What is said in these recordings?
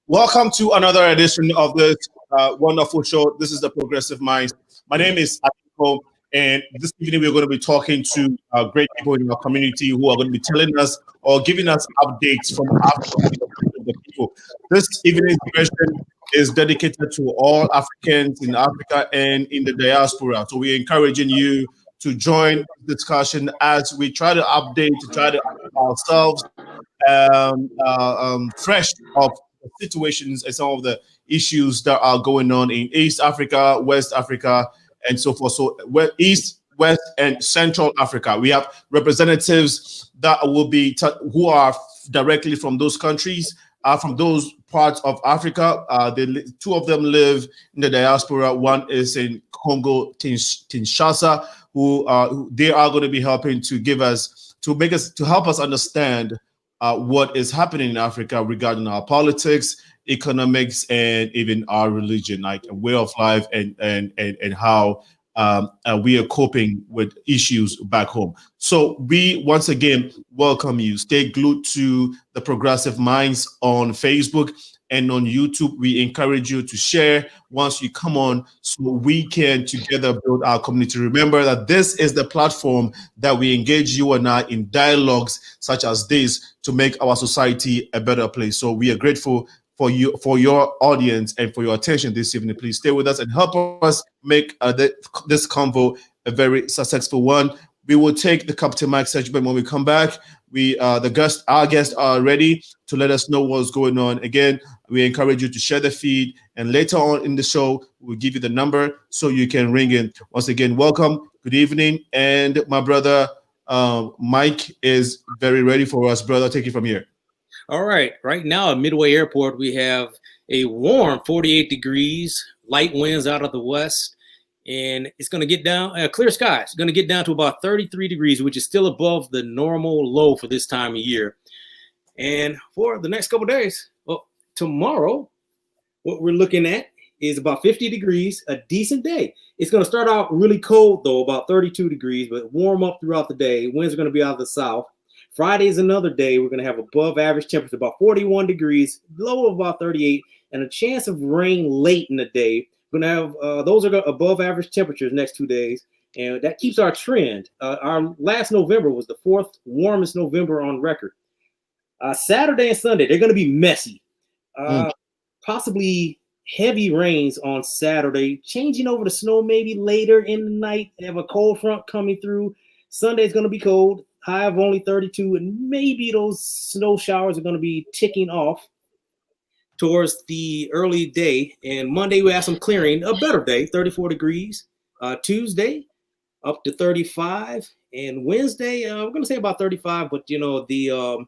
Welcome to another edition of this wonderful show. This is the Progressive Minds. My name is Adiko, and this evening we're going to be talking to great people in our community who are going to be telling us or giving us updates from the people. This evening's session is dedicated to all Africans in Africa and in the diaspora. So we're encouraging you to join the discussion as we try to update, to try to ourselves fresh of situations and some of the issues that are going on in East Africa, West Africa, and so forth. So East, West, and Central Africa. We have representatives that will be who are directly from those countries, from those parts of Africa. Two of them live in the diaspora. One is in Congo, Kinshasa, who they are going to be helping to give us, to help us understand what is happening in Africa regarding our politics, economics, and even our religion, like a way of life, and how we are coping with issues back home. So we once again welcome you. Stay glued to the Progressive Minds on Facebook and on YouTube. We encourage you to share once you come on so we can together build our community. Remember that this is the platform that we engage you and I in dialogues such as this to make our society a better place. So we are grateful for you, for your audience, and for your attention this evening. Please stay with us and help us make this convo a very successful one. We will take the Captain Mike segment when we come back. Our guests are ready to let us know what's going on. Again, we encourage you to share the feed, and later on in the show, we'll give you the number so you can ring in. Once again, welcome, good evening, and my brother Mike is very ready for us. Brother, take it from here. All right. Right now at Midway Airport, we have a warm 48 degrees, light winds out of the west, and it's going to get down, clear skies. It's going to get down to about 33 degrees, which is still above the normal low for this time of year. And for the next couple of days, well, tomorrow, what we're looking at is about 50 degrees, a decent day. It's going to start out really cold, though, about 32 degrees, but warm up throughout the day. Winds are going to be out of the south. Friday is another day. We're going to have above average temperature, about 41 degrees, low of about 38, and a chance of rain late in the day. We're going to have those are above average temperatures next 2 days, and that keeps our trend. Our last November was the fourth warmest November on record. Saturday and Sunday, they're going to be messy. Possibly heavy rains on Saturday, changing over to snow maybe later in the night. They have a cold front coming through. Sunday is going to be cold. High of only 32, and maybe those snow showers are going to be ticking off towards the early day. And Monday we have some clearing, a better day, 34 degrees. Tuesday up to 35, and Wednesday we're going to say about 35. But you know the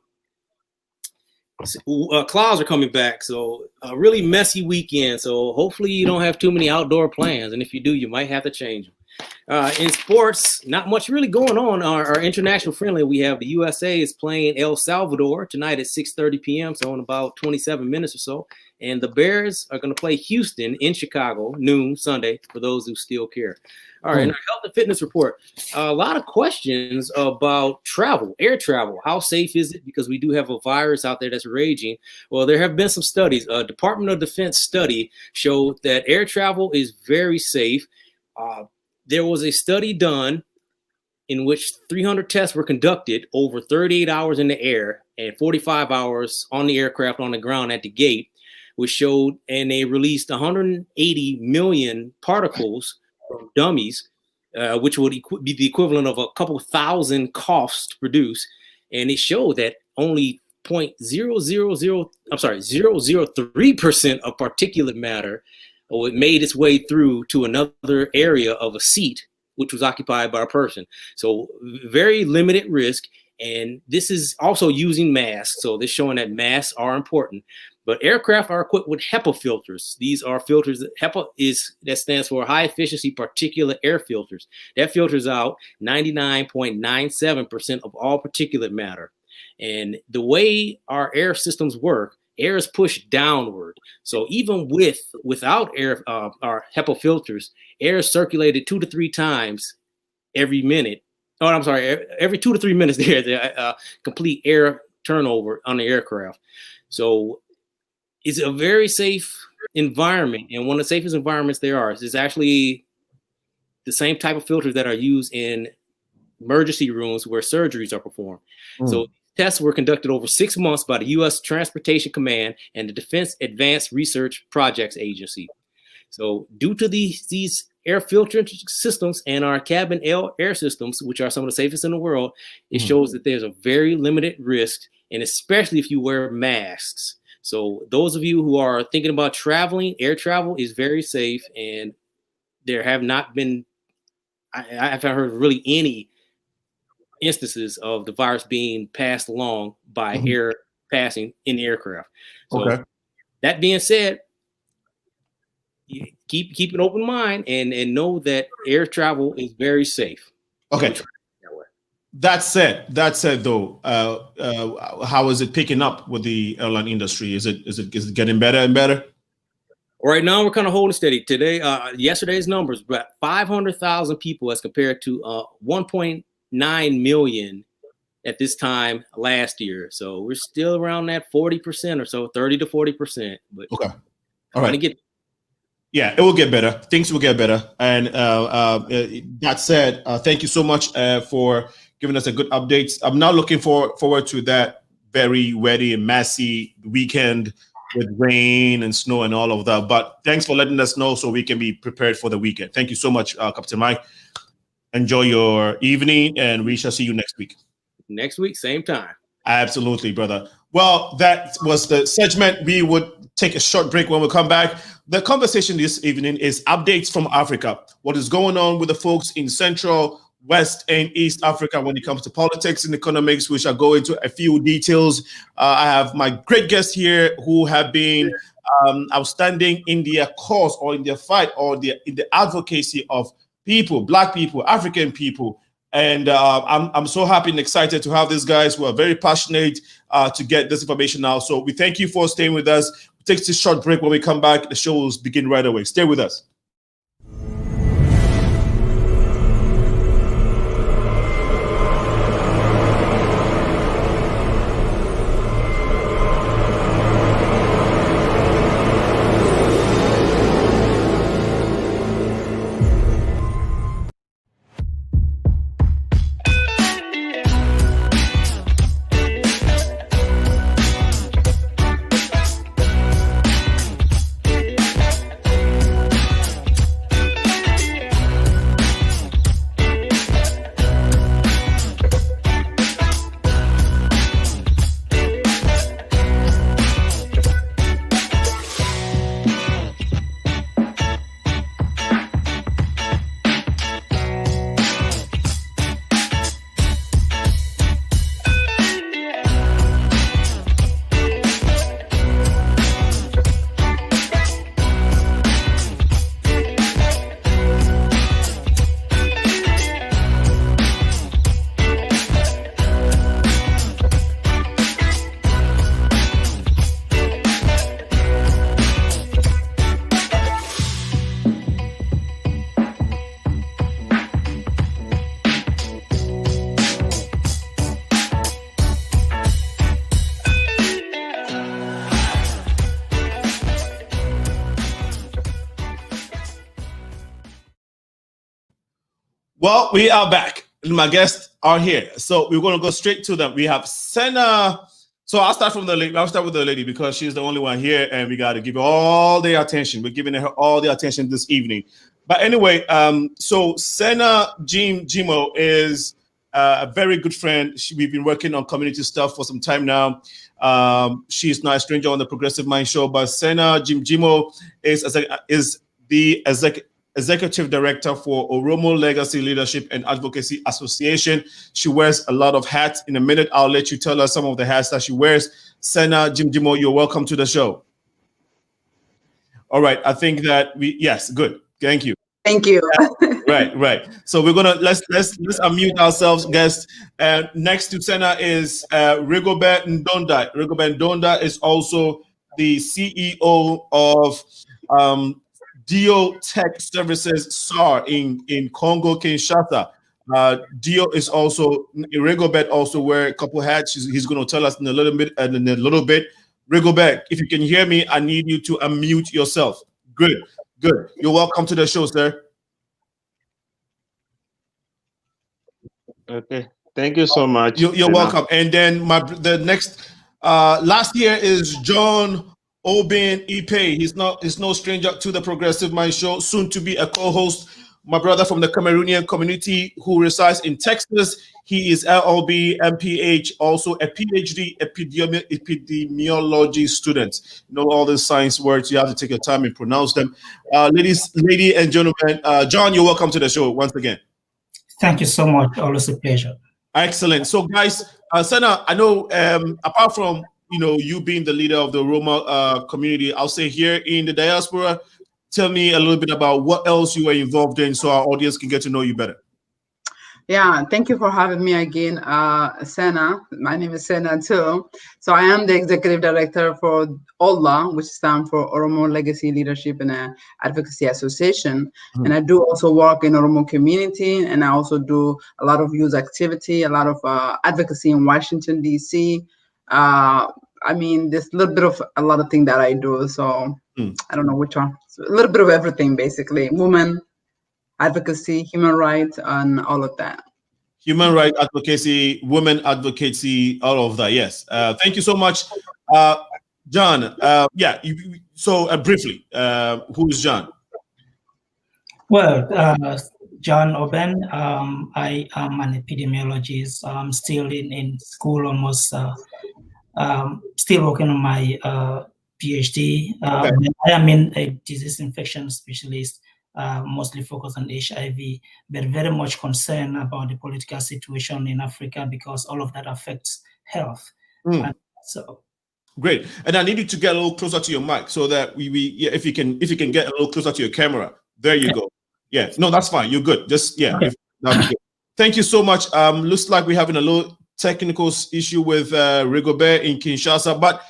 clouds are coming back, so a really messy weekend. So hopefully you don't have too many outdoor plans, and if you do, you might have to change them. In sports, not much really going on. Our international friendly, we have the USA is playing El Salvador tonight at 6:30 p.m., so in about 27 minutes or so. And the Bears are going to play Houston in Chicago, noon Sunday, for those who still care. All right, in our health and fitness report, a lot of questions about travel, air travel. How safe is it? Because we do have a virus out there that's raging. Well, there have been some studies. A Department of Defense study showed that air travel is very safe. There was a study done in which 300 tests were conducted over 38 hours in the air and 45 hours on the aircraft on the ground at the gate, which showed, and they released 180 million particles from dummies, which would be the equivalent of a couple thousand coughs to produce. And it showed that only 0.003% of particulate matter it made its way through to another area of a seat, which was occupied by a person. So very limited risk. And this is also using masks. So this showing that masks are important. But aircraft are equipped with HEPA filters. These are filters that that stands for high efficiency particulate air filters. That filters out 99.97% of all particulate matter. And the way our air systems work, air is pushed downward. So even without air, our HEPA filters, air is circulated 2 to 3 times every minute. Oh, I'm sorry, every 2 to 3 minutes there's a complete air turnover on the aircraft. So it's a very safe environment, and one of the safest environments there are. It's actually the same type of filters that are used in emergency rooms where surgeries are performed. So tests were conducted over 6 months by the U.S. Transportation Command and the Defense Advanced Research Projects Agency. So due to these air filtering systems and our cabin air systems, which are some of the safest in the world, it shows that there's a very limited risk, and especially if you wear masks. So those of you who are thinking about traveling, air travel is very safe, and there have not been, I haven't heard really any instances of the virus being passed along by air passing in the aircraft. So that being said, you keep an open mind and know that air travel is very safe. Okay. That said though, how is it picking up with the airline industry? Is it getting better and better? Right now, we're kind of holding steady. Today, yesterday's numbers, but 500,000 people as compared to 1.9 million at this time last year. So we're still around that 40% or so, 30 to 40%. But okay, all right. Yeah, it will get better. Things will get better. And that said, thank you so much for giving us a good update. I'm now looking forward to that very wetty and messy weekend with rain and snow and all of that. But thanks for letting us know so we can be prepared for the weekend. Thank you so much, Captain Mike. Enjoy your evening, and we shall see you next week. Next week, same time. Absolutely, brother. Well, that was the segment. We would take a short break. When we come back, the conversation this evening is updates from Africa. What is going on with the folks in Central, West, and East Africa when it comes to politics and economics? We shall go into a few details. I have my great guests here who have been outstanding in their cause or in their fight or in the advocacy of people, Black people, African people. And I'm so happy and excited to have these guys who are very passionate to get this information out. So we thank you for staying with us. We'll take this short break. When we come back, the show will begin right away. Stay with us. Well, we are back. My guests are here. So we're going to go straight to them. We have SEENAA. So I'll start from the lady. I'll start with the lady because she's the only one here and we got to give her all the attention. We're giving her all the attention this evening. But anyway, so SEENAA JIMJIMO is a very good friend. We've been working on community stuff for some time now. She's not a stranger on the Progressive Mind Show, but SEENAA JIMJIMO is the Executive Director for OROMO Legacy Leadership and Advocacy Association. She wears a lot of hats. In a minute, I'll let you tell us some of the hats that she wears. SEENAA JIMJIMO, you're welcome to the show. All right, I think that yes, good. Thank you. Thank you. Right. So we're gonna let's unmute ourselves, guests. Next to SEENAA is RIGOBERT NDONDA. RIGOBERT NDONDA is also the CEO of Dio Tech Services SARL in Congo, Kinshasa. Dio is also, RIGOBERT also wear a couple hats. He's going to tell us in a little bit Rigobert, if you can hear me, I need you to unmute yourself. Good, good. You're welcome to the show, sir. Okay, thank you so much. You're welcome. And then the next last year is John OBEN EPEY. He's no stranger to the Progressive Mind Show, soon to be a co-host. My brother from the Cameroonian community who resides in Texas. He is LLB, MPH, also a PhD epidemiology student. You know all these science words. You have to take your time and pronounce them. Ladies and gentlemen, John, you're welcome to the show once again. Thank you so much. Always a pleasure. Excellent. So, guys, Senna, I know apart from you being the leader of the Roma community, I'll say here in the diaspora, tell me a little bit about what else you were involved in, so our audience can get to know you better. Yeah, thank you for having me again, SEENAA. My name is SEENAA too. So I am the executive director for OLA, which stands for Oromo Legacy Leadership and Advocacy Association. And I do also work in Oromo community, and I also do a lot of youth activity, a lot of advocacy in Washington, D.C. I mean, there's a little bit of a lot of things that I do. So I don't know which one. So a little bit of everything, basically. Women, advocacy, human rights, and all of that. Human rights advocacy, women advocacy, all of that. Yes. Thank you so much, John. Yeah. So briefly, who is John? Well, John OBEN. I am an epidemiologist. I'm still in school, almost still working on my PhD. Okay. I am in a disease infection specialist. Mostly focused on HIV, but very much concerned about the political situation in Africa because all of that affects health. And so great. And I need you to get a little closer to your mic so that if you can get a little closer to your camera. There you go. Yeah. No, that's fine. You're good. Just that'll be good. Thank you so much. Looks like we're having a little technical issue with Rigobert in Kinshasa, but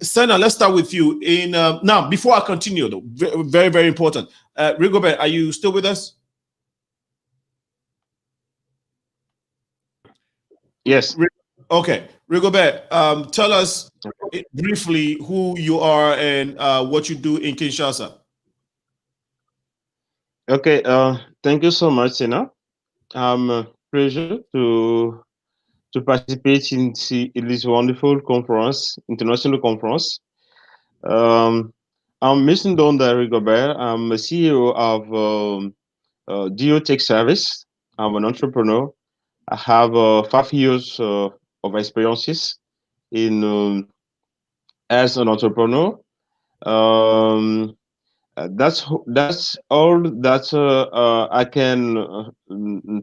Senna, let's start with you. Now, before I continue, though, very, very important. Rigobert, are you still with us? Yes. Okay, Rigobert, tell us briefly who you are and what you do in Kinshasa. Okay. Thank you so much, SEENAA. Pleasure to participate in this wonderful conference, international conference. I'm Mr. NDONDA Rigobert. I'm a CEO of DO Tech Service. I'm an entrepreneur. I have 5 years of experiences in as an entrepreneur. That's all that I can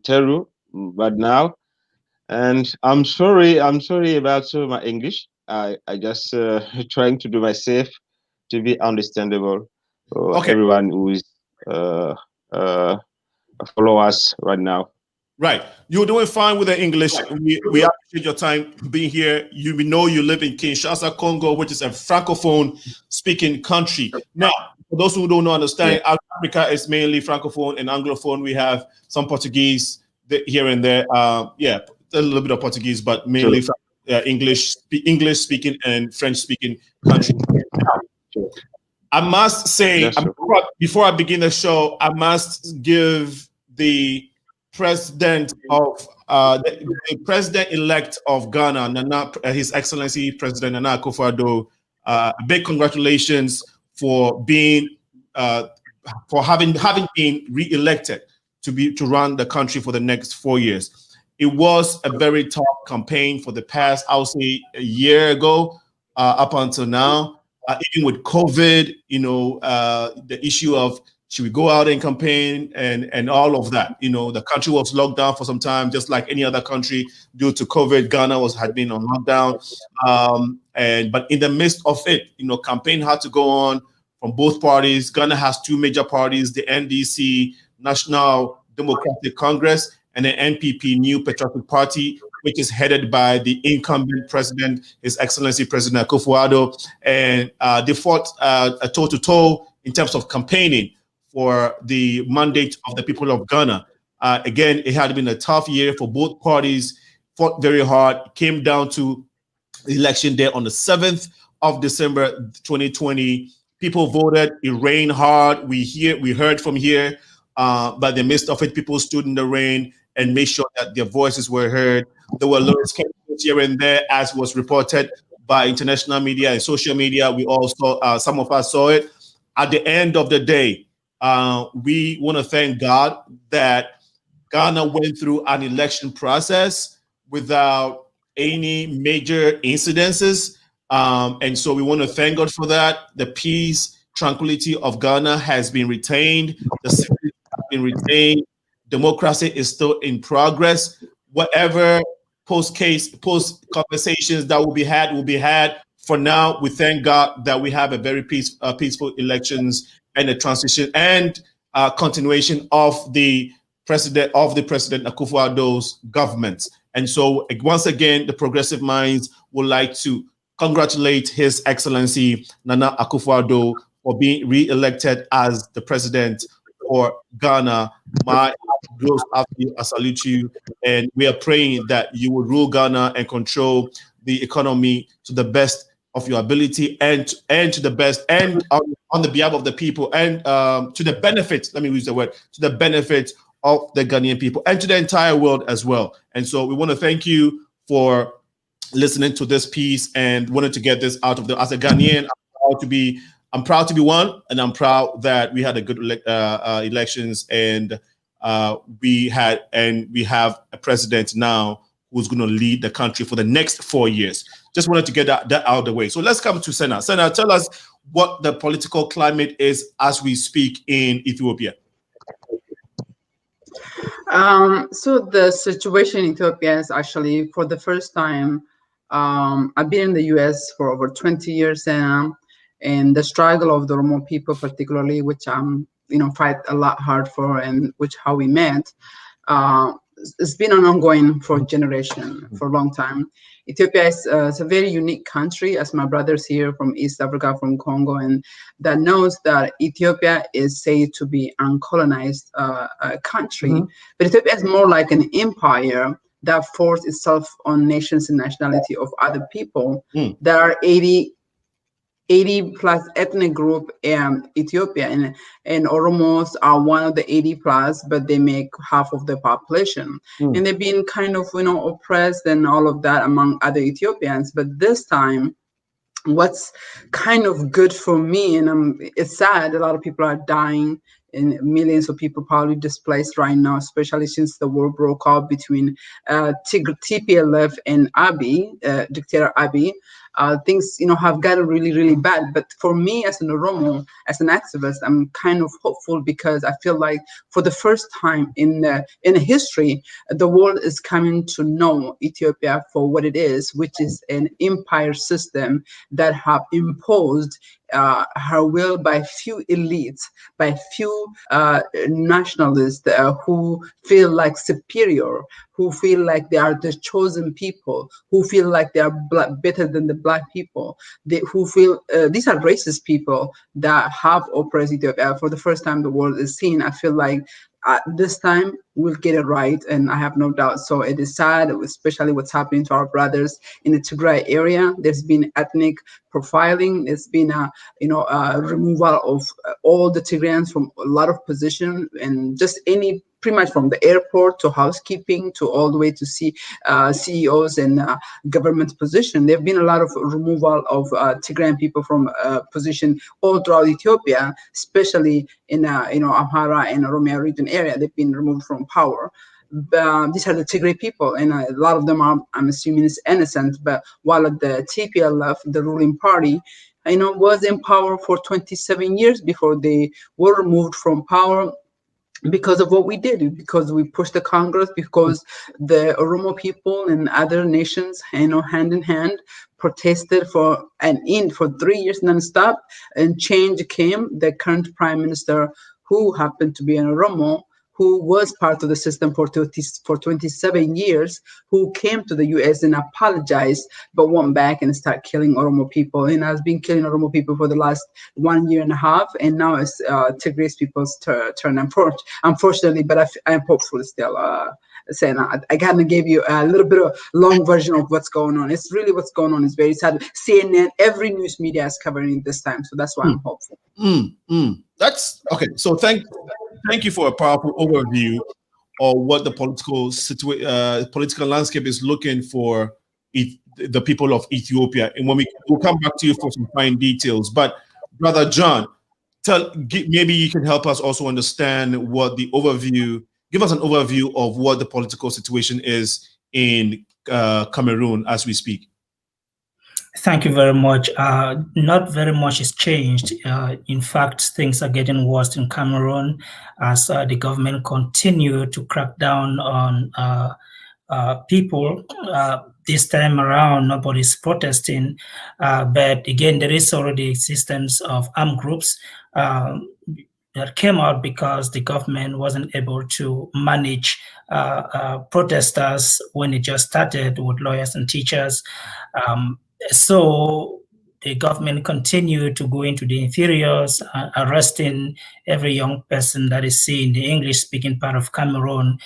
tell you right now. And I'm sorry about my English. I just trying to do myself to be understandable for everyone who is follow us right now. Right, you're doing fine with the English. We appreciate your time being here. We know you live in Kinshasa, Congo, which is a francophone speaking country. Now, for those who don't understand, Africa is mainly francophone and anglophone. We have some Portuguese here and there. Yeah, a little bit of Portuguese, but mainly English speaking and French speaking country. I must say, before I begin the show, I must give the president of the president-elect of Ghana, Nana, His Excellency President Nana Akufo-Addo, big congratulations for being for having been re-elected to run the country for the next 4 years. It was a very tough campaign for the past, I'll say, a year ago up until now. Even with COVID, the issue of should we go out and campaign and all of that. The country was locked down for some time, just like any other country due to COVID. Ghana had been on lockdown, but in the midst of it, campaign had to go on from both parties. Ghana has 2 major parties: the NDC, National Democratic Congress, and the NPP, New Patriotic Party, which is headed by the incumbent president, His Excellency President Akufo-Addo, and they fought a toe-to-toe in terms of campaigning for the mandate of the people of Ghana. Again, it had been a tough year for both parties, fought very hard, came down to election day on the 7th of December 2020. People voted. It rained hard. We heard from here, but in the midst of it, people stood in the rain and made sure that their voices were heard. There were little skirmishes here and there, as was reported by international media and social media. We all saw, some of us saw it. At the end of the day, we want to thank God that Ghana went through an election process without any major incidences. And so we want to thank God for that. The peace, tranquility of Ghana has been retained. The security has been retained. Democracy is still in progress. Whatever post conversations that will be had. For now, we thank God that we have a very peaceful elections and a transition and continuation of the President Akufo-Addo's government. And so once again, the Progressive Minds would like to congratulate His Excellency Nana Akufo-Addo for being re-elected as the president for Ghana. My goes after you, I salute you, and we are praying that you will rule Ghana and control the economy to the best of your ability and to the best and on the behalf of the people and to the benefit, let me use the word, to the benefit of the Ghanaian people and to the entire world as well. And so we want to thank you for listening to this piece and wanted to get this out of the, as a Ghanaian, I'm proud to be one, and I'm proud that we had a good elections and we have a president now who's going to lead the country for the next 4 years. Just wanted to get that out of the way. So let's come to SEENAA. SEENAA, tell us what the political climate is as we speak in Ethiopia. So the situation in Ethiopia is actually, for the first time, I've been in the US for over 20 years now, and the struggle of the Oromo people particularly, which I'm, fight a lot hard for, and which how we met, it's been an ongoing for generation, for a long time. Ethiopia is a very unique country, as my brothers here from East Africa, from Congo, and that knows that Ethiopia is said to be uncolonized country, but Ethiopia is more like an empire that forced itself on nations and nationality of other people. There are 80 plus ethnic group in Ethiopia, and Oromos are one of the 80 plus, but they make half of the population. And they've been kind of, oppressed and all of that among other Ethiopians. But this time, what's kind of good for me, and it's sad, a lot of people are dying, and millions of people probably displaced right now, especially since the war broke out between TPLF and Abiy, dictator Abiy. Things, have gotten really, really bad. But for me as an Oromo, as an activist, I'm kind of hopeful because I feel like for the first time in history, the world is coming to know Ethiopia for what it is, which is an empire system that have imposed her will by few elites, by few nationalists who feel like superior, who feel like they are the chosen people, who feel like they are better than the Black people, who feel these are racist people that have oppressed Ethiopia. For the first time the world is seeing, I feel like this time we'll get it right, and I have no doubt. So it is sad, especially what's happening to our brothers in the Tigray area. There's been ethnic profiling. There's been a removal of all the Tigrayans from a lot of positions, and just pretty much from the airport to housekeeping to all the way to CEOs and government position. There have been a lot of removal of Tigrayan people from position all throughout Ethiopia, especially in Amhara and Oromia region area. They've been removed from power. These are the Tigray people, and a lot of them are, I'm assuming, is innocent. But while the TPLF, the ruling party, was in power for 27 years before they were removed from power, because of what we did, because we pushed the Congress, because the Oromo people and other nations, hand in hand, protested for 3 years non-stop, and change came. The current prime minister, who happened to be an Oromo, who was part of the system for 27 years, who came to the US and apologized, but went back and started killing Oromo people, and has been killing Oromo people for the last 1.5 years, and now it's Tigray's people's turn, unfortunately, but I'm hopeful still. Sena. I kind of gave you a little bit of long version of what's going on. It's really what's going on is very sad. CNN, every news media is covering it this time, so that's why I'm hopeful. That's okay. So thank you for a powerful overview of what the political landscape is looking for the people of Ethiopia. And when we'll come back to you for some fine details. But Brother John, maybe you can help us also understand what the overview. Give us an overview of what the political situation is in Cameroon as we speak. Thank you very much. Not very much has changed. In fact, things are getting worse in Cameroon as the government continue to crack down on people. This time around, nobody's protesting, but again, there is already existence of armed groups that came out because the government wasn't able to manage protesters when it just started with lawyers and teachers. So the government continued to go into the interiors, arresting every young person that is seen in the English-speaking part of Cameroon,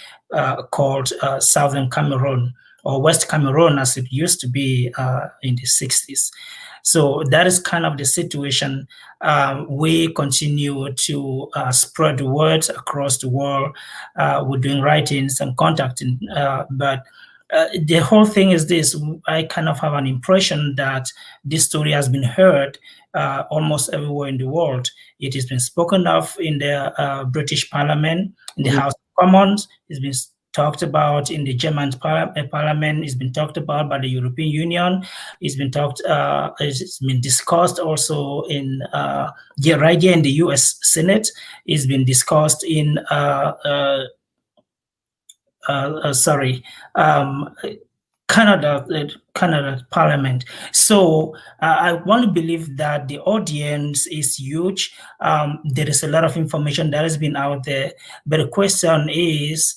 called Southern Cameroon, or West Cameroon as it used to be in the 60s. So that is kind of the situation. We continue to spread the word across the world. We're doing writings and contacting, but the whole thing is this: I kind of have an impression that this story has been heard almost everywhere in the world. It has been spoken of in the British Parliament, in the House of Commons. It's been talked about in the German Parliament. It's been talked about by the European Union. It's been discussed also in right here in the U.S. Senate. It's been discussed in Canada Parliament. So I want to believe that the audience is huge. There is a lot of information that has been out there, but the question is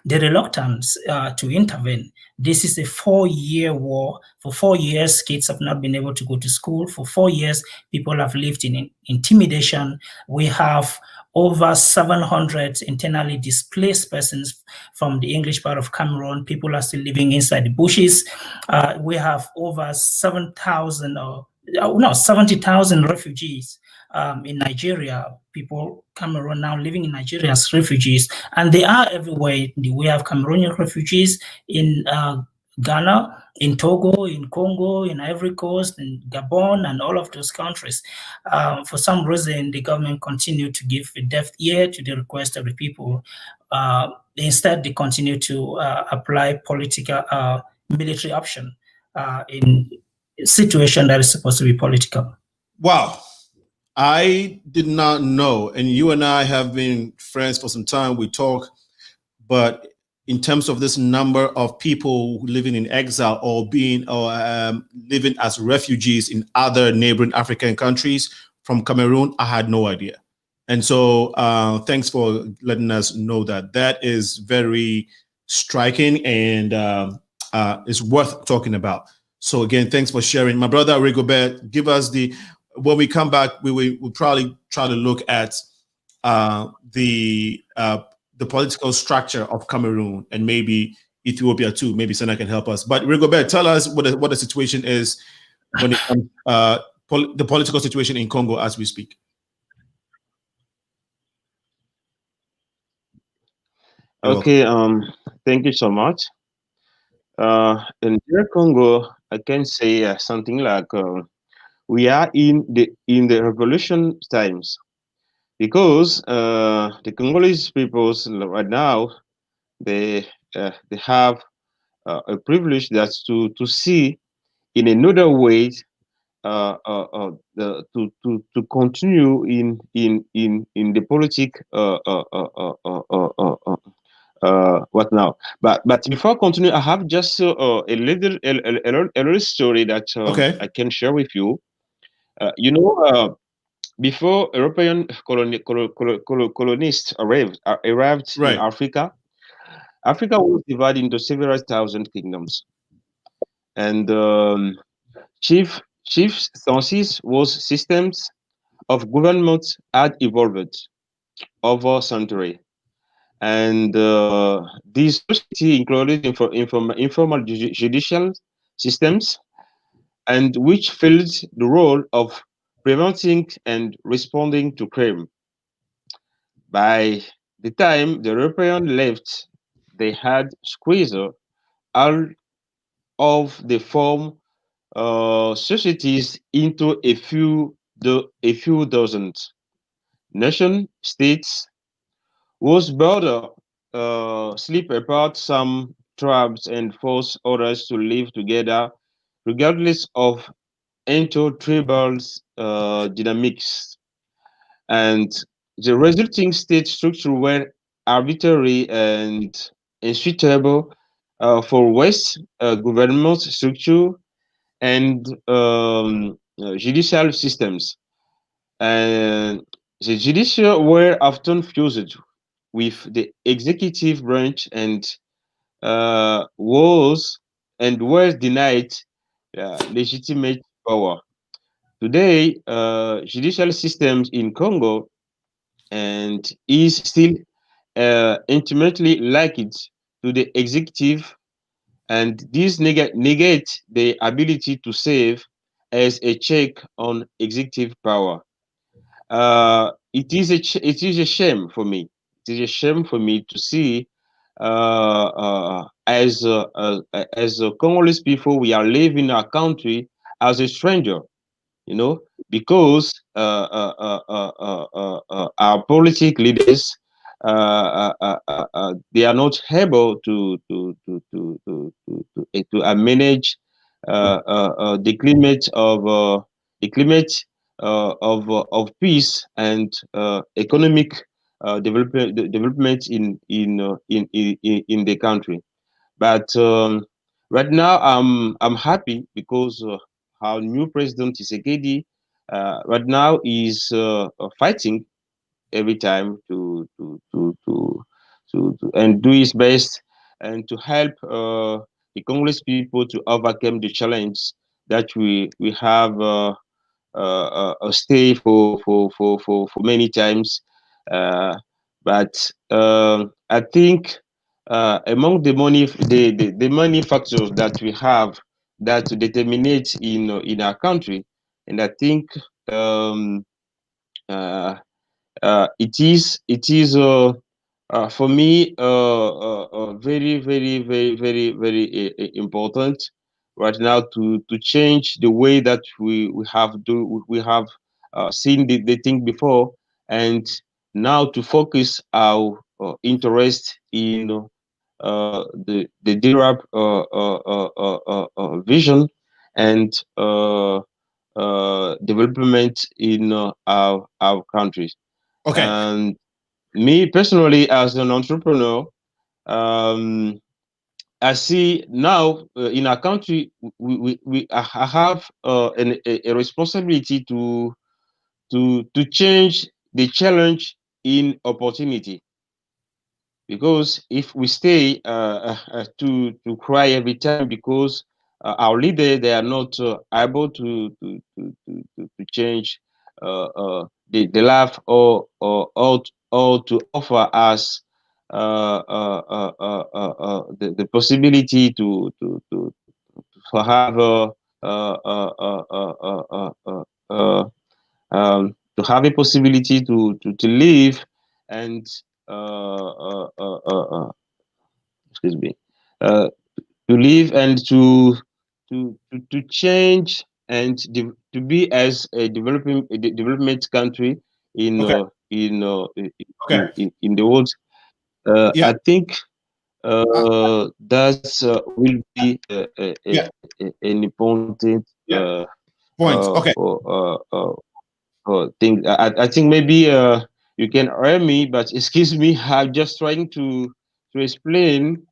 the reluctance to intervene. This is a 4-year war. For 4 years, kids have not been able to go to school. For 4 years, people have lived in intimidation. We have over 700 internally displaced persons from the English part of Cameroon. People are still living inside the bushes. We have over 70,000 refugees in Nigeria. People, Cameroon now living in Nigeria as refugees, and they are everywhere. We have Cameroonian refugees in Ghana, in Togo, in Congo, in Ivory Coast, in Gabon, and all of those countries. For some reason, the government continued to give a deaf ear to the request of the people. Instead, they continue to apply political military option in a situation that is supposed to be political. Wow. I did not know, and you and I have been friends for some time. We talk, but in terms of this number of people living in exile or living as refugees in other neighboring African countries from Cameroon, I had no idea. And so thanks for letting us know that. That is very striking and it's worth talking about. So again, thanks for sharing. My brother Rigobert, give us when we come back, we'll probably try to look at the political structure of Cameroon and maybe Ethiopia too. Maybe Senna can help us. But Rigobert, tell us what the situation is when it comes the political situation in Congo as we speak. Okay, thank you so much. In Congo, I can say something like we are in the revolution times, because the Congolese peoples right now they have a privilege that's to see in another way to continue in the politic what now? But before I continue, I have just a little story that I can share with you. Before European colonists arrived in Africa, Africa was divided into several thousand kingdoms, and chief census was systems of government had evolved over century. And these society included informal judicial systems, and which filled the role of preventing and responding to crime. By the time the European left, they had squeezed all of the form societies into a few dozen nation states whose border slip apart some tribes and force others to live together regardless of inter-tribal dynamics. And the resulting state structure were arbitrary and unsuitable for West government structure and judicial systems. And the judicial were often fused with the executive branch and were denied legitimate power. Today, judicial systems in Congo and is still intimately linked to the executive, and this negate the ability to save as a check on executive power. It is a shame for me. It is a shame for me to see as Congolese people, we are living in our country as a stranger, you know, because our political leaders they are not able to manage the climate of peace and economic development in the country. But right now, I'm happy because our new president Tshisekedi right now is fighting every time and do his best and to help the Congolese people to overcome the challenge that we have stay for many times. But I think among the money factors that we have that determinate in our country, and I think it is for me very important right now to change the way that we have seen the thing before, and now to focus our interest in the DRAP vision and development in our countries. Okay. And me personally, as an entrepreneur, I see now in our country I have a responsibility to change the challenge in opportunity. Because if we stay to cry every time because our leader they are not able to change the life or to offer us the possibility to have to have a possibility to live and excuse me, to live and to change and to be as a development country in Okay. in the world. Yeah. I think that will be Yeah. an important Yeah. Point. Okay. thing. I think maybe you can hear me, but excuse me, I'm just trying to explain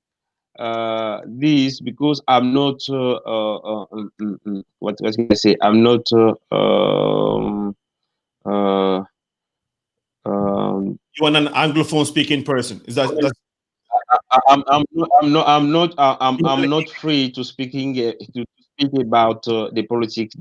this because I'm not what can I say? I'm not uh, You want an Anglophone speaking person? Is that? I'm not free to speaking to speak about the politic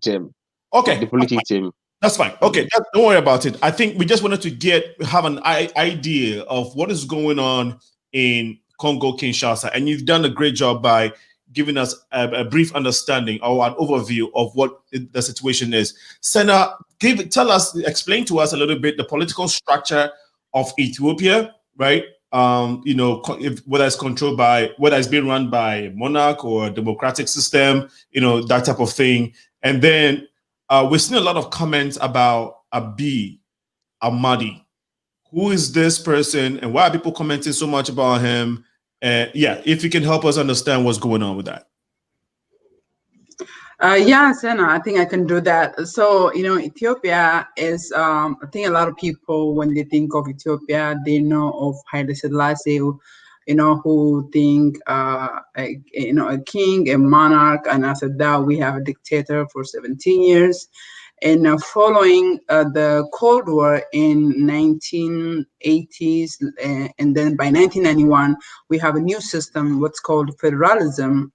term. Okay. The politic term. That's fine. Okay, don't worry about it. I think we just wanted to have an idea of what is going on in Congo, Kinshasa, and you've done a great job by giving us a brief understanding or an overview of what the situation is. Sena, explain to us a little bit the political structure of Ethiopia, right? Whether it's controlled by, whether it's being run by a monarch or a democratic system, that type of thing. And then we've seen a lot of comments about Abiy Ahmed. Who is this person and why are people commenting so much about him? If you can help us understand what's going on with that. Yeah, Sena, I think I can do that. So, Ethiopia is, I think a lot of people, when they think of Ethiopia, they know of Haile Selassie, who think, a king, a monarch, and after that, we have a dictator for 17 years. And following the Cold War in 1980s, and then by 1991, we have a new system, what's called federalism,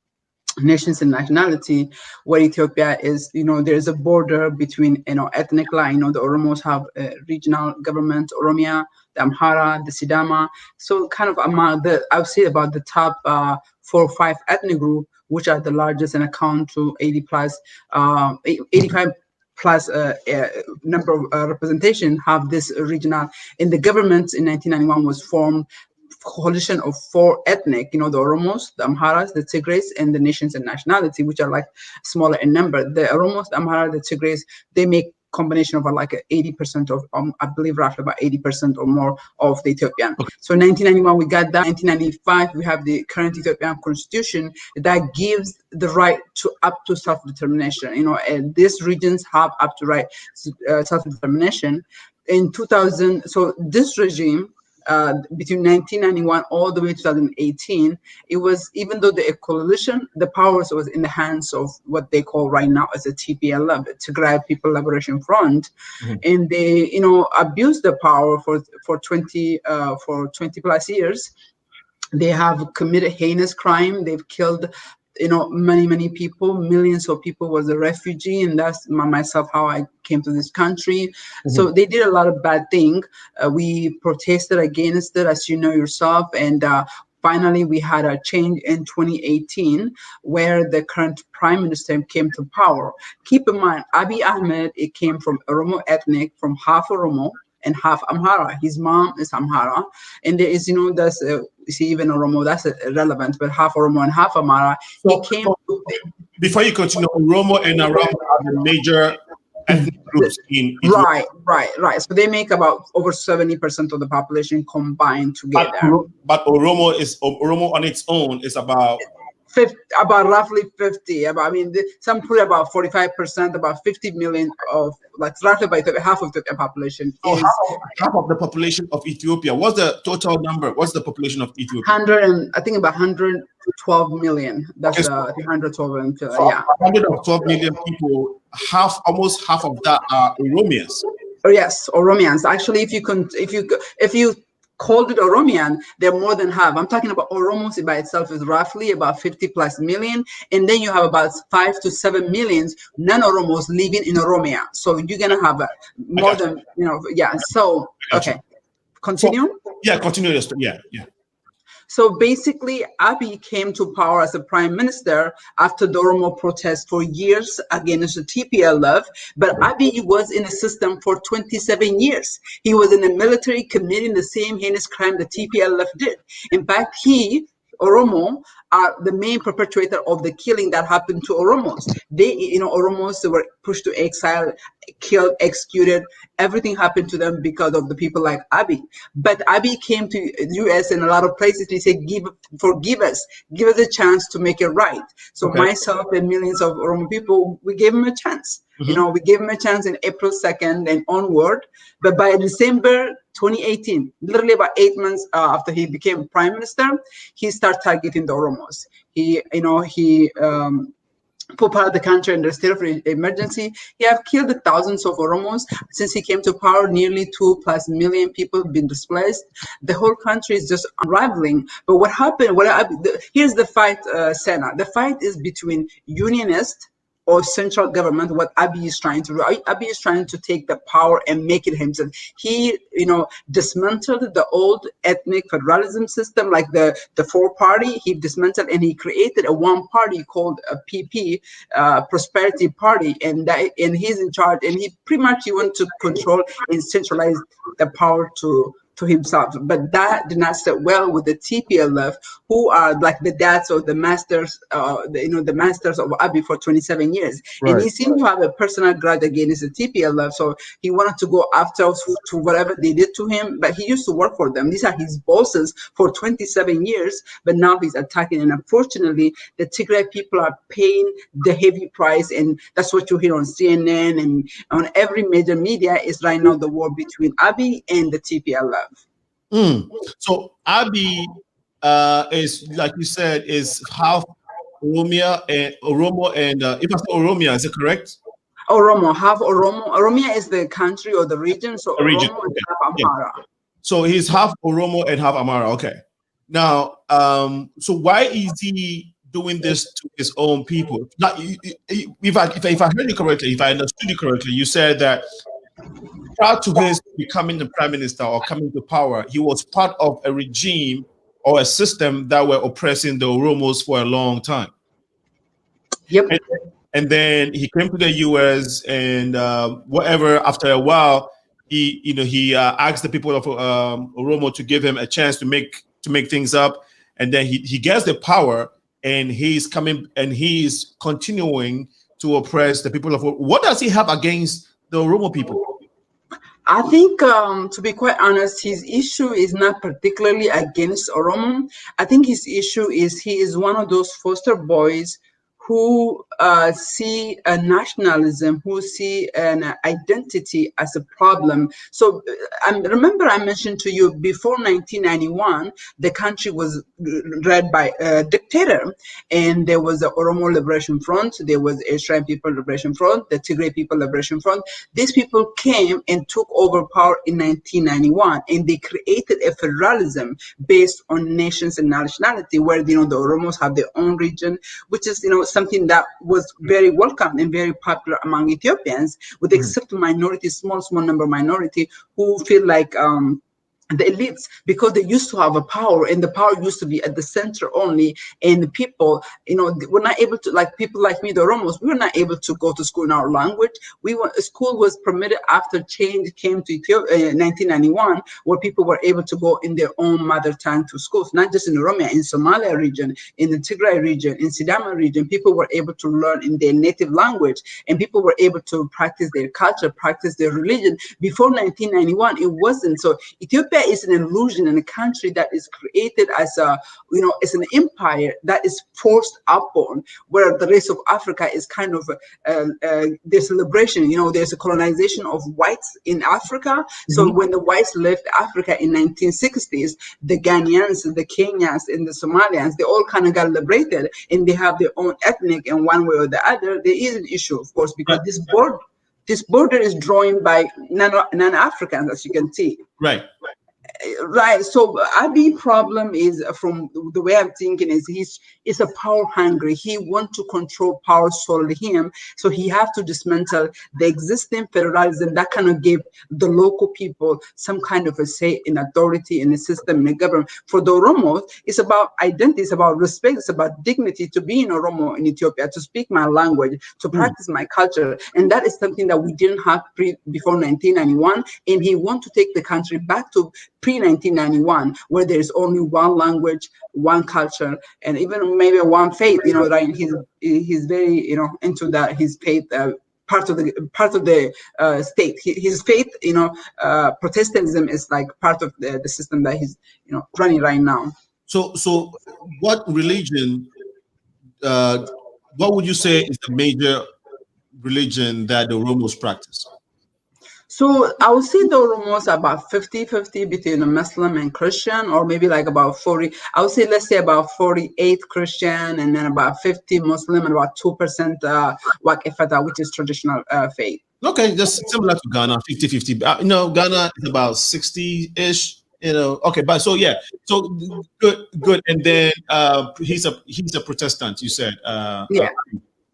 nations and nationality, where Ethiopia is, there's a border between, ethnic line. The Oromos have a regional government, Oromia, the Amhara, the Sidama. So kind of among I would say about the top 4 or 5 ethnic group, which are the largest and account to 85 plus number of representation, have this regional. And the government in 1991 was formed coalition of 4 ethnic, the Oromos, the Amharas, the Tigrays, and the nations and nationality, which are like smaller in number. The Oromos, the Amhara, the Tigrays, they make combination of like 80% of, I believe roughly about 80% or more of the Ethiopian. Okay. So 1991, we got that. 1995, we have the current Ethiopian constitution that gives the right to up to self-determination. And these regions have up to right self-determination. In 2000, so this regime, between 1991 all the way to 2018, it was, even though the coalition, the powers was in the hands of what they call right now as a TPLF, Tigray People Liberation Front, and they, abused the power for 20 plus years. They have committed heinous crime. They've killed, many people, millions of people was a refugee, and that's myself how I came to this country. So they did a lot of bad things. We protested against it, as you know yourself, and finally we had a change in 2018 where the current prime minister came to power. Keep in mind, Abiy Ahmed, it came from Oromo ethnic, from half Oromo and half Amhara. His mom is Amhara, and there is, that's even Oromo, that's irrelevant, but half Oromo and half Amhara. So, before you continue, Oromo and Amhara are the major ethnic groups in Ethiopia. Right. So they make about over 70% of the population combined together. But Oromo on its own is about roughly 50. Some put about 45%, about 50 million of, like roughly by half of the population. So half of the population of Ethiopia. What's the total number? What's the population of Ethiopia? I think about 112 million. That's okay, I think 112 million. Yeah. 112 million people. Almost half of that are Oromians. Oh yes, Oromians. Actually, if you called it Oromian, they're more than half. I'm talking about Oromos by itself is roughly about 50 plus million, and then you have about 5 to 7 million non-Oromos living in Oromia. So you're gonna have more than So okay, continue. Continue. Yeah. So basically, Abiy came to power as a prime minister after the Oromo protests for years against the TPLF. But Abiy was in a system for 27 years. He was in the military committing the same heinous crime the TPLF did. In fact, Oromo are the main perpetrator of the killing that happened to Oromos. Oromos were pushed to exile, killed, executed. Everything happened to them because of the people like Abiy. But Abiy came to the US and a lot of places. He said, forgive us, give us a chance to make it right. So myself and millions of Oromo people, we gave him a chance. We gave him a chance in April 2nd and onward. But by December 2018, literally about 8 months after he became prime minister, he started targeting the Oromos. He put part of the country under a state of emergency. He have killed thousands of Oromos since he came to power. Nearly 2+ million people have been displaced. The whole country is just unraveling. But what happened? Here's the fight, Sena. The fight is between unionists or central government, what Abiy is trying to do. Abiy is trying to take the power and make it himself. He, dismantled the old ethnic federalism system, like the four-party. He dismantled and he created a one-party called a PP, Prosperity Party, and he's in charge. And he pretty much wants to control and centralize the power to himself. But that did not sit well with the TPLF, who are like the dads or the masters, the masters of Abiy for 27 years. Right. And he seemed to have a personal grudge against the TPLF, so he wanted to go after to whatever they did to him. But he used to work for them. These are his bosses for 27 years, but now he's attacking. And unfortunately, the Tigray people are paying the heavy price, and that's what you hear on CNN and on every major media is right now the war between Abiy and the TPLF. So Abiy is, like you said, is half Oromo, and if I say Oromia, is it correct? Oromo, half Oromo. Oromia is the country or the region, so Oromo is half Amhara. Yeah. So he's half Oromo and half Amhara. Okay. Now, so why is he doing this to his own people? Now, if I heard you correctly, if I understood you correctly, you said that prior to his becoming the prime minister or coming to power, he was part of a regime or a system that were oppressing the Oromos for a long time. Yep. And then he came to the U.S. and whatever. After a while, he asked the people of Oromo to give him a chance to make things up, and then he gets the power, and he's continuing to oppress the people of. What does he have against the Oromo people? I think, to be quite honest, his issue is not particularly against Oromo. I think his issue is he is one of those foster boys who see a nationalism, who see an identity as a problem. So remember I mentioned to you before 1991, the country was led by a dictator, and there was the Oromo Liberation Front, there was the Eritrean People Liberation Front, the Tigray People Liberation Front. These people came and took over power in 1991, and they created a federalism based on nations and nationality, where the Oromos have their own region, which is something that was very welcome and very popular among Ethiopians, with except minority, small number minority who feel like the elites, because they used to have a power, and the power used to be at the center only, and the people, were not able to, like people like me, the Oromos, we were not able to go to school in our language. School was permitted after change came to Ethiopia in 1991, where people were able to go in their own mother tongue to schools, not just in Oromia, in Somalia region, in the Tigray region, in SEENAA region, people were able to learn in their native language, and people were able to practice their culture, practice their religion. Before 1991, it wasn't. So Ethiopia is an illusion in a country that is created as as an empire that is forced upon, where the rest of Africa is kind of their celebration. There's a colonization of whites in Africa. So when the whites left Africa in 1960s, the Ghanaians, the Kenyans, and the Somalians, they all kind of got liberated, and they have their own ethnic, and one way or the other, there is an issue, of course, because this border is drawn by non-Africans, as you can see. Right. Right. So Abiy problem is, from the way I'm thinking, is he's a power hungry. He wants to control power solely him. So he have to dismantle the existing federalism that kind of give the local people some kind of a say in authority in the system, in the government. For the Oromos, it's about identity, it's about respect, it's about dignity to be in Oromo in Ethiopia, to speak my language, to practice my culture. And that is something that we didn't have before 1991. And he wants to take the country back to pre-1991, where there's only one language, one culture, and even maybe one faith. Right? He's very into that. His faith part of the state. His faith, Protestantism is like part of the system that he's running right now. So what religion? What would you say is the major religion that the Oromos practice? So I would say the Oromos are about 50-50 between a Muslim and Christian, or maybe like about 40. I would say, let's say about 48 Christian, and then about 50 Muslim, and about 2% Wak Ifata, which is traditional faith. Okay, just similar to Ghana, 50-50. Ghana is about 60-ish. Okay, but so yeah, so good. And then he's a Protestant, you said. Yeah.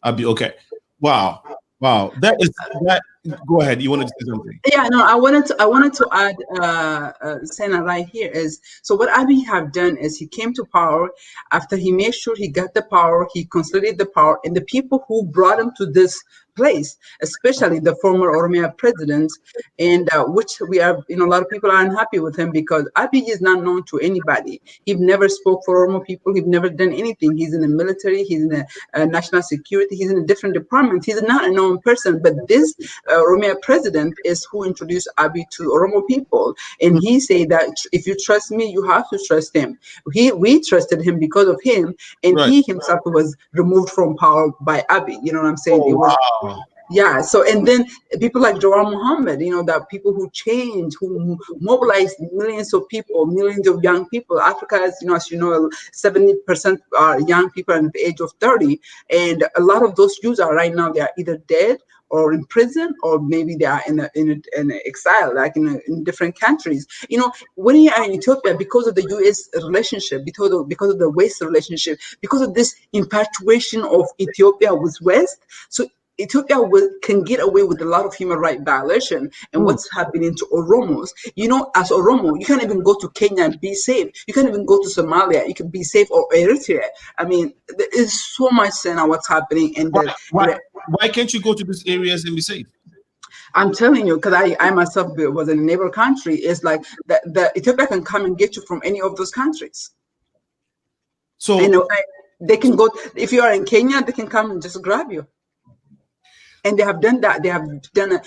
Abiy, okay. Wow. Wow. That. Go ahead. You wanted to say something? Yeah, no, I wanted to add, Senna, right here is, so what Abiy have done is he came to power. After he made sure he got the power, he consolidated the power, and the people who brought him to this place, especially the former Oromia president, and which we are, a lot of people are unhappy with him because Abiy is not known to anybody. He never spoke for Oromo people. He's never done anything. He's in the military. He's in the national security. He's in a different department. He's not a known person. But this Oromia president is who introduced Abiy to Oromo people, and he said that if you trust me, you have to trust him. We trusted him because of him, and Right. he himself was removed from power by Abiy. You know what I'm saying? Oh, It was. wow. Yeah, so and then people like Jawar Muhammad, that people who changed, who mobilized millions of people, millions of young people. Africa is, as you know, 70% are young people under the age of 30, and a lot of those youths are right now, they are either dead or in prison, or maybe they are in exile, like in different countries. When you are in Ethiopia, because of the U.S. relationship, because of the West relationship, because of this infatuation of Ethiopia with West, so Ethiopia can get away with a lot of human rights violation. And what's happening to Oromos? As Oromo, you can't even go to Kenya and be safe. You can't even go to Somalia. You can be safe, or Eritrea. I mean, there is so much now what's happening. And Why can't you go to these areas and be safe? I'm telling you, because I myself was in a neighbor country. It's like the Ethiopia can come and get you from any of those countries. So they can go. If you are in Kenya, they can come and just grab you. And they have done that. They have done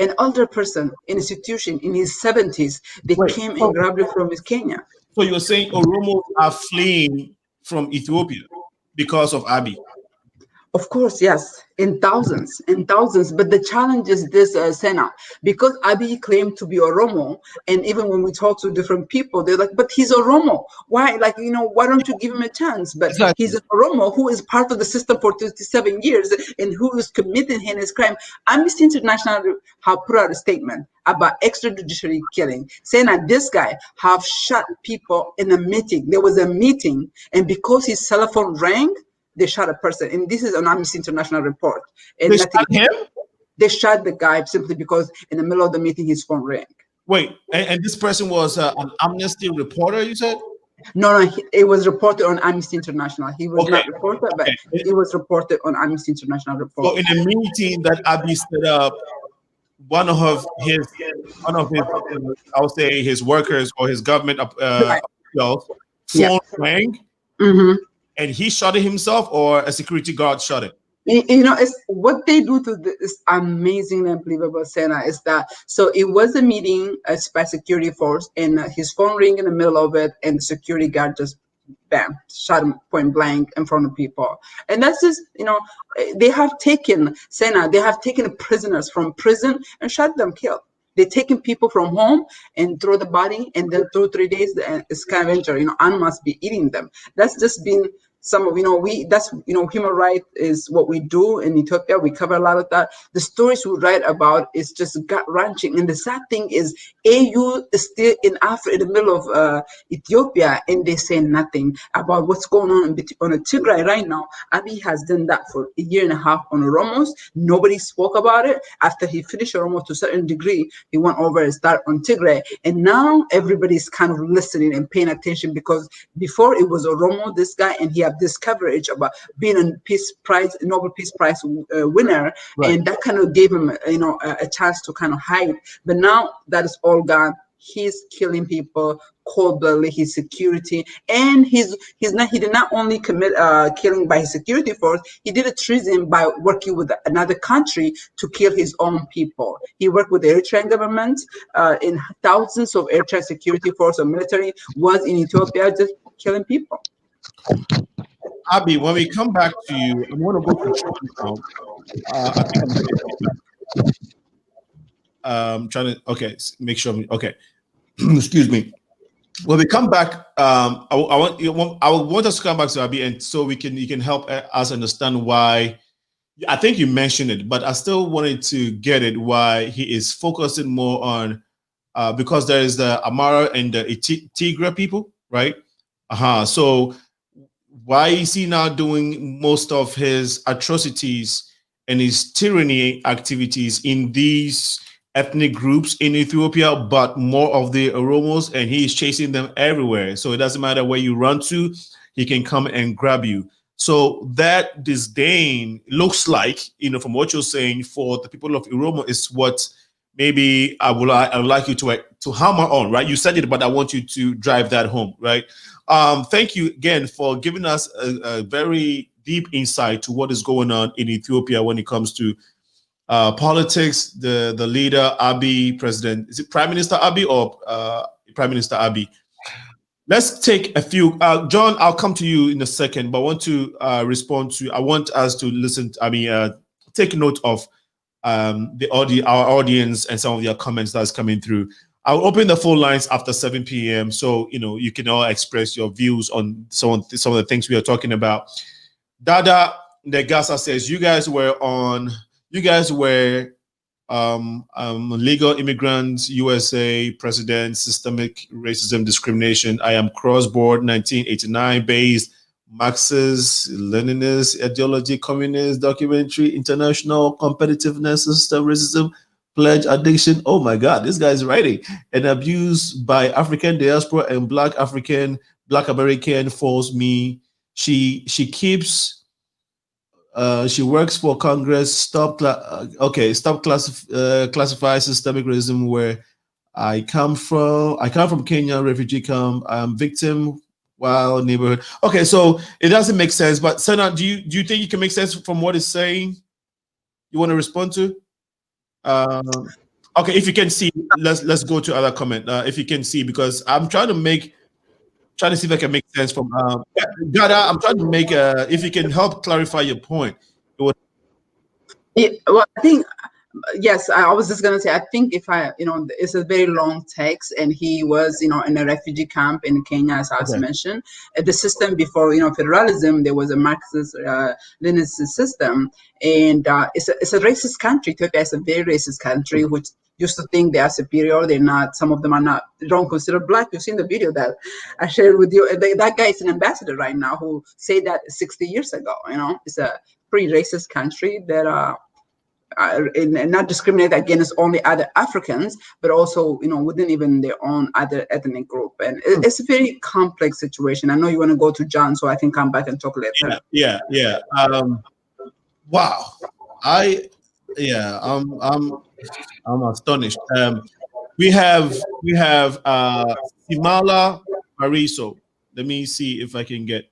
an older person, an institution in his 70s. They came and grabbed him from Kenya. So you're saying Oromos are fleeing from Ethiopia because of Abiy? Of course, yes, in thousands. But the challenge is this, Sena, because Abiy claimed to be Oromo, and even when we talk to different people, they're like, but he's Oromo. Why? Why don't you give him a chance? But exactly. He's an Oromo who is part of the system for 27 years and who is committing heinous crime. Amnesty International have put out a statement about extrajudicial killing, saying that this guy have shot people in a meeting. There was a meeting, and because his cell phone rang, they shot a person, and this is an Amnesty International report. And they shot him? They shot the guy simply because in the middle of the meeting his phone rang. Wait, and this person was an Amnesty reporter, you said? No, it was reported on Amnesty International. He was not reported, but it was reported on Amnesty International report. So in a meeting that Abiy set up, one of his, I would say his workers or his government officials, phone rang. And he shot it himself, or a security guard shot it? It's what they do to this amazing and unbelievable, Sena, is that, so it was a meeting by security force, and his phone rang in the middle of it, and the security guard just bam, shot him point blank in front of people. And that's just, they have taken, Sena, they have taken prisoners from prison and shot them, killed. They're taking people from home and throw the body, and then 2-3 days, scavenger, animals be eating them. That's just been some of, human rights is what we do in Ethiopia. We cover a lot of that. The stories we write about is just gut wrenching. And the sad thing is, AU is still in Africa, in the middle of Ethiopia, and they say nothing about what's going on Tigray right now. Abiy has done that for a year and a half on Oromos. Nobody spoke about it. After he finished Oromo to a certain degree, he went over and started on Tigray. And now everybody's kind of listening and paying attention, because before it was Oromo, this guy, and he had this coverage about being a Nobel Peace Prize winner, and that kind of gave him, a chance to kind of hide. But now that is all gone. He's killing people cold-bloodedly. His security, and he did not only commit killing by his security force. He did a treason by working with another country to kill his own people. He worked with the Eritrean government. In thousands of Eritrean security force or military was in Ethiopia just killing people. Abiy, when we come back to you, I'm going to go to Sean now. I think I'm getting feedback. Trying to, make sure. Excuse me. When we come back, I want us to come back to Abiy, and so you can help us understand why. I think you mentioned it, but I still wanted to get it, why he is focusing more on because there is the Amara and the Tigray people, right? So why is he now doing most of his atrocities and his tyranny activities in these ethnic groups in Ethiopia, but more of the Oromos, and he is chasing them everywhere. So it doesn't matter where you run to, he can come and grab you. So that disdain looks like, from what you're saying, for the people of Oromo is what maybe I would like you to hammer on, right? You said it, but I want you to drive that home, right? Thank you again for giving us a very deep insight to what is going on in Ethiopia when it comes to politics. The leader, Abiy, president, is it Prime Minister Abiy or Prime Minister Abiy? Let's take a few. John, I'll come to you in a second, but I want to respond to. I want us to listen. Take note of our audience and some of your comments that's coming through. I'll open the phone lines after 7 p.m. so you can all express your views on some of the things we are talking about. Dada Negasa says you guys were legal immigrants, USA, president, systemic racism, discrimination. I am cross-board 1989 based Marxist, Leninist ideology, communist documentary, international competitiveness, system racism, pledge addiction. Oh my God, this guy is writing. And abuse by African diaspora and Black American forced me. She works for Congress. Stop classify systemic racism where I come from. I come from Kenya, refugee camp. I'm victim while neighborhood. Okay, so it doesn't make sense. But Senna, do you think you can make sense from what it's saying? You want to respond to? Okay, if you can see, let's go to other comment. If you can see, because I'm trying to see if I can make sense from Gada. I'm trying to make if you can help clarify your point. Yeah, well, I think yes, I was just gonna say, I think if it's a very long text, and he was, in a refugee camp in Kenya, as I was mentioned. The system before, federalism, there was a Marxist, Leninist system, and it's a racist country. Ethiopia is a very racist country, which used to think they are superior. They're not. Some of them are not. They don't consider Black. You've seen the video that I shared with you. That guy is an ambassador right now who said that 60 years ago. It's a pretty racist country that and not discriminate against only other Africans, but also, within even their own other ethnic group. And it's a very complex situation. I know you want to go to John, so I can come back and talk later. Yeah. Wow. I'm astonished. We have Simala Mariso. Let me see if I can get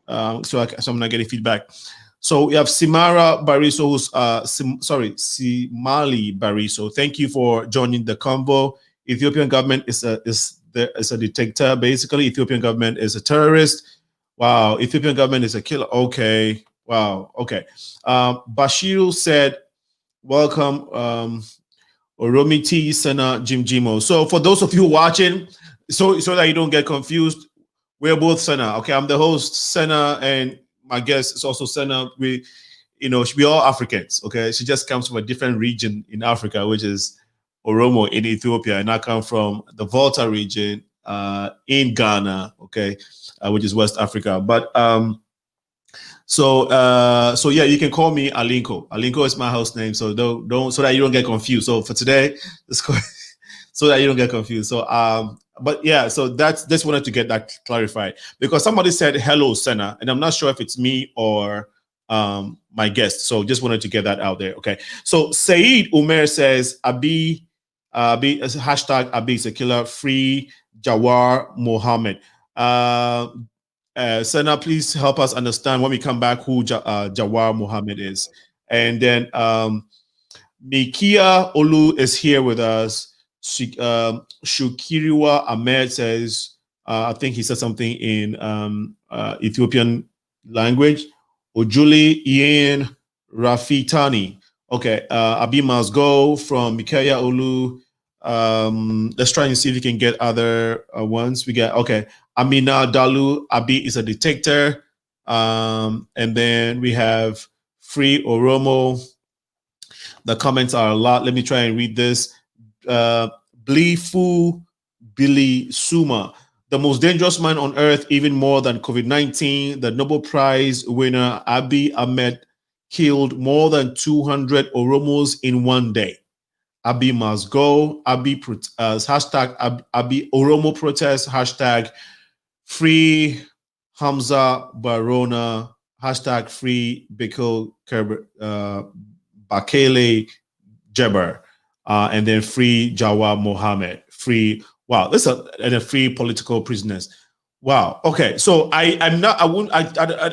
so I'm not getting feedback. So we have Simara Bariso, who's Simali Bariso. Thank you for joining the convo. Ethiopian government is a dictator. Basically, Ethiopian government is a terrorist. Wow, Ethiopian government is a killer. Okay. Wow. Okay. Bashiru said, "Welcome, Oromiti Sena JIMJIMO." So for those of you watching, so that you don't get confused, we're both Sena. Okay, I'm the host, Sena, and my guest is also Sena. We all Africans. Okay, she just comes from a different region in Africa, which is Oromo in Ethiopia, and I come from the Volta region in Ghana. Okay, which is West Africa. But so yeah, you can call me Alinko. Alinko is my host name, so don't so that you don't get confused. So for today, so that you don't get confused. So but yeah, so just wanted to get that clarified, because somebody said hello, Sena, and I'm not sure if it's me or my guest. So just wanted to get that out there. Okay. So Saeed Umer says Abiy hashtag Abiy is a killer, free Jawar Mohammed. Sena, please help us understand when we come back who Jawar Mohammed is. And then Mikia Olu is here with us. Shukiriwa Ahmed says, I think he said something in Ethiopian language. Ojuli Ian Rafitani. Okay, Abi must go from Mikaya Olu. Let's try and see if we can get other ones. We get, okay, Amina Dalu, Abi is a detector. And then we have Free Oromo. The comments are a lot. Let me try and read this. Blifu Billy Suma, the most dangerous man on earth, even more than COVID-19. The Nobel Prize winner Abiy Ahmed killed more than 200 Oromos in one day. Abi must go. Hashtag Abi Oromo protest. Hashtag free Hamza Barona. Hashtag free Bikil Bakele Jeber. And then free Jawa Mohammed. Free, wow, and then free political prisoners. Wow. Okay. So I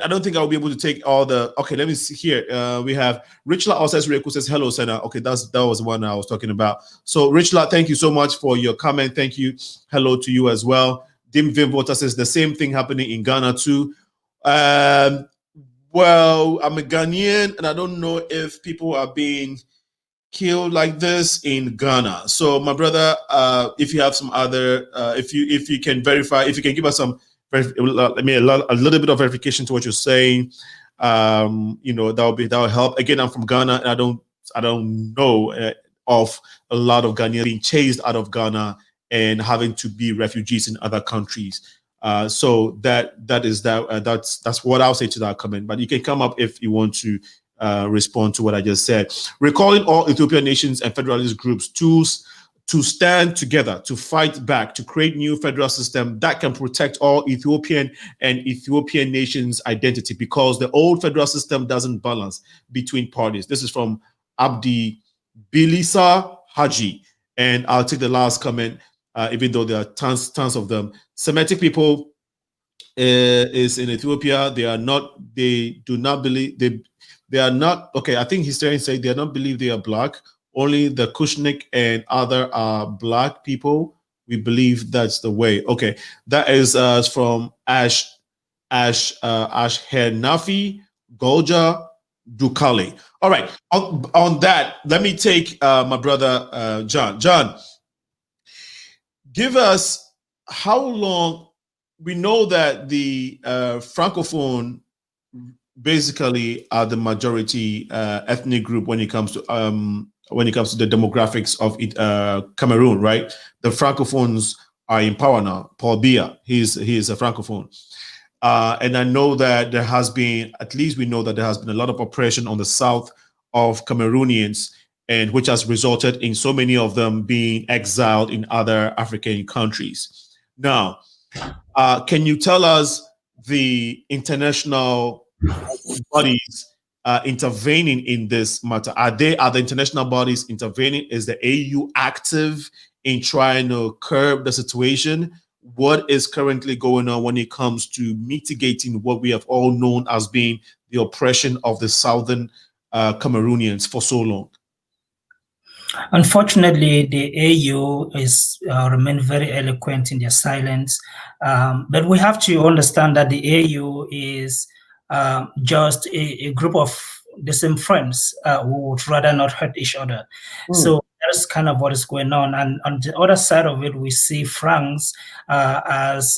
don't think I'll be able to take all the. Okay. Let me see here. We have Richla Osesreku says hello, Senna. Okay, that was the one I was talking about. So Richla, thank you so much for your comment. Thank you. Hello to you as well. Dim Vimvota says the same thing happening in Ghana too. Well, I'm a Ghanaian, and I don't know if people are being killed like this in Ghana. So my brother, if you have some other, if you can verify, if you can give us some, a little bit of verification to what you're saying, that'll help. Again, I'm from Ghana, and I don't know of a lot of Ghanaians being chased out of Ghana and having to be refugees in other countries. So that's what I'll say to that comment. But you can come up if you want to respond to what I just said. Recalling all Ethiopian nations and federalist groups to stand together, to fight back, to create new federal system that can protect all Ethiopian and Ethiopian nations' identity, because the old federal system doesn't balance between parties. This is from Abdi Bilisa Haji. And I'll take the last comment, even though there are tons of them. Semitic people is in Ethiopia. They do not believe they are not, okay, I think historians say they do not believe they are black. Only the Kushnik and other are black people. We believe that's the way. Okay, that is from Ash Hernafi Golja Dukali. All right, on that, let me take my brother John. John, give us how long. We know that the Francophone basically are the majority ethnic group when it comes to the demographics of Cameroon, right? The Francophones are in power now. Paul Biya, he's a Francophone, and I know that there has been, at least we know that there has been a lot of oppression on the south of Cameroonians, and which has resulted in so many of them being exiled in other African countries. Now, can you tell us the international bodies intervening in this matter? Are the international bodies intervening? Is the AU active in trying to curb the situation? What is currently going on when it comes to mitigating what we have all known as being the oppression of the southern Cameroonians for so long? Unfortunately, the AU is remain very eloquent in their silence, but we have to understand that the AU is just a group of the same friends who would rather not hurt each other. So that's kind of what is going on. And on the other side of it, we see France as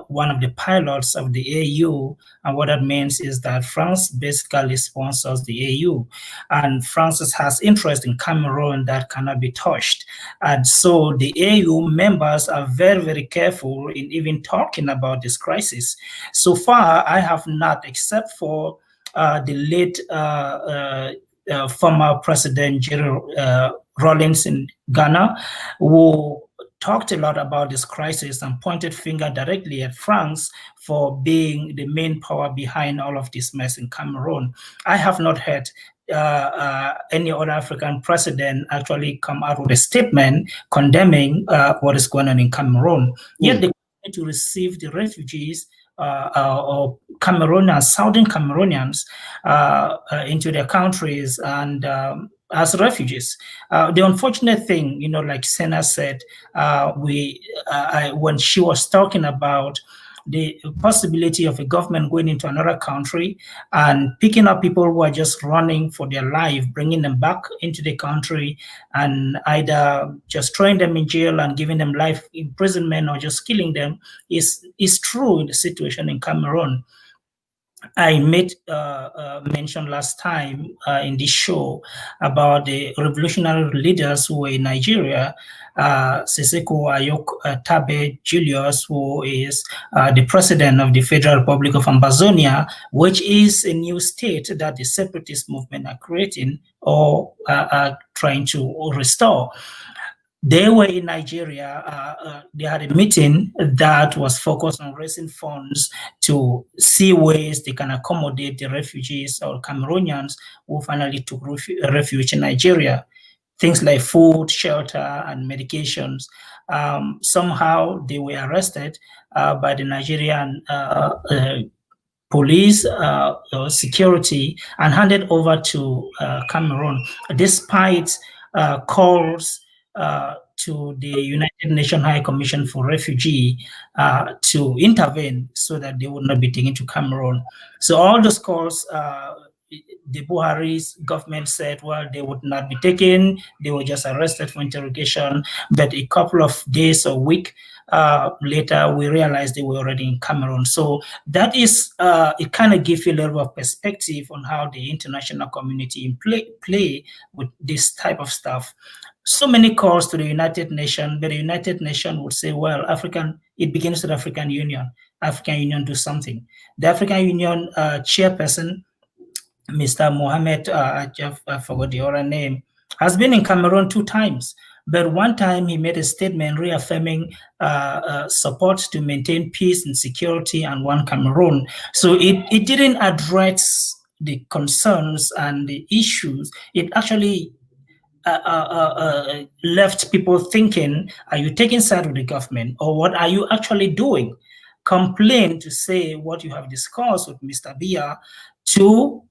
one of the pilots of the AU. And what that means is that France basically sponsors the AU. And France has interest in Cameroon that cannot be touched. And so the AU members are very, very careful in even talking about this crisis. So far, I have not, except for the late former President Jerry Rawlings in Ghana, who talked a lot about this crisis and pointed finger directly at France for being the main power behind all of this mess in Cameroon. I have not heard any other African president actually come out with a statement condemning what is going on in Cameroon. Yet they continue to receive the refugees or Cameroonians, southern Cameroonians into their countries and as refugees. The unfortunate thing, like SEENAA said, when she was talking about the possibility of a government going into another country and picking up people who are just running for their life, bringing them back into the country and either just throwing them in jail and giving them life imprisonment or just killing them is true in the situation in Cameroon. I made mention last time in this show about the revolutionary leaders who were in Nigeria, Siseko Ayok Tabe Julius, who is the president of the Federal Republic of Ambazonia, which is a new state that the separatist movement are creating or are trying to restore. They were in Nigeria. They had a meeting that was focused on raising funds to see ways they can accommodate the refugees or Cameroonians who finally took refuge in Nigeria. Things like food, shelter, and medications. Somehow they were arrested by the Nigerian police security and handed over to Cameroon, despite calls to the United Nations High Commission for Refugee to intervene so that they would not be taken to Cameroon. So all those calls, the Buhari's government said, well, they would not be taken. They were just arrested for interrogation. But a couple of days or week later, we realized they were already in Cameroon. So that is, it kind of gives you a little of perspective on how the international community play with this type of stuff. So many calls to the United Nations, but the United Nations would say, well, it begins with the African Union. African Union do something. The African Union chairperson, Mr. Mohamed, I forgot the other name, has been in Cameroon 2 times. But one time he made a statement reaffirming support to maintain peace and security and one Cameroon. So it didn't address the concerns and the issues. It actually left people thinking, are you taking side with the government or what are you actually doing? Complain to say what you have discussed with Mr. Biya to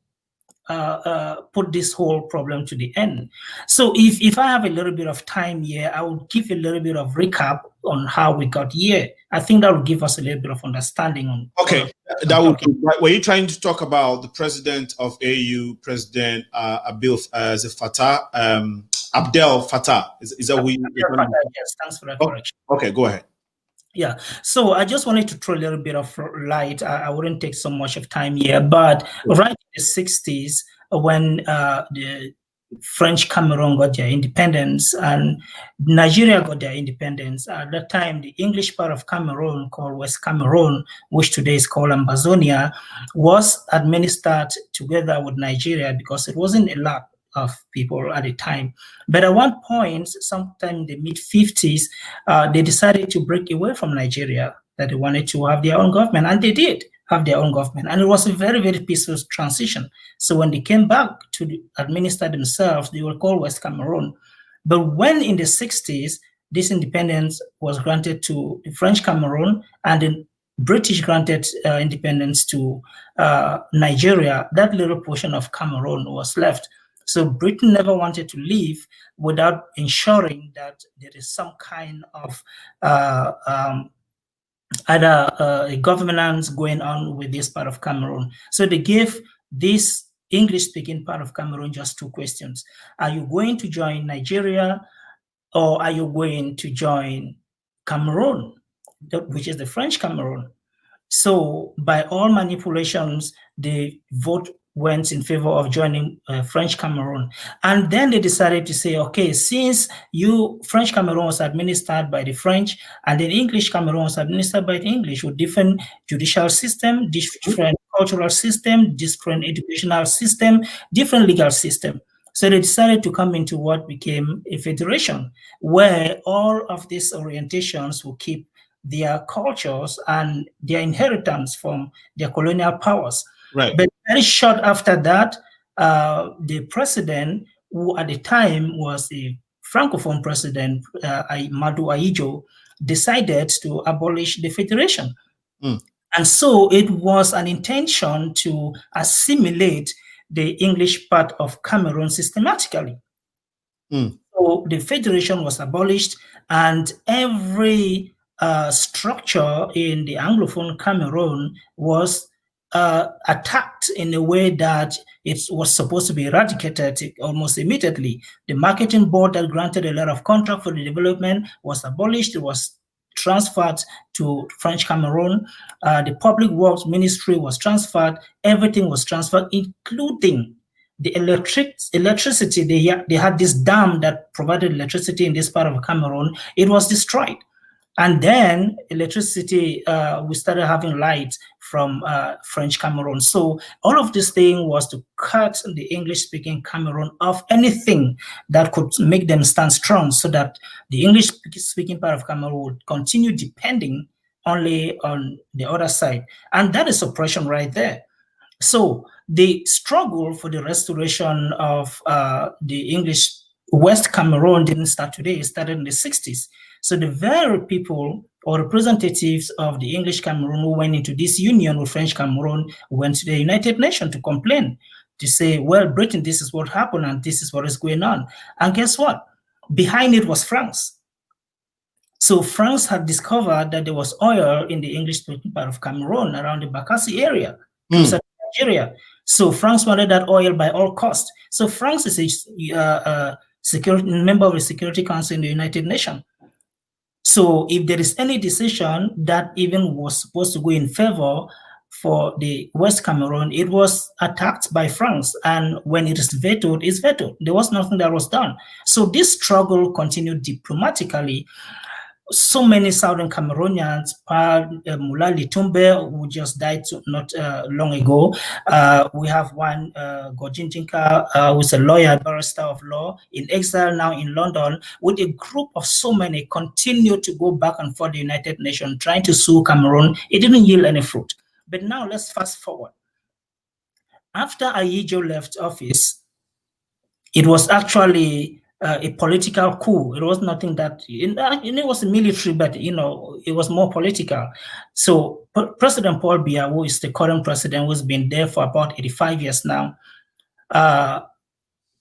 put this whole problem to the end. So if I have a little bit of time here, I will give a little bit of recap on how we got here. I think that will give us a little bit of understanding on. Okay, that would be right. Were you trying to talk about the president of AU, President Abdel Fattah? Is that we? Yes, thanks for that correction. Okay, go ahead. Yeah, so I just wanted to throw a little bit of light. I wouldn't take so much of time here, but right in the 60s, when the French Cameroon got their independence and Nigeria got their independence, at that time, the English part of Cameroon, called West Cameroon, which today is called Ambazonia, was administered together with Nigeria because it wasn't a lot of people at the time. But at one point, sometime in the mid-50s, they decided to break away from Nigeria, that they wanted to have their own government, and they did have their own government. And it was a very, very peaceful transition. So when they came back to administer themselves, they were called West Cameroon. But when in the 60s, this independence was granted to the French Cameroon and the British granted independence to Nigeria, that little portion of Cameroon was left. So Britain never wanted to leave without ensuring that there is some kind of either governance going on with this part of Cameroon. So they gave this English-speaking part of Cameroon just 2 questions. Are you going to join Nigeria or are you going to join Cameroon, which is the French Cameroon? So by all manipulations, the vote went in favor of joining French Cameroon. And then they decided to say, okay, since French Cameroon was administered by the French and then English Cameroon was administered by the English with different judicial system, different cultural system, different educational system, different legal system. So they decided to come into what became a federation where all of these orientations will keep their cultures and their inheritance from their colonial powers. Right. But very short after that, the president, who at the time was the Francophone president, Madu Ayijo, decided to abolish the federation. And so it was an intention to assimilate the English part of Cameroon systematically. So the federation was abolished and every structure in the Anglophone Cameroon was attacked in a way that it was supposed to be eradicated almost immediately. The marketing board that granted a lot of contract for the development was abolished. It was transferred to French Cameroon. The Public Works Ministry was transferred. Everything was transferred, including the electricity. They had this dam that provided electricity in this part of Cameroon. It was destroyed. And then electricity, we started having light from French Cameroon. So all of this thing was to cut the English-speaking Cameroon off anything that could make them stand strong, so that the English-speaking part of Cameroon would continue depending only on the other side. And that is oppression right there. So the struggle for the restoration of the English West Cameroon didn't start today. It started in the 60s. So the very people or representatives of the English Cameroon who went into this union with French Cameroon went to the United Nations to complain, to say, well, Britain, this is what happened and this is what is going on. And guess what? Behind it was France. So France had discovered that there was oil in the English-speaking part of Cameroon around the ADVOCACY area, closer to Nigeria. So France wanted that oil by all costs. So France is a member of the Security Council in the United Nations. So if there is any decision that even was supposed to go in favor for the West Cameroon, it was attacked by France. And when it is vetoed, it's vetoed. There was nothing that was done. So this struggle continued diplomatically. So many Southern Cameroonians, Mula Litumbe, who just died not long ago. We have one, Gojinjinka, who's a lawyer, barrister of law, in exile now in London, with a group of so many, continue to go back and forth the United Nations, trying to sue Cameroon. It didn't yield any fruit. But now let's fast forward. After Ayijo left office, it was actually a political coup. It was nothing that, it was a military, but it was more political. So President Paul Biya, who is the current president, who's been there for about 85 years now,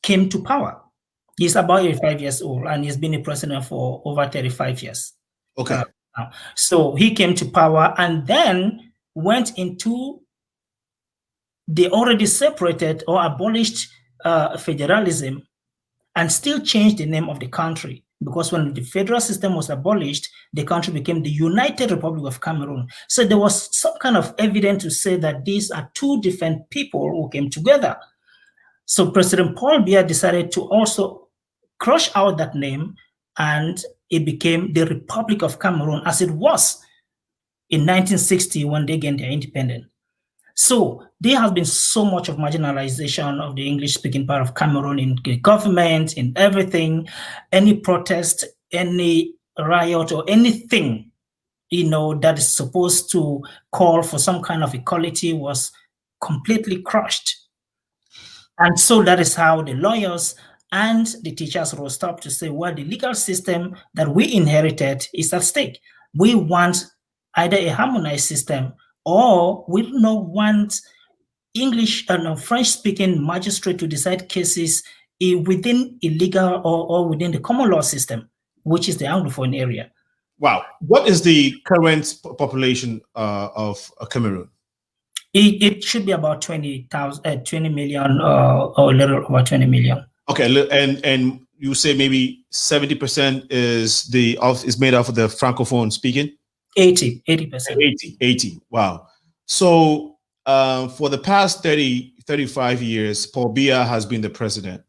came to power. He's about 85 years old, and he's been a president for over 35 years. Okay. So he came to power and then went into the already separated or abolished federalism, and still changed the name of the country, because when the federal system was abolished, the country became the United Republic of Cameroon. So there was some kind of evidence to say that these are two different people who came together. So President Paul Biya decided to also crush out that name, and it became the Republic of Cameroon, as it was in 1960 when they gained their independence. So there has been so much of marginalization of the English-speaking part of Cameroon in the government, in everything. Any protest, any riot, or anything, that is supposed to call for some kind of equality was completely crushed. And so that is how the lawyers and the teachers rose up to say, well, the legal system that we inherited is at stake. We want either a harmonized system, or we do not want English and French-speaking magistrate to decide cases within illegal or within the common law system, which is the Anglophone area. Wow. What is the current population of Cameroon? It should be about 20 million or a little over 20 million. Okay, and you say maybe 70% is made up of the Francophone speaking? 80%. 80. Wow. So for the past 35 years, Paul Biya has been the president.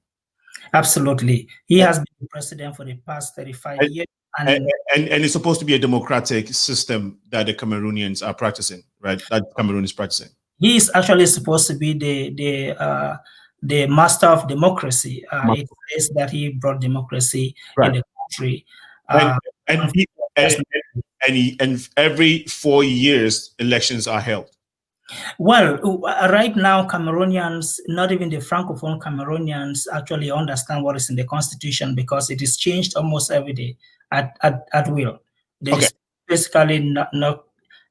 Absolutely. He has been the president for the past 35 years. And it's supposed to be a democratic system that the Cameroonians are practicing, right? That Cameroon is practicing. He is actually supposed to be the master of democracy. It says that he brought democracy in the country. And every 4 years, elections are held. Well, right now, Cameroonians, not even the Francophone Cameroonians, actually understand what is in the constitution, because it is changed almost every day at will. There is basically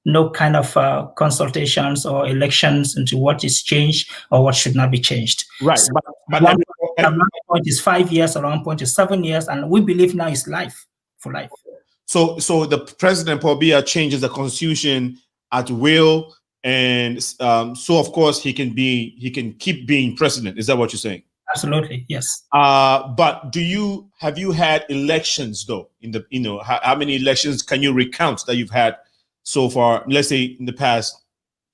no kind of consultations or elections into what is changed or what should not be changed. Right. So at one point is 5 years, at one point is 7 years, and we believe now is life, for life. So the President Paul Biya changes the constitution at will, and so of course he can keep being president. Is that what you're saying? Absolutely, yes. But have you had elections though? In the how many elections can you recount that you've had so far? Let's say in the past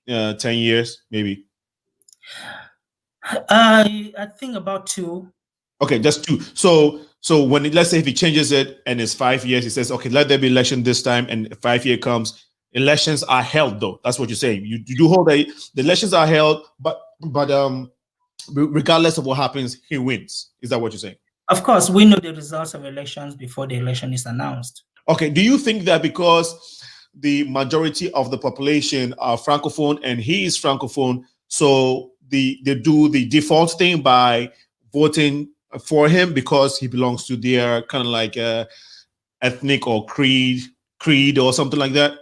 10 years, maybe. I think about 2. Okay, just 2. So when let's say if he changes it and it's 5 years, he says, okay, let there be election this time, and 5 year comes, elections are held though. That's what you're saying. You do hold the elections are held, but regardless of what happens, he wins. Is that what you're saying? Of course, we know the results of elections before the election is announced. Okay. Do you think that because the majority of the population are Francophone and he is Francophone, so they do the default thing by voting for him because he belongs to their kind of like ethnic or creed or something like that?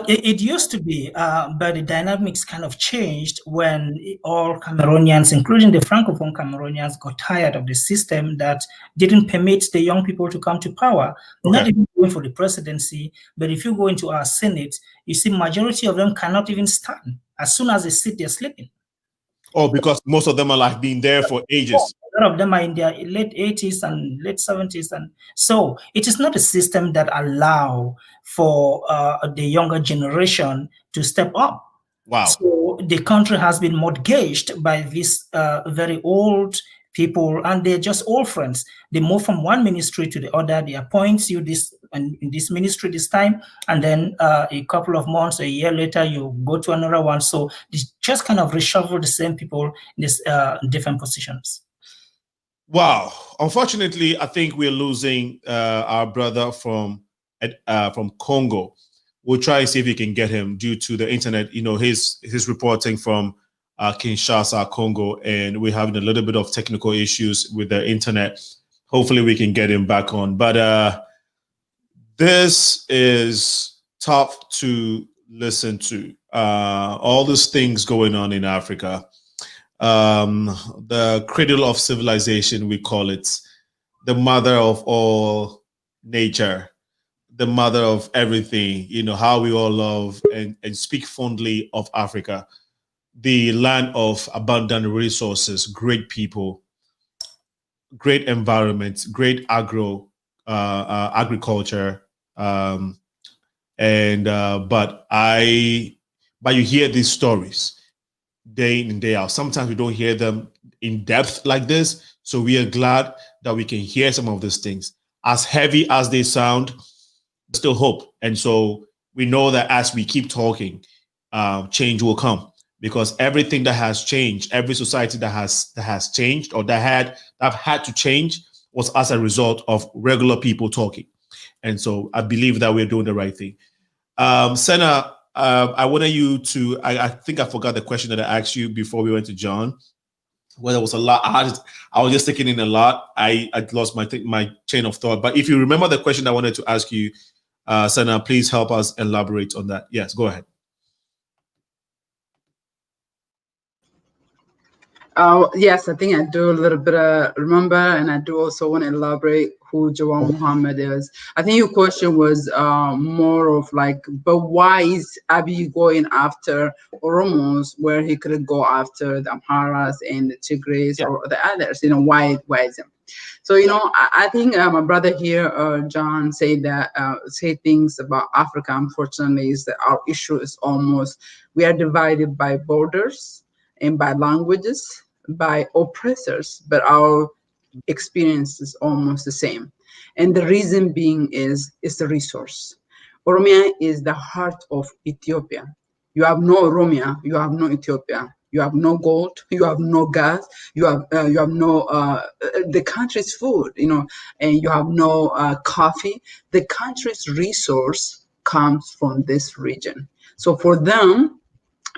It used to be, but the dynamics kind of changed when all Cameroonians, including the Francophone Cameroonians, got tired of the system that didn't permit the young people to come to power. Okay. Not even going for the presidency, but if you go into our Senate, you see majority of them cannot even stand. As soon as they sit, they're sleeping. Oh, because most of them are like being there for ages. A lot of them are in their late 80s and late 70s. And so it is not a system that allow for the younger generation to step up. Wow. So the country has been mortgaged by these very old people, and they're just old friends. They move from one ministry to the other. They appoint you in this ministry this time, and then a couple of months, a year later, you go to another one. So they just kind of reshuffle the same people in this different positions. Wow. Unfortunately, I think we're losing our brother from Congo. We'll try and see if we can get him due to the internet. You know, his reporting from Kinshasa, Congo, and we're having a little bit of technical issues with the internet. Hopefully we can get him back on. But this is tough to listen to. All these things going on in Africa. The cradle of civilization, we call it, the mother of all nature, the mother of everything, you know, how we all love and speak fondly of Africa, the land of abundant resources, great people, great environment, great agriculture. But you hear these stories day in and day out. Sometimes we don't hear them in depth like this. So we are glad that we can hear some of these things. As heavy as they sound, there's still hope. And so we know that as we keep talking, change will come, because everything that has changed, every society that has changed or that had to change was as a result of regular people talking. And so I believe that we're doing the right thing. Senna, I wanted you to, I think I forgot the question that I asked you before we went to John. Well, there was a lot. I was just taking in a lot. I lost my chain of thought. But if you remember the question I wanted to ask you, Senna, please help us elaborate on that. Yes, go ahead. Yes, I think I do a little bit of remember, and I do also want to elaborate who Jawar Muhammad is. I think your question was more of like, but why is Abiy going after Oromos where he could go after the Amharas and the Tigrays or the others? You know, why is it? So, you know, I think my brother here, John, say things about Africa. Unfortunately, is that our issue is almost, we are divided by borders and by languages, by oppressors, but our experience is almost the same. And the reason being is the resource. Oromia is the heart of Ethiopia. You have no Oromia, you have no Ethiopia. You have no gold, you have no gas, you have no the country's food, you know, and you have no coffee. The country's resource comes from this region. So for them,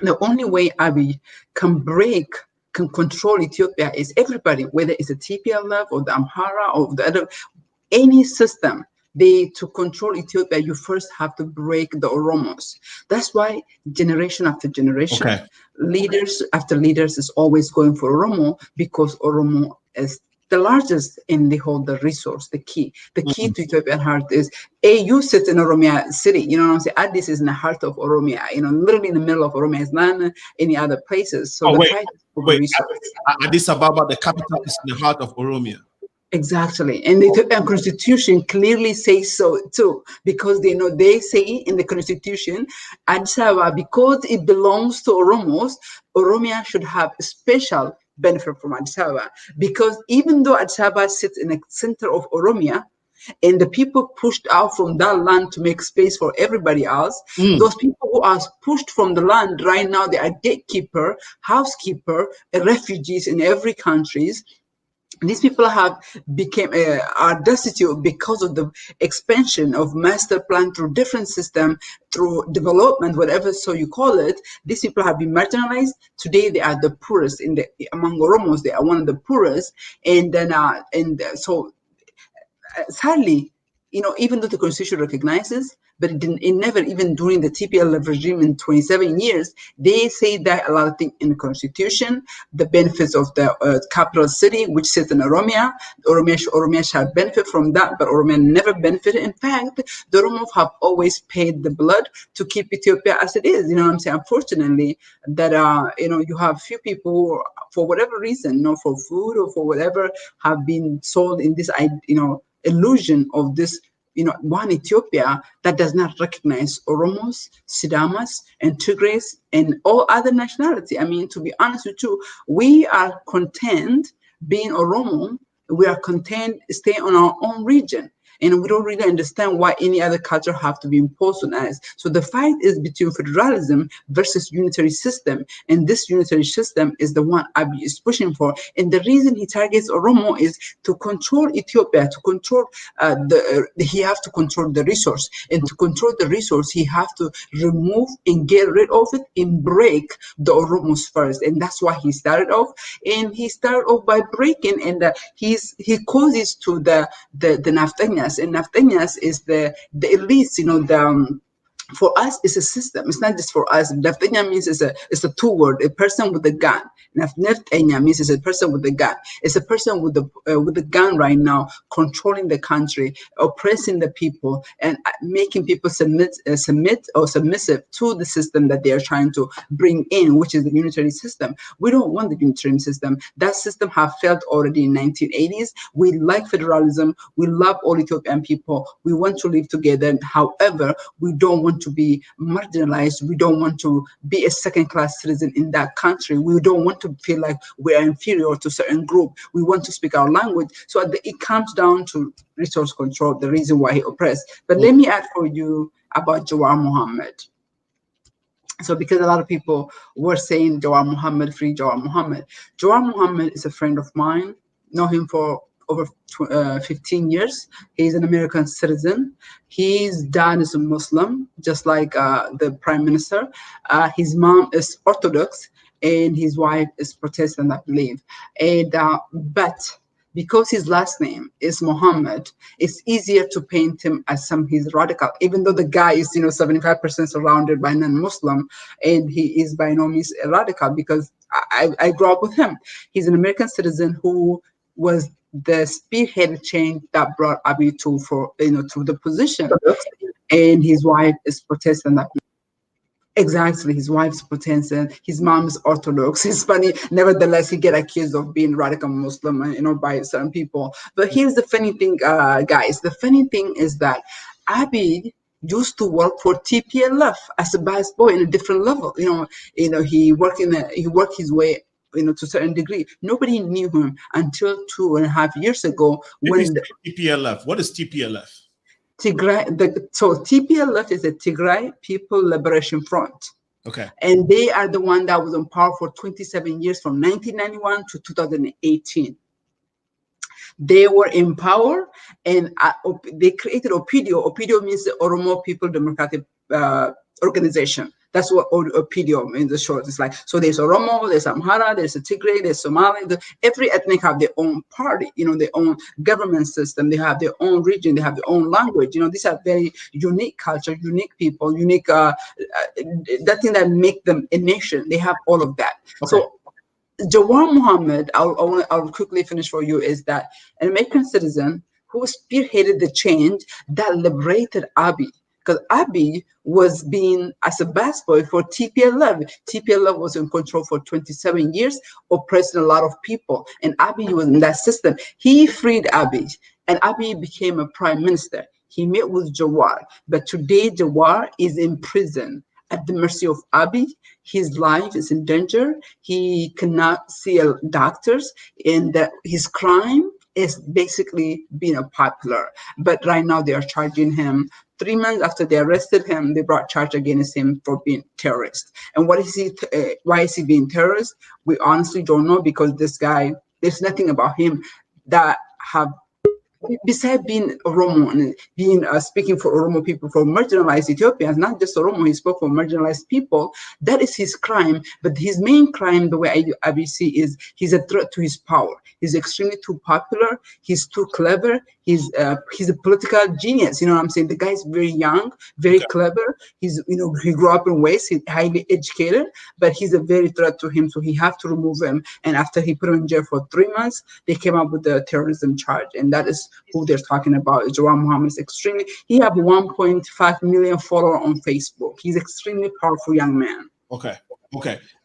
the only way Abiy can control Ethiopia is everybody, whether it's the TPLF or the Amhara or the other, any system. To control Ethiopia, you first have to break the Oromos. That's why generation after generation, leaders after leaders is always going for Oromo, because Oromo is the largest, and they hold the resource, the key. The key to Ethiopian heart is, you sit in Oromia city, you know what I'm saying? Addis is in the heart of Oromia, you know, literally in the middle of Oromia. It's not any other places. So Addis Ababa, the capital, is in the heart of Oromia. Exactly, and the Ethiopian constitution clearly says so too, because they say in the constitution, Addis Ababa, because it belongs to Oromos, Oromia should have a special benefit from Addis Ababa, because even though Addis Ababa sits in the center of Oromia, and the people pushed out from that land to make space for everybody else, those people who are pushed from the land right now, they are gatekeeper, housekeeper, refugees in every countries. These people are destitute because of the expansion of master plan through different system, through development, whatever so you call it. These people have been marginalized. Today they are the poorest among Oromos. They are one of the poorest, and then so sadly, even though the constitution recognizes, but it never, even during the TPLF regime in 27 years, they say that a lot of things in the constitution, the benefits of the capital city, which sits in Oromia, Oromia shall benefit from that, but Oromia never benefited. In fact, the Oromos have always paid the blood to keep Ethiopia as it is. You know what I'm saying? Unfortunately, that you have few people who, for whatever reason, for food or for whatever, have been sold in this, illusion of this, one Ethiopia that does not recognize Oromos, Sidamas, and Tigrays, and all other nationality. I mean, to be honest with you, we are content being Oromo. We are content staying on our own region. And we don't really understand why any other culture have to be imposed on us. So the fight is between federalism versus unitary system. And this unitary system is the one Abiy is pushing for. And the reason he targets Oromo is to control Ethiopia, to control he have to control the resource. And to control the resource, he have to remove and get rid of it and break the Oromos first. And that's why he started off. And he started off by breaking, and he causes to the Naftanyas. And Naftanyas is the elites, for us, it's a system. It's not just for us. Naftanya means it's a two word, a person with a gun. Naftanya means it's a person with a gun. It's a person with the gun right now, controlling the country, oppressing the people, and making people submit or submissive to the system that they are trying to bring in, which is the unitary system. We don't want the unitary system. That system have failed already in 1980s. We like federalism. We love all Ethiopian people. We want to live together. However, we don't want to be marginalized. We don't want to be a second-class citizen in that country. We don't want to feel like we are inferior to a certain group. We want to speak our language. So it comes down to resource control, the reason why he oppressed. But let me add for you about Jawar Mohammed. So because a lot of people were saying Jawar Mohammed, free Jawar Mohammed. Jawar Mohammed is a friend of mine. Know him for over 15 years. He's an American citizen. His dad is a Muslim, just like the Prime Minister. His mom is Orthodox, and his wife is Protestant, I believe. And but because his last name is Mohammed, it's easier to paint him as he's radical, even though the guy is 75% surrounded by non-Muslim, and he is by no means a radical, because I grew up with him. He's an American citizen who was the spearhead change that brought Abiy to the position, and his wife is Protestant. Exactly, his wife's Protestant, his mom is Orthodox. It's funny, nevertheless, he get accused of being radical Muslim, by certain people. But here's the funny thing, guys. The funny thing is that Abiy used to work for TPLF as a vice boy in a different level. He worked his way to a certain degree. Nobody knew him until 2.5 years ago. When TPLF. What is TPLF? So TPLF is the Tigray People Liberation Front. Okay. And they are the one that was in power for 27 years, from 1991 to 2018. They were in power, and they created OPIDIO. OPIDIO means the Oromo People Democratic Organization. That's what OPIDIO means, the short. It's like, so there's Oromo, there's Amhara, there's a Tigray, there's Somali. Every ethnic have their own party, their own government system. They have their own region. They have their own language. These are very unique culture, unique people, unique, that thing that make them a nation. They have all of that. Okay. So Jawar Mohammed, I'll quickly finish for you, is that an American citizen who spearheaded the change that liberated Abiy. Because Abiy was being as a busboy for TPLF. TPLF was in control for 27 years, oppressing a lot of people. And Abiy was in that system. He freed Abiy, and Abiy became a prime minister. He met with Jawar, but today Jawar is in prison at the mercy of Abiy. His life is in danger. He cannot see doctors, and his crime is basically being a popular. But right now they are charging him. 3 months after they arrested him, they brought charge against him for being terrorist. And what is he? Why is he being terrorist? We honestly don't know, because this guy, there's nothing about him that have, besides being Oromo and being speaking for Oromo people, for marginalized Ethiopians, not just Oromo, he spoke for marginalized people. That is his crime. But his main crime, the way I see, is he's a threat to his power. He's extremely too popular. He's too clever. He's a political genius. You know what I'm saying? The guy's very young, very clever. He's, he grew up in West. He's highly educated, but he's a very threat to him. So he have to remove him. And after he put him in jail for 3 months, they came up with the terrorism charge, and that is who they're talking about. Jawar Mohammed is extremely. He have 1.5 million followers on Facebook. He's extremely powerful young man. Okay.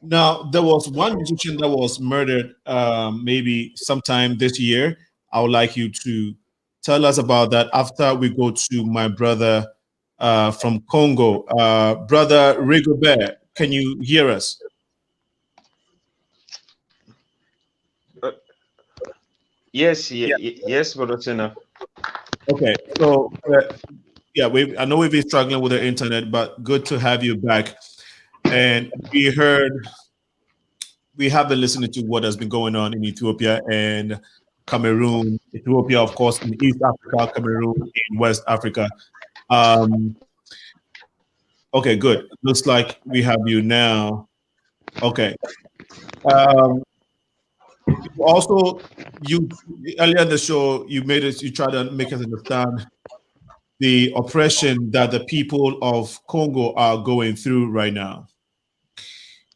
Now, there was one musician that was murdered maybe sometime this year. I would like you to tell us about that after we go to my brother from Congo. Brother Rigobert, can you hear us? Yes, Brother SEENAA. Okay, so yeah, I know we've been struggling with the internet, but good to have you back. And we have been listening to what has been going on in Ethiopia and Cameroon. Ethiopia, of course, in East Africa, Cameroon in West Africa. Okay, good. Looks like we have you now. Okay. Also, earlier in the show, you tried to make us understand the oppression that the people of Congo are going through right now.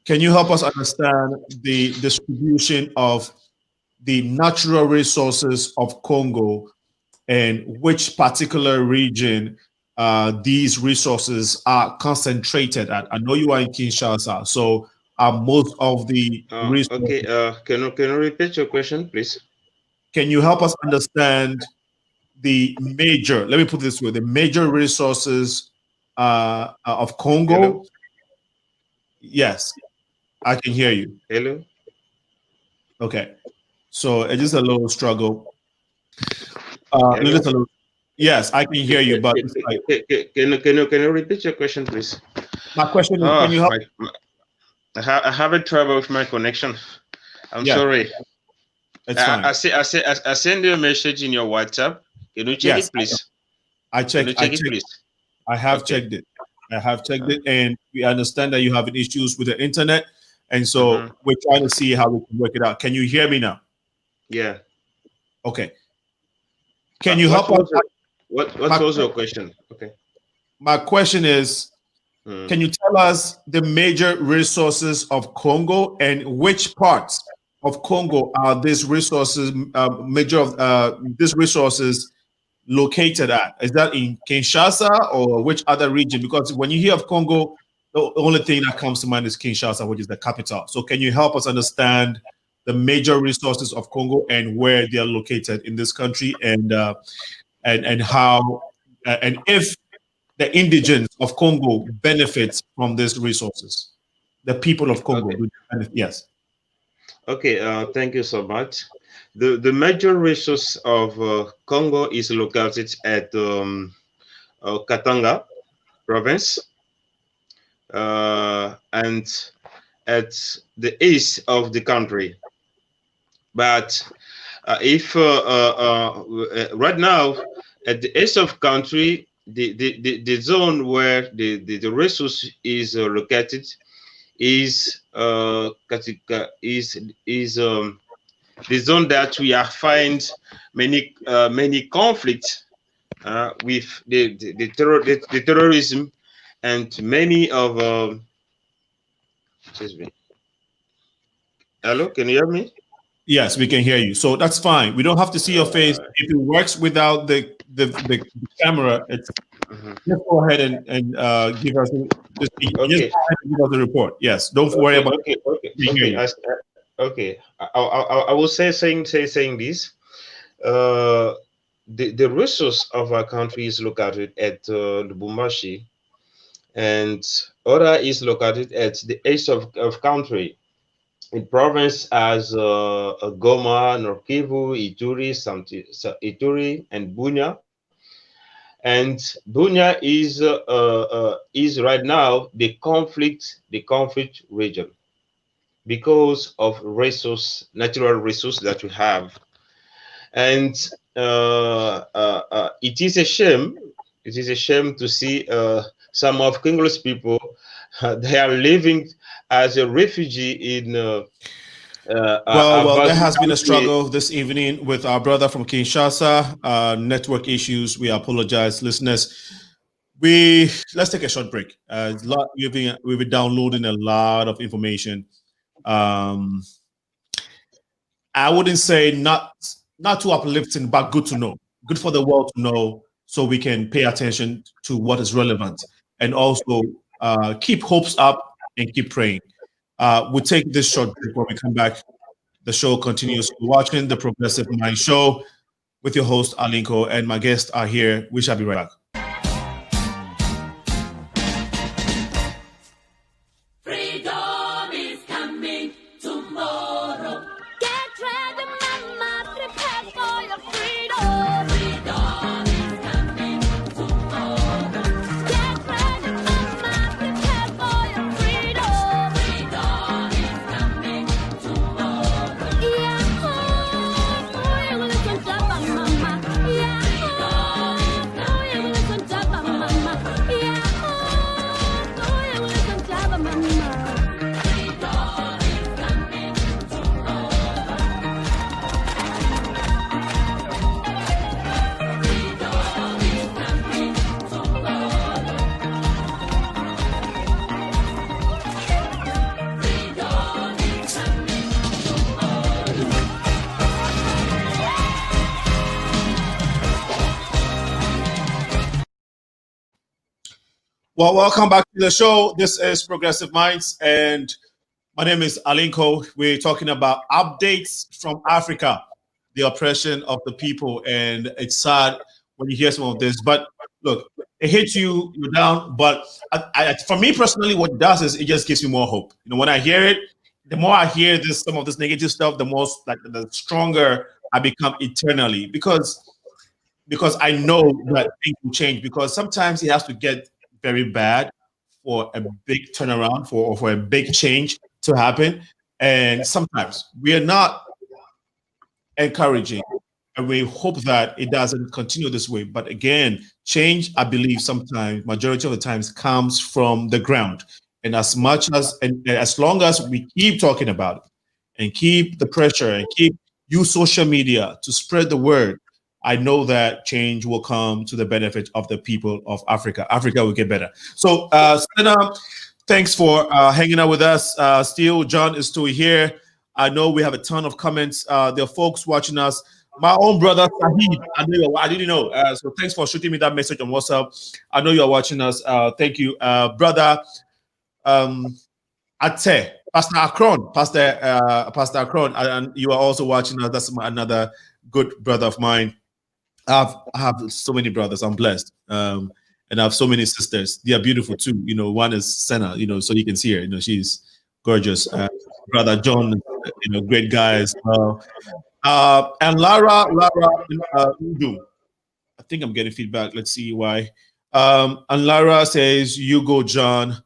Can you help us understand the distribution of the natural resources of Congo and which particular region these resources are concentrated at? I know you are in Kinshasa, so most of the resources. Okay, can you repeat your question, please? Can you help us understand the major, let me put it this way, the major resources of Congo? Hello? Yes, I can hear you. Hello? Okay, so it's just a little struggle. Yes, I can hear you, but can you repeat your question, please? My question is, can you help? I have a trouble with my connection. I'm sorry. It's fine. I send you a message in your WhatsApp. Can you check it, please? I checked. Please? I have checked it. I have checked it, and we understand that you have issues with the internet, and so we're trying to see how we can work it out. Can you hear me now? Yeah. Okay. Can you help us? What was your question? Okay. My question is, can you tell us the major resources of Congo and which parts of Congo are these resources, these resources located at? Is that in Kinshasa or which other region? Because when you hear of Congo, the only thing that comes to mind is Kinshasa, which is the capital. So can you help us understand the major resources of Congo and where they are located in this country, and how and if the indigents of Congo benefits from these resources? The people of Congo, yes. Okay, thank you so much. The major resource of Congo is located at Katanga province and at the east of the country. But if right now at the east of country, the zone where the resource is located is the zone that we are find many conflicts with the terrorism, and many of Hello, can you hear me? Yes, we can hear you. So that's fine. We don't have to see your face. If it works without the camera, it's just go ahead and give us just go ahead and give us the report. Yes, don't worry about it. Okay. I will saying this. The resource of our country is located at Lubumbashi, and Ora is located at the east of country. In province as Goma, Nord Kivu, Ituri, and Bunia. And Bunia is right now the conflict region because of natural resource that we have. And it is a shame. It is a shame to see some of Congolese people. They are living as a refugee in. Well, there has been a struggle this evening with our brother from Kinshasa. Network issues. We apologize, listeners. Let's take a short break. We've been downloading a lot of information. I wouldn't say not too uplifting, but good to know. Good for the world to know, so we can pay attention to what is relevant, and also keep hopes up and keep praying. We'll take this short break. When we come back, the show continues. You're watching the Progressive Mind Show with your host Alinko, and my guests are here. We shall be right back. Well, welcome back to the show. This is Progressive Minds, and my name is Alinko. We're talking about updates from Africa, the oppression of the people, and it's sad when you hear some of this. But look, it hits you, you're down. But for me personally, what it does is it just gives me more hope. You know, when I hear it, the more I hear some of this negative stuff, the stronger I become eternally, because I know that things will change. Because sometimes it has to get very bad for a big turnaround, for a big change to happen. And sometimes we are not encouraging, and we hope that it doesn't continue this way. But again, change, I believe, sometimes, majority of the times, comes from the ground. And as long as we keep talking about it and keep the pressure and use social media to spread the word, I know that change will come to the benefit of the people of Africa. Africa will get better. So, SEENAA, thanks for hanging out with us. Still, John is still here. I know we have a ton of comments. There are folks watching us. My own brother, Sahid, I didn't know. So thanks for shooting me that message on WhatsApp. I know you're watching us. Thank you. Brother Ate, Pastor Akron, and you are also watching us. That's another good brother of mine. I have so many brothers. I'm blessed. And I have so many sisters. They are beautiful too. You know, one is SEENAA, you know, so you can see her. You know, she's gorgeous. Brother John, you know, great guy as well. And Lara Udu. I think I'm getting feedback. Let's see why. And Lara says, "You go, John."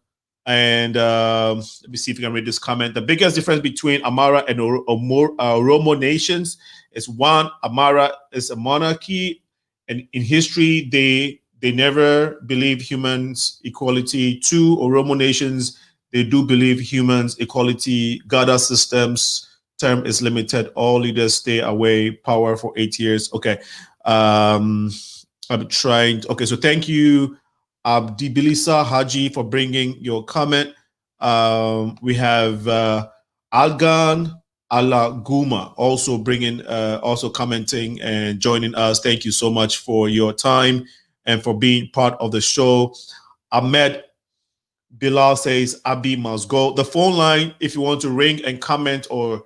And let me see if we can read this comment. The biggest difference between Amara and Oromo nations is, one, Amara is a monarchy, and in history they never believe humans equality. Two, Oromo nations, they do believe humans equality. Gada systems term is limited. All leaders stay away. Power for 8 years. Okay. I'm trying. Okay, so thank you, Abdibilisa Haji, for bringing your comment. We have Algan Alaguma also also commenting and joining us. Thank you so much for your time and for being part of the show. Ahmed Bilal says Abi must go. The phone line, if you want to ring and comment or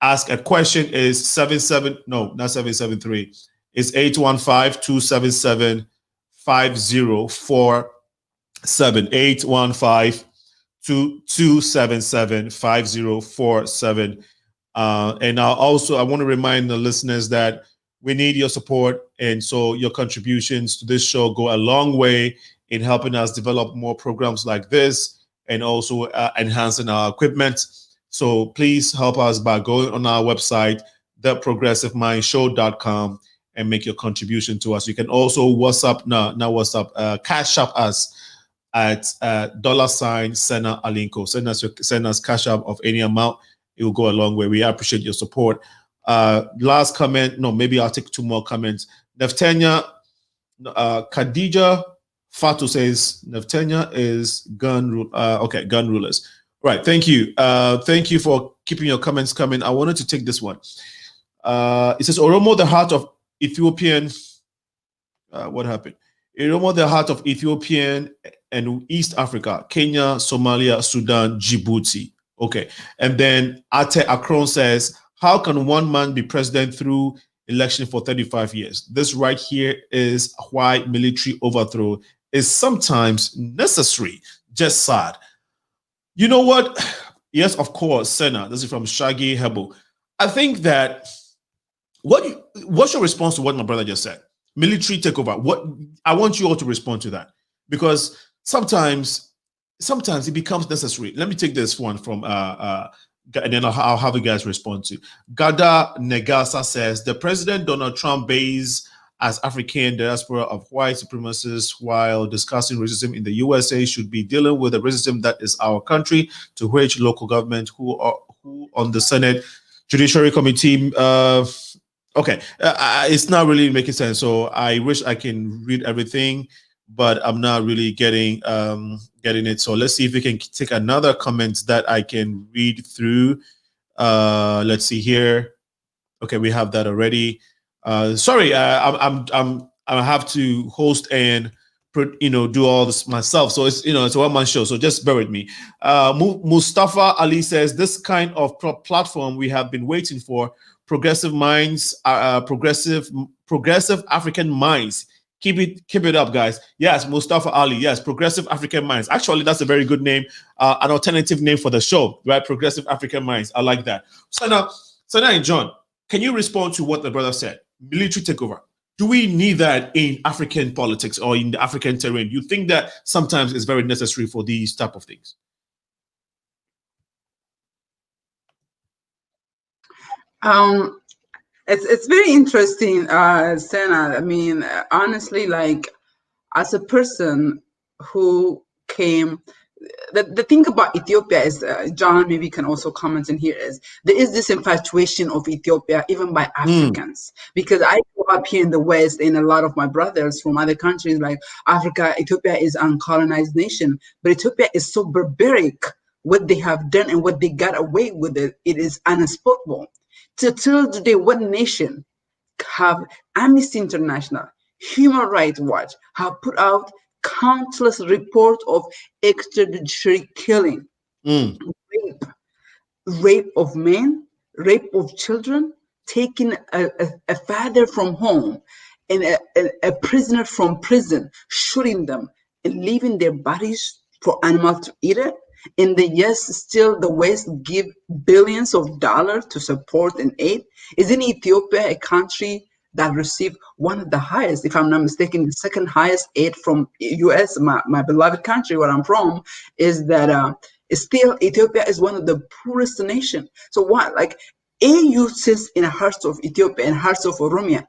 ask a question, is 773. It's 815-277-5047. 815-277-5047. And I want to remind the listeners that we need your support, and so your contributions to this show go a long way in helping us develop more programs like this, and also enhancing our equipment. So please help us by going on our website, theprogressivemindshow.com, and make your contribution to us. You can also Cash App us at $SENAALINCO. Send us Cash App of any amount. It will go a long way. We appreciate your support. Last comment. No, maybe I'll take 2 more comments. Neftanya Khadija Fatu says Neftanya is gun rulers. Right. Thank you. Thank you for keeping your comments coming. I wanted to take this one. It says Oromo, the heart of Ethiopian. What happened? Oromo, the heart of Ethiopian and East Africa, Kenya, Somalia, Sudan, Djibouti. Okay. And then Ate Akron says, how can one man be president through election for 35 years? This right here is why military overthrow is sometimes necessary. Just sad. You know what? Yes, of course, Senna. This is from Shaggy Hebo. I think that what's your response to what my brother just said? Military takeover. What I want you all to respond to that, because sometimes it becomes necessary. Let me take this one from and then I'll have you guys respond to. Gada Negasa says the President Donald Trump based as African diaspora of white supremacists while discussing racism in the USA should be dealing with the racism that is our country, to which local government who on the Senate Judiciary Committee. It's not really making sense. So I wish I can read everything, but I'm not really getting it. So let's see if we can take another comment that I can read through. Let's see here. Okay, we have that already. Sorry, I have to host and do all this myself. So it's it's a one-man show. So just bear with me. Mustafa Ali says this kind of platform we have been waiting for. Progressive minds, progressive African minds. Keep it up, guys. Yes, Mustafa Ali. Yes, Progressive African Minds. Actually, that's a very good name, an alternative name for the show, right? Progressive African Minds. I like that. So now and John, can you respond to what the brother said? Military takeover. Do we need that in African politics or in the African terrain? You think that sometimes it's very necessary for these type of things? It's very interesting, Sena. I mean, honestly, like as a person who came, the thing about Ethiopia is, John maybe can also comment in here, is there is this infatuation of Ethiopia even by Africans, because I grew up here in the West, and a lot of my brothers from other countries like Africa, Ethiopia is an uncolonized nation, but Ethiopia is so barbaric. What they have done and what they got away with it is unspeakable. Till today, what nation have Amnesty International, Human Rights Watch have put out countless reports of extrajudicial killing, rape of men, rape of children, taking a father from home and a prisoner from prison, shooting them and leaving their bodies for animals to eat it. And still the West give billions of dollars to support and aid. Isn't Ethiopia a country that received one of the highest, if I'm not mistaken, the second highest aid from US, my beloved country where I'm from, is that still Ethiopia is one of the poorest nation. So what, like AU sits in the hearts of Ethiopia and hearts of Oromia,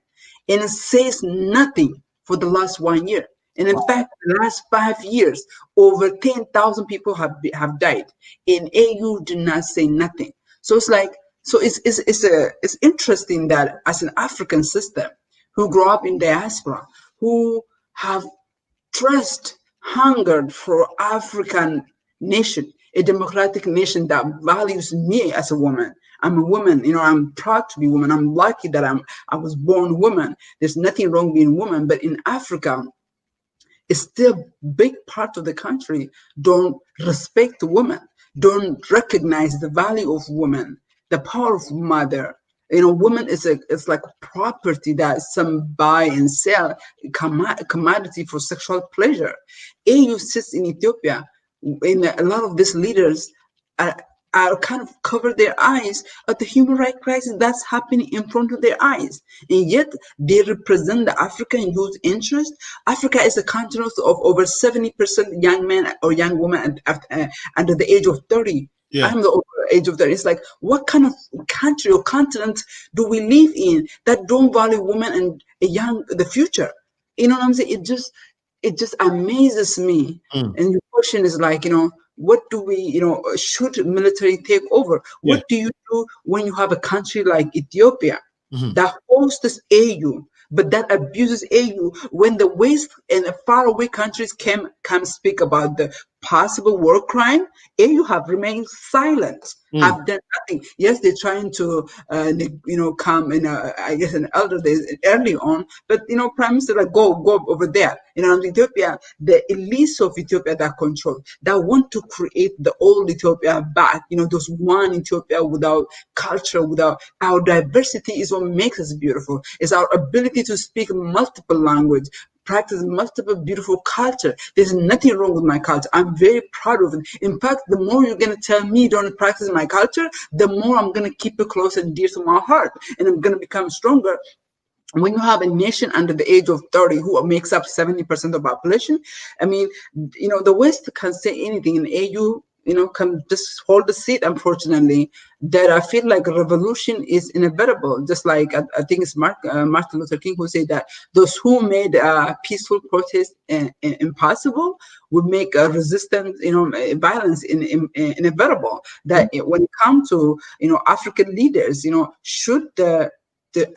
and it says nothing for the last 1 year. And in fact, the last 5 years, over 10,000 people have died, and AU did not say nothing. So it's like, so it's interesting that as an African system who grew up in diaspora, who have hungered for African nation, a democratic nation that values me as a woman, I'm a woman, you know, I'm proud to be a woman. I'm lucky that I was born a woman. There's nothing wrong being a woman, but in Africa, it's still a big part of the country don't respect women, don't recognize the value of women, the power of mother. You know, women it's like property that some buy and sell, commodity for sexual pleasure. AU sits in Ethiopia, in a lot of these leaders are kind of cover their eyes at the human rights crisis that's happening in front of their eyes. And yet they represent the African youth interest. Africa is a continent of over 70% young men or young women under the age of 30. Yeah. I'm the over age of 30. It's like, what kind of country or continent do we live in that don't value women and the future? You know what I'm saying? It just amazes me. And your question is like, you know, what do we, you know, should military take over? What do you do when you have a country like Ethiopia that hosts AU, but that abuses AU when the West and the faraway countries come speak about the possible war crime? AU have remained silent, have done nothing. Yes, they're trying to, you know, come in, I guess, in elder days early on, but, you know, Prime Minister, like, go over there. You know, in Ethiopia, the elites of Ethiopia that control, that want to create the old Ethiopia back, you know, those one Ethiopia without culture, without our diversity is what makes us beautiful. It's our ability to speak multiple languages, practice multiple beautiful culture. There's nothing wrong with my culture. I'm very proud of it. In fact, the more you're going to tell me don't practice my culture, the more I'm going to keep it close and dear to my heart, and I'm going to become stronger. When you have a nation under the age of 30 who makes up 70% of the population, I mean, you know, the West can say anything, and AU, you know, can just hold the seat, unfortunately, that I feel like a revolution is inevitable. Just like, I think it's Martin Luther King who said that those who made peaceful protest impossible would make a resistance, you know, violence inevitable. That when it comes to, you know, African leaders, you know, should the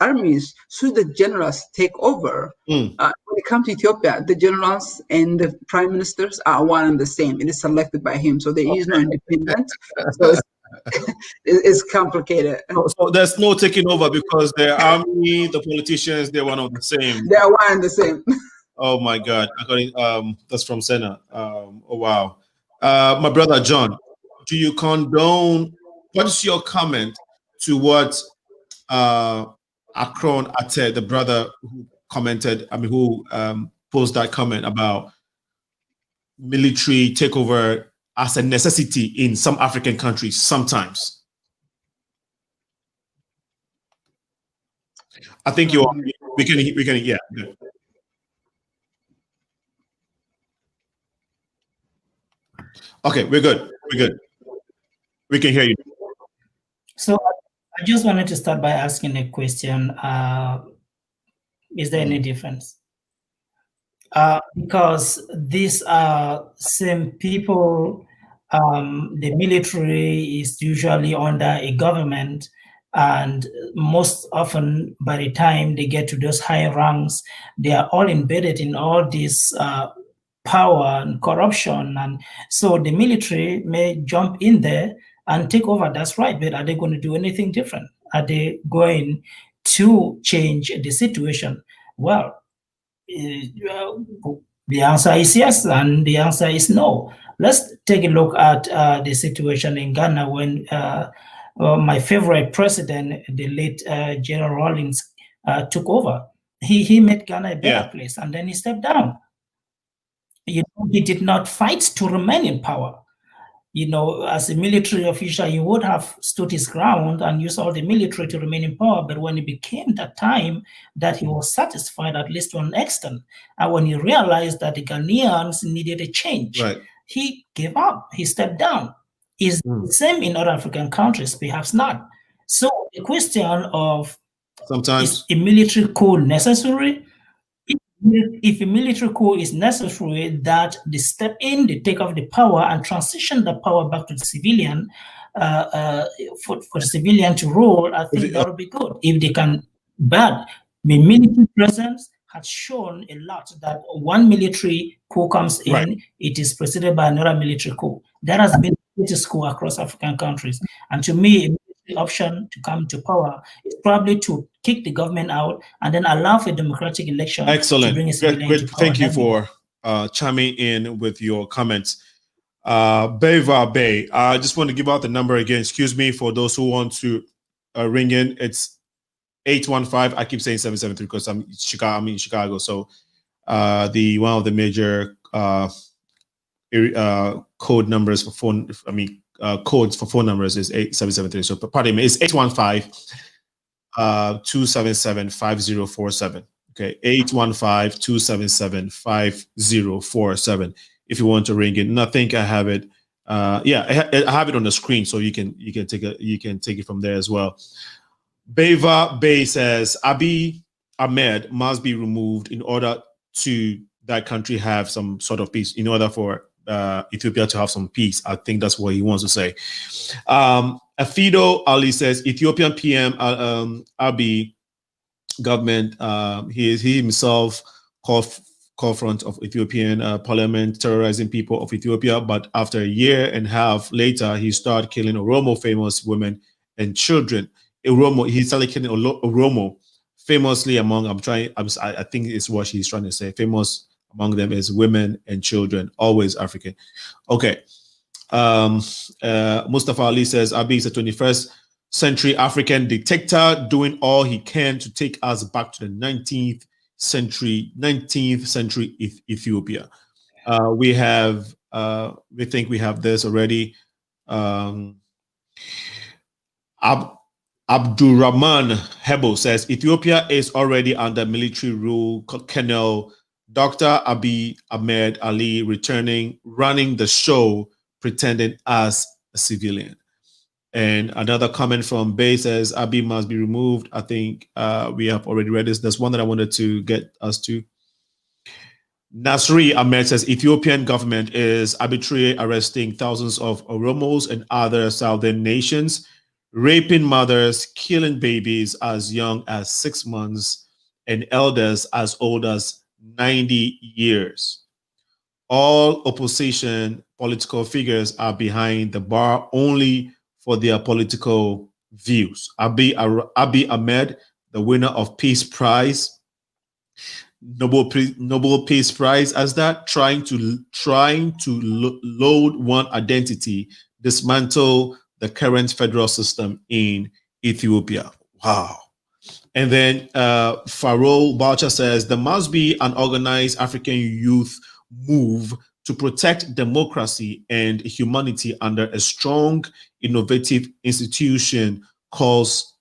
armies, should the generals take over? When it comes to Ethiopia, the generals and the prime ministers are one and the same. It is selected by him, so there is no independent. So it's complicated. So there's no taking over because the army, the politicians, they're one of the same. They are one and the same. Oh my God! That's from SENAA. Oh wow, my brother John, do you condone? What is your comment to what Akron Ate, the brother who commented, who posed that comment about military takeover as a necessity in some African countries sometimes? I think we can, yeah. Okay, we're good. We can hear you. So I just wanted to start by asking a question. Is there any difference? Because these are same people, the military is usually under a government, and most often by the time they get to those high ranks, they are all embedded in all this power and corruption. And so the military may jump in there and take over, that's right, but are they going to do anything different? Are they going to change the situation? Well, the answer is yes, and the answer is no. Let's take a look at the situation in Ghana when my favorite president, the late General Rawlings, took over. He made Ghana a better place, and then he stepped down. You know, he did not fight to remain in power. You know, as a military official, he would have stood his ground and used all the military to remain in power. But when it became that time that he was satisfied, at least to an extent, and when he realized that the Ghanaians needed a change, he gave up, he stepped down. Is the same in other African countries? Perhaps not. So the question of sometimes is a military coup necessary? If a military coup is necessary, that they step in, they take off the power and transition the power back to the civilian, for the civilian to rule, I think that would be good. If they can, but the military presence has shown a lot that one military coup comes in, it is preceded by another military coup. That has been the coup across African countries. And to me, a military option to come to power is probably to kick the government out and then allow for a democratic election. Excellent. To bring a civilian to power. Thank you for chiming in with your comments. Beva Bay, I just want to give out the number again. Excuse me for those who want to ring in. It's 815. I keep saying 773 because I'm in Chicago. So the one of the major code numbers for phone, codes for phone numbers is 8773. So pardon me, it's 815-277-5047. Okay, 815-277-5047. If you want to ring it, and I think I have it. Yeah, I have it on the screen, so you can take it from there as well. Beva Bay says Abiy Ahmed must be removed in order to that country have some sort of peace. In order for Ethiopia to have some peace, I think that's what he wants to say. Afido Ali says Ethiopian PM Abiy government. He himself called front of Ethiopian parliament terrorizing people of Ethiopia, but after a year and a half later, he started killing Oromo famous women and children. He started killing Oromo famously among. I think it's what he's trying to say. Famous among them is women and children, always African. Okay. Mustafa Ali says Abiy is a 21st century African dictator doing all he can to take us back to the 19th century Ethiopia. We think we have this already. Abdurrahman Hebo says Ethiopia is already under military rule. Colonel Dr. Abiy Ahmed Ali running the show, pretending as a civilian. And another comment from Bay says Abiy must be removed. I think we have already read this. There's one that I wanted to get us to. Nasri Ahmed says Ethiopian government is arbitrarily arresting thousands of Oromos and other southern nations, raping mothers, killing babies as young as 6 months, and elders as old as 90 years. All opposition political figures are behind the bar only for their political views. Abiy Ahmed, the winner of Peace Prize, Nobel Peace Prize, as that trying to load one identity, dismantle the current federal system in Ethiopia. Wow. And then Farol Boucher says there must be an organized African youth move to protect democracy and humanity under a strong, innovative institution, because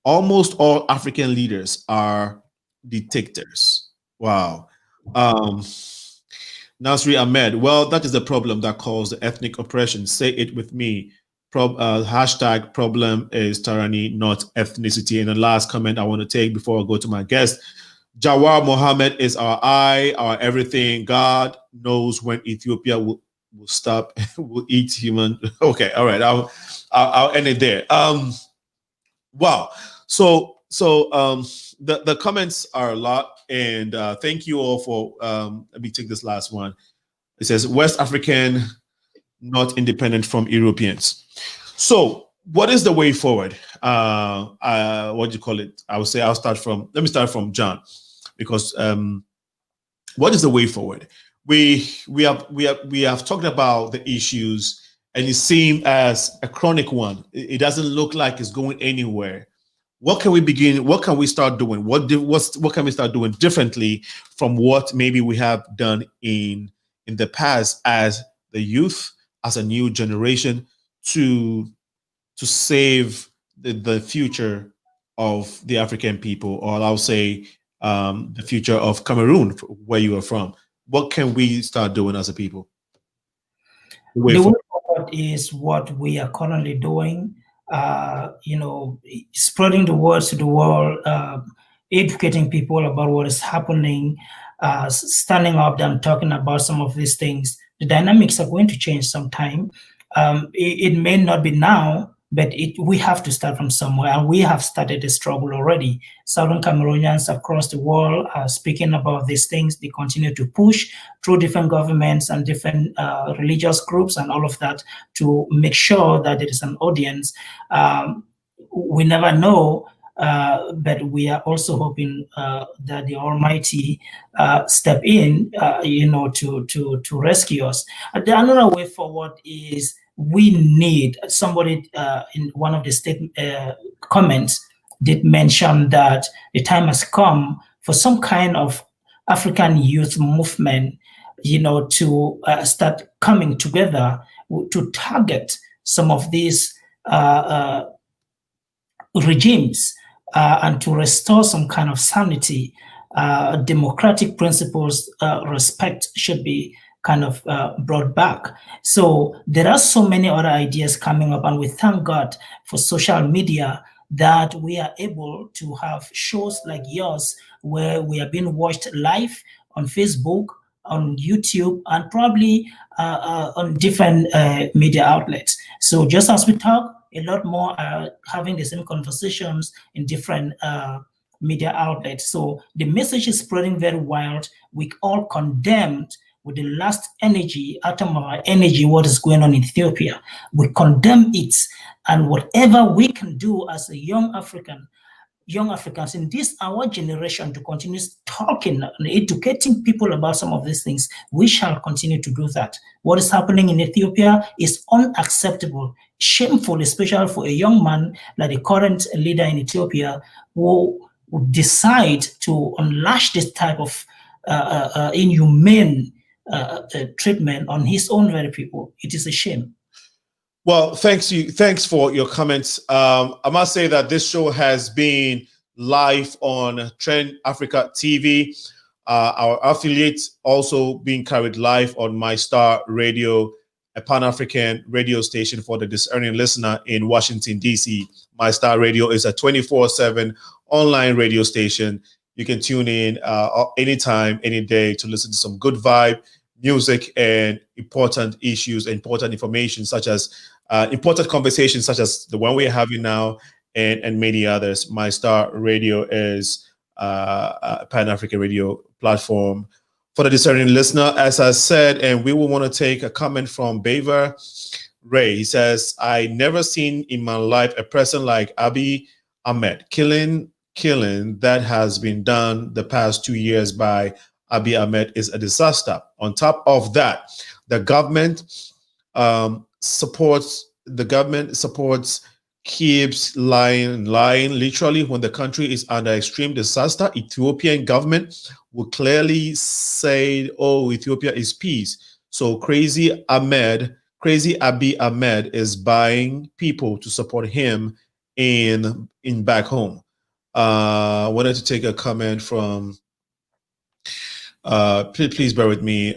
almost all African leaders are dictators. Wow. Nasri Ahmed, well, that is the problem that caused the ethnic oppression. Say it with me. Hashtag problem is tyranny, not ethnicity. And the last comment I want to take before I go to my guest, Jawar Mohammed is our eye, our everything. God knows when Ethiopia will stop, will eat human. Okay, all right, I'll end it there. Wow. So the comments are a lot, and thank you all for. Let me take this last one. It says West African, not independent from Europeans. So what is the way forward? What do you call it? I would say let me start from John, because what is the way forward? We have talked about the issues, and it seemed as a chronic one. It doesn't look like it's going anywhere. What can we begin? What can we start doing? What can we start doing differently from what maybe we have done in the past as the youth, as a new generation, to save the future of the African people, or I'll say the future of Cameroon, where you are from? What can we start doing as a people? The way forward is what we are currently doing. Spreading the word to the world, educating people about what is happening, standing up and talking about some of these things. The dynamics are going to change sometime. It may not be now, but we have to start from somewhere, and we have started a struggle already. Southern Cameroonians across the world are speaking about these things. They continue to push through different governments and different religious groups and all of that to make sure that there is an audience. we never know, but we are also hoping that the Almighty step in, to rescue us. Another way forward is we need somebody in one of the comments did mention that the time has come for some kind of African youth movement, to start coming together to target some of these regimes and to restore some kind of sanity. Democratic principles, respect should be kind of brought back. So there are so many other ideas coming up, and we thank God for social media that we are able to have shows like yours where we are being watched live on Facebook, on YouTube, and probably on different media outlets. So just as we talk, a lot more having the same conversations in different media outlets. So the message is spreading very wild. We all condemned with the last atom of our energy, what is going on in Ethiopia. We condemn it, and whatever we can do as a young Africans in this our generation to continue talking and educating people about some of these things, we shall continue to do that. What is happening in Ethiopia is unacceptable, shameful, especially for a young man like the current leader in Ethiopia who would decide to unleash this type of inhumane treatment on his own very people. It is a shame. Well, thanks for your comments. I must say that this show has been live on Trend Africa TV. Our affiliates also being carried live on My Star Radio, a Pan-African radio station for the discerning listener in Washington, D.C. My Star Radio is a 24/7 online radio station. You can tune in anytime, any day to listen to some good vibe music and important issues, important information, such as important conversations such as the one we're having now, and many others. My Star Radio is a Pan-African radio platform for the discerning listener, as I said, and we will want to take a comment from Baver Ray. He says, I never seen in my life a person like Abiy Ahmed. Killing that has been done the past 2 years by Abiy Ahmed is a disaster. On top of that, the government keeps lying. Literally, when the country is under extreme disaster, Ethiopian government will clearly say, oh, Ethiopia is peace. So crazy Abiy Ahmed is buying people to support him in back home. I wanted to take a comment from please bear with me.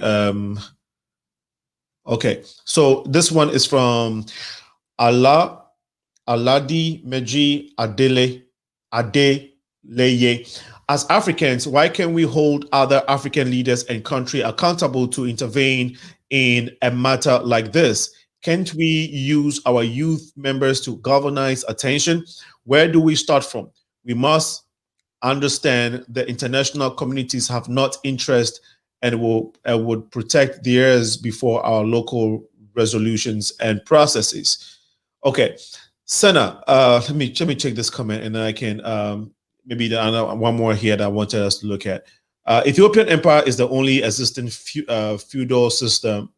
Okay, so this one is from Aladi Meji Adeleye. As Africans, why can't we hold other African leaders and country accountable to intervene in a matter like this? Can't we use our youth members to galvanize attention? Where do we start from? We must understand the international communities have not interest and would protect theirs before our local resolutions and processes. Okay, Senna, let me check this comment, and then I can maybe one more here that I wanted us to look at. Ethiopian Empire is the only existing feudal system,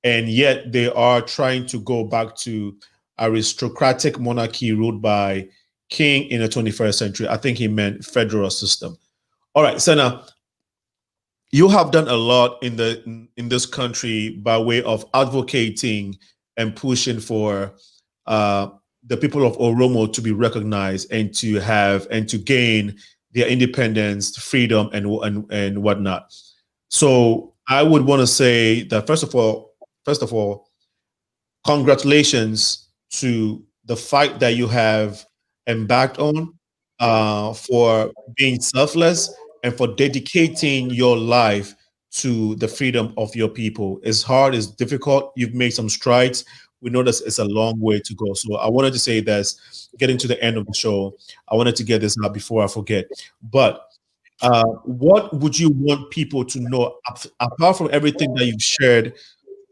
and yet they are trying to go back to aristocratic monarchy ruled by king in the 21st century. I think he meant federal system. All right, Senna, you have done a lot in this country by way of advocating and pushing for the people of Oromo to be recognized and to gain their independence, freedom, and whatnot. So I would want to say that first of all, congratulations to the fight that you have embarked on, for being selfless and for dedicating your life to the freedom of your people. It's hard, it's difficult. You've made some strides. We know that it's a long way to go. So I wanted to say this, getting to the end of the show, I wanted to get this out before I forget. But what would you want people to know, apart from everything that you've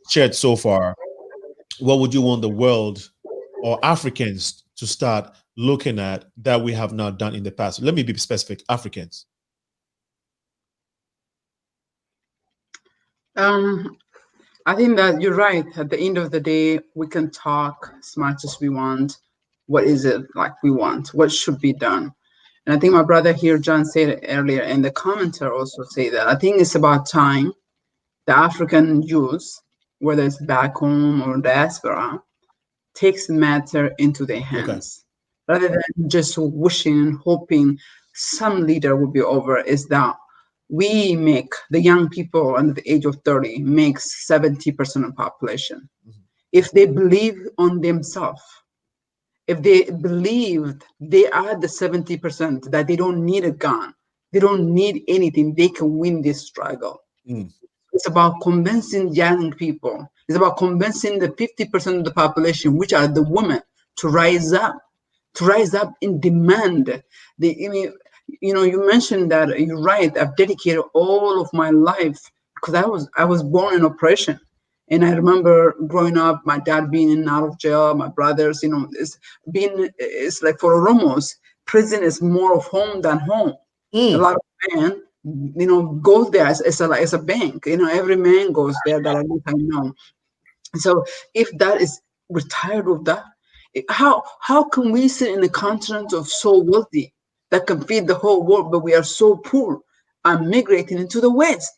shared so far? What would you want the world or Africans to start looking at that we have not done in the past? Let me be specific, Africans. I think that you're right. At the end of the day, we can talk as much as we want. What is it like we want? What should be done? And I think my brother here, John, said it earlier, and the commenter also say that. I think it's about time the African youth, whether it's back home or diaspora, takes the matter into their hands. Okay. Rather than just wishing and hoping some leader will be over, is that we make the young people under the age of 30 makes 70% of the population. Mm-hmm. If they believe on themselves, if they believe they are the 70%, that they don't need a gun, they don't need anything, they can win this struggle. Mm. It's about convincing young people. It's about convincing the 50% of the population, which are the women, to rise up and demand. You mentioned that, you're right, I've dedicated all of my life, because I was born in oppression. And I remember growing up, my dad being in and out of jail, my brothers, it's like for Oromos, prison is more of home than home. Mm. A lot of men, goes there as a bank. Every man goes there that I know. So if that is, we're tired of that, how can we sit in a continent of so wealthy that can feed the whole world, but we are so poor and migrating into the West,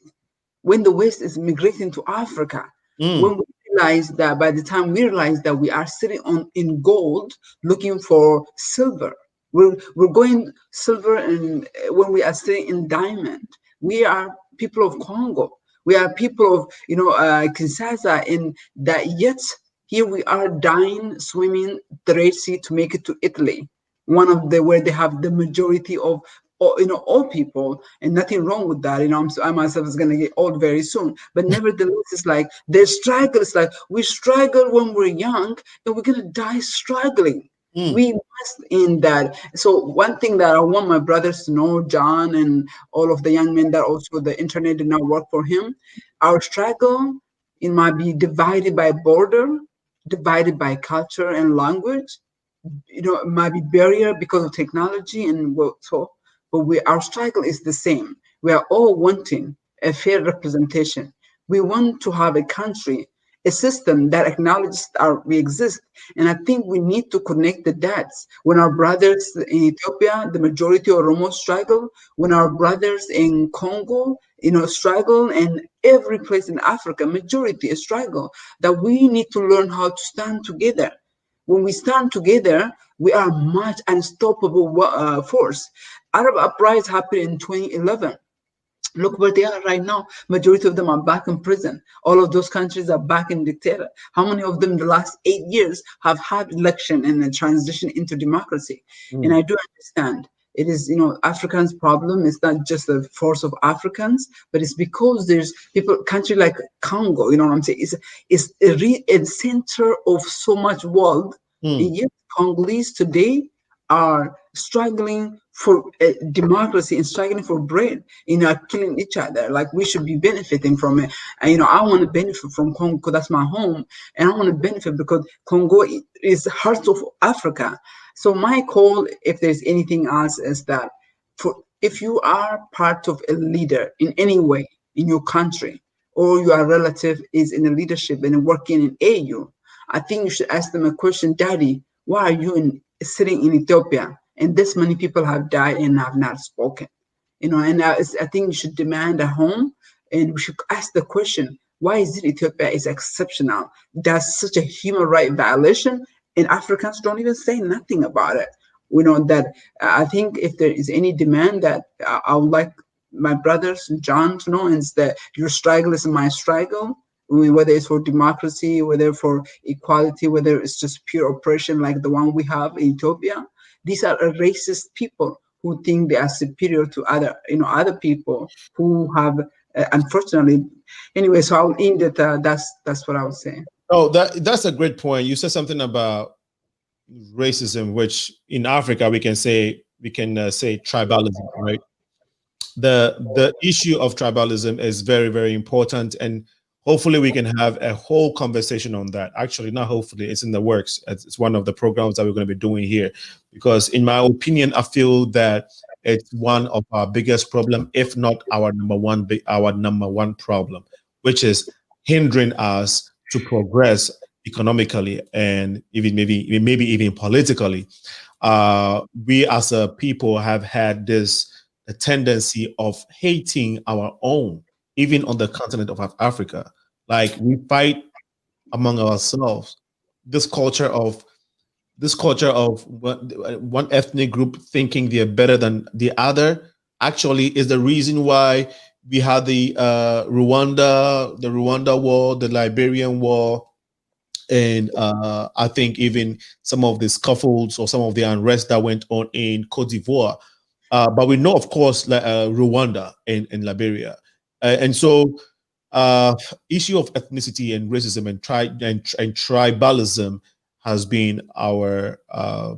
when the West is migrating to Africa? Mm. When we realize that, by the time we realize that we are sitting in gold looking for silver, we're going silver, and when we are sitting in diamond, we are people of Congo, we are people of Kinshasa, in that, yet here we are dying, swimming the Red Sea to make it to Italy, one of where they have the majority of all people, and nothing wrong with that. I myself is going to get old very soon, but nevertheless, it's like the struggle. It's like we struggle when we're young, and we're going to die struggling. Mm. We must end that. So one thing that I want my brothers to know, John and all of the young men, that also the internet did not work for him. Our struggle, it might be divided by border, divided by culture and language. It might be barrier because of technology and so. But our struggle is the same. We are all wanting a fair representation. We want to have a country, a system that acknowledges we exist. And I think we need to connect the dots. When our brothers in Ethiopia, the majority of Oromo struggle, when our brothers in Congo, struggle, and every place in Africa, majority struggle, that we need to learn how to stand together. When we stand together, we are much unstoppable force. Arab uprising happened in 2011. Look where they are right now. Majority of them are back in prison. All of those countries are back in dictator. How many of them in the last 8 years have had election and a transition into democracy? Mm. And I do understand. It is, Africans' problem is not just the force of Africans, but it's because there's country like Congo, you know what I'm saying? It's a center of so much world. Mm. And yet Congolese today are struggling for democracy and struggling for bread, killing each other. Like, we should be benefiting from it. And, I want to benefit from Congo because that's my home. And I want to benefit because Congo is the heart of Africa. So my call, if there's anything else, is that if you are part of a leader in any way in your country, or your relative is in a leadership and working in AU, I think you should ask them a question: Daddy, why are you sitting in Ethiopia and this many people have died and have not spoken? And I think you should demand a home, and we should ask the question: why is it Ethiopia is exceptional? That's such a human right violation, and Africans don't even say nothing about it. That I think if there is any demand that I would like my brothers, John, to know, is that your struggle is my struggle. Whether it's for democracy, whether for equality, whether it's just pure oppression like the one we have in Ethiopia. These are racist people who think they are superior to other people who have, unfortunately. Anyway, so I'll end it. That's what I was saying. Oh, that's a great point. You said something about racism, which in Africa we can say tribalism, right? The issue of tribalism is very, very important, and Hopefully we can have a whole conversation on that. Actually, not hopefully, it's in the works. It's one of the programs that we're going to be doing here, because in my opinion, I feel that it's one of our biggest problem, if not our number one problem, which is hindering us to progress economically and even maybe even politically. We as a people have had a tendency of hating our own, even on the continent of Africa. Like, we fight among ourselves. This culture of one ethnic group thinking they're better than the other actually is the reason why we had the Rwanda war, the Liberian war, and I think even some of the scuffles or some of the unrest that went on in Cote d'Ivoire. But we know, of course, Rwanda and Liberia. And so issue of ethnicity and racism and tribalism has been our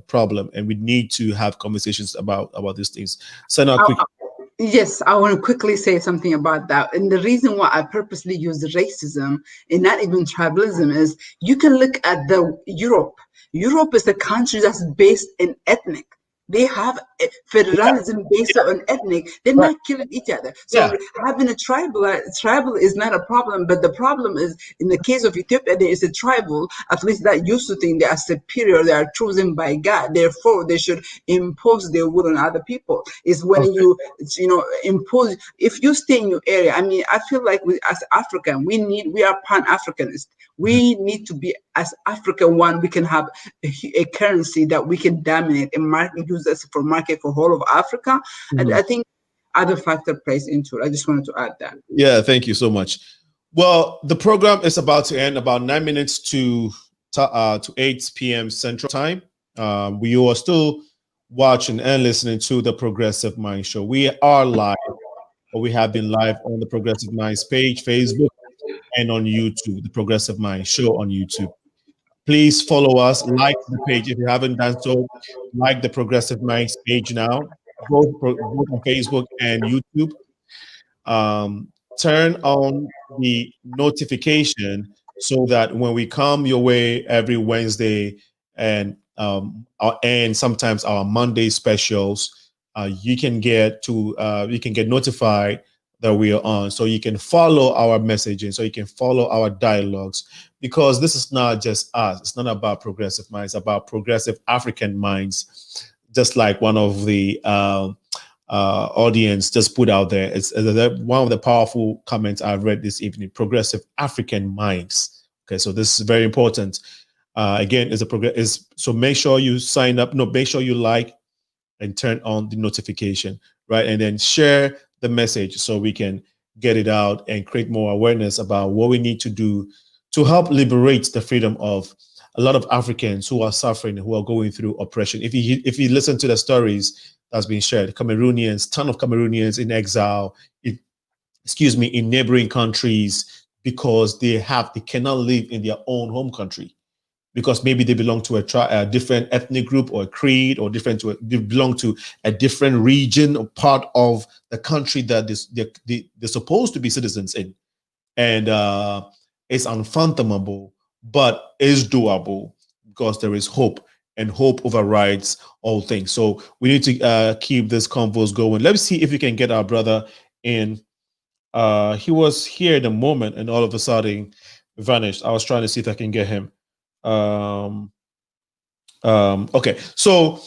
problem. And we need to have conversations about these things. Sana, quick. Yes, I want to quickly say something about that. And the reason why I purposely use racism and not even tribalism is you can look at Europe. Europe is a country that's based in ethnic. They have federalism based on ethnic. They're not killing each other. So having a tribal is not a problem. But the problem is, in the case of Ethiopia, there is a tribal, at least that used to think they are superior, they are chosen by God. Therefore, they should impose their will on other people. Is when you impose. If you stay in your area, I mean, I feel like as African, we are Pan-Africanist. We need to be, as Africa one, we can have a currency that we can dominate and use as for market for whole of Africa. And I think other factor plays into it. I just wanted to add that. Yeah, thank you so much. Well, the program is about to end, about 9 minutes to 8 p.m. Central Time. We are still watching and listening to the Progressive Mind Show. We are live, or we have been live on the Progressive Minds page, Facebook, and on YouTube, the Progressive Mind Show on YouTube. Please follow us, like the page if you haven't done so. Like the Progressive Minds page now, both on Facebook and YouTube. Turn on the notification so that when we come your way every Wednesday and sometimes our Monday specials, you can get notified that we are on, so you can follow our messaging, so you can follow our dialogues, because this is not just us. It's not about progressive minds, it's about progressive African minds, just like one of the audience just put out there. It's one of the powerful comments I've read this evening, progressive African minds. Okay, so this is very important. Again, so make sure you sign up. No, make sure you like and turn on the notification, right? And then share the message so we can get it out and create more awareness about what we need to do to help liberate the freedom of a lot of Africans who are suffering, who are going through oppression. If you listen to the stories that's been shared, Cameroonians, ton of Cameroonians in exile, in neighboring countries, because they cannot live in their own home country, because maybe they belong to a different ethnic group or a creed, or they belong to a different region or part of the country that they're supposed to be citizens in. And it's unfathomable, but is doable, because there is hope, and hope overrides all things. So we need to keep this convos going. Let's see if we can get our brother in. He was here in a moment and all of a sudden vanished. I was trying to see if I can get him. Okay, so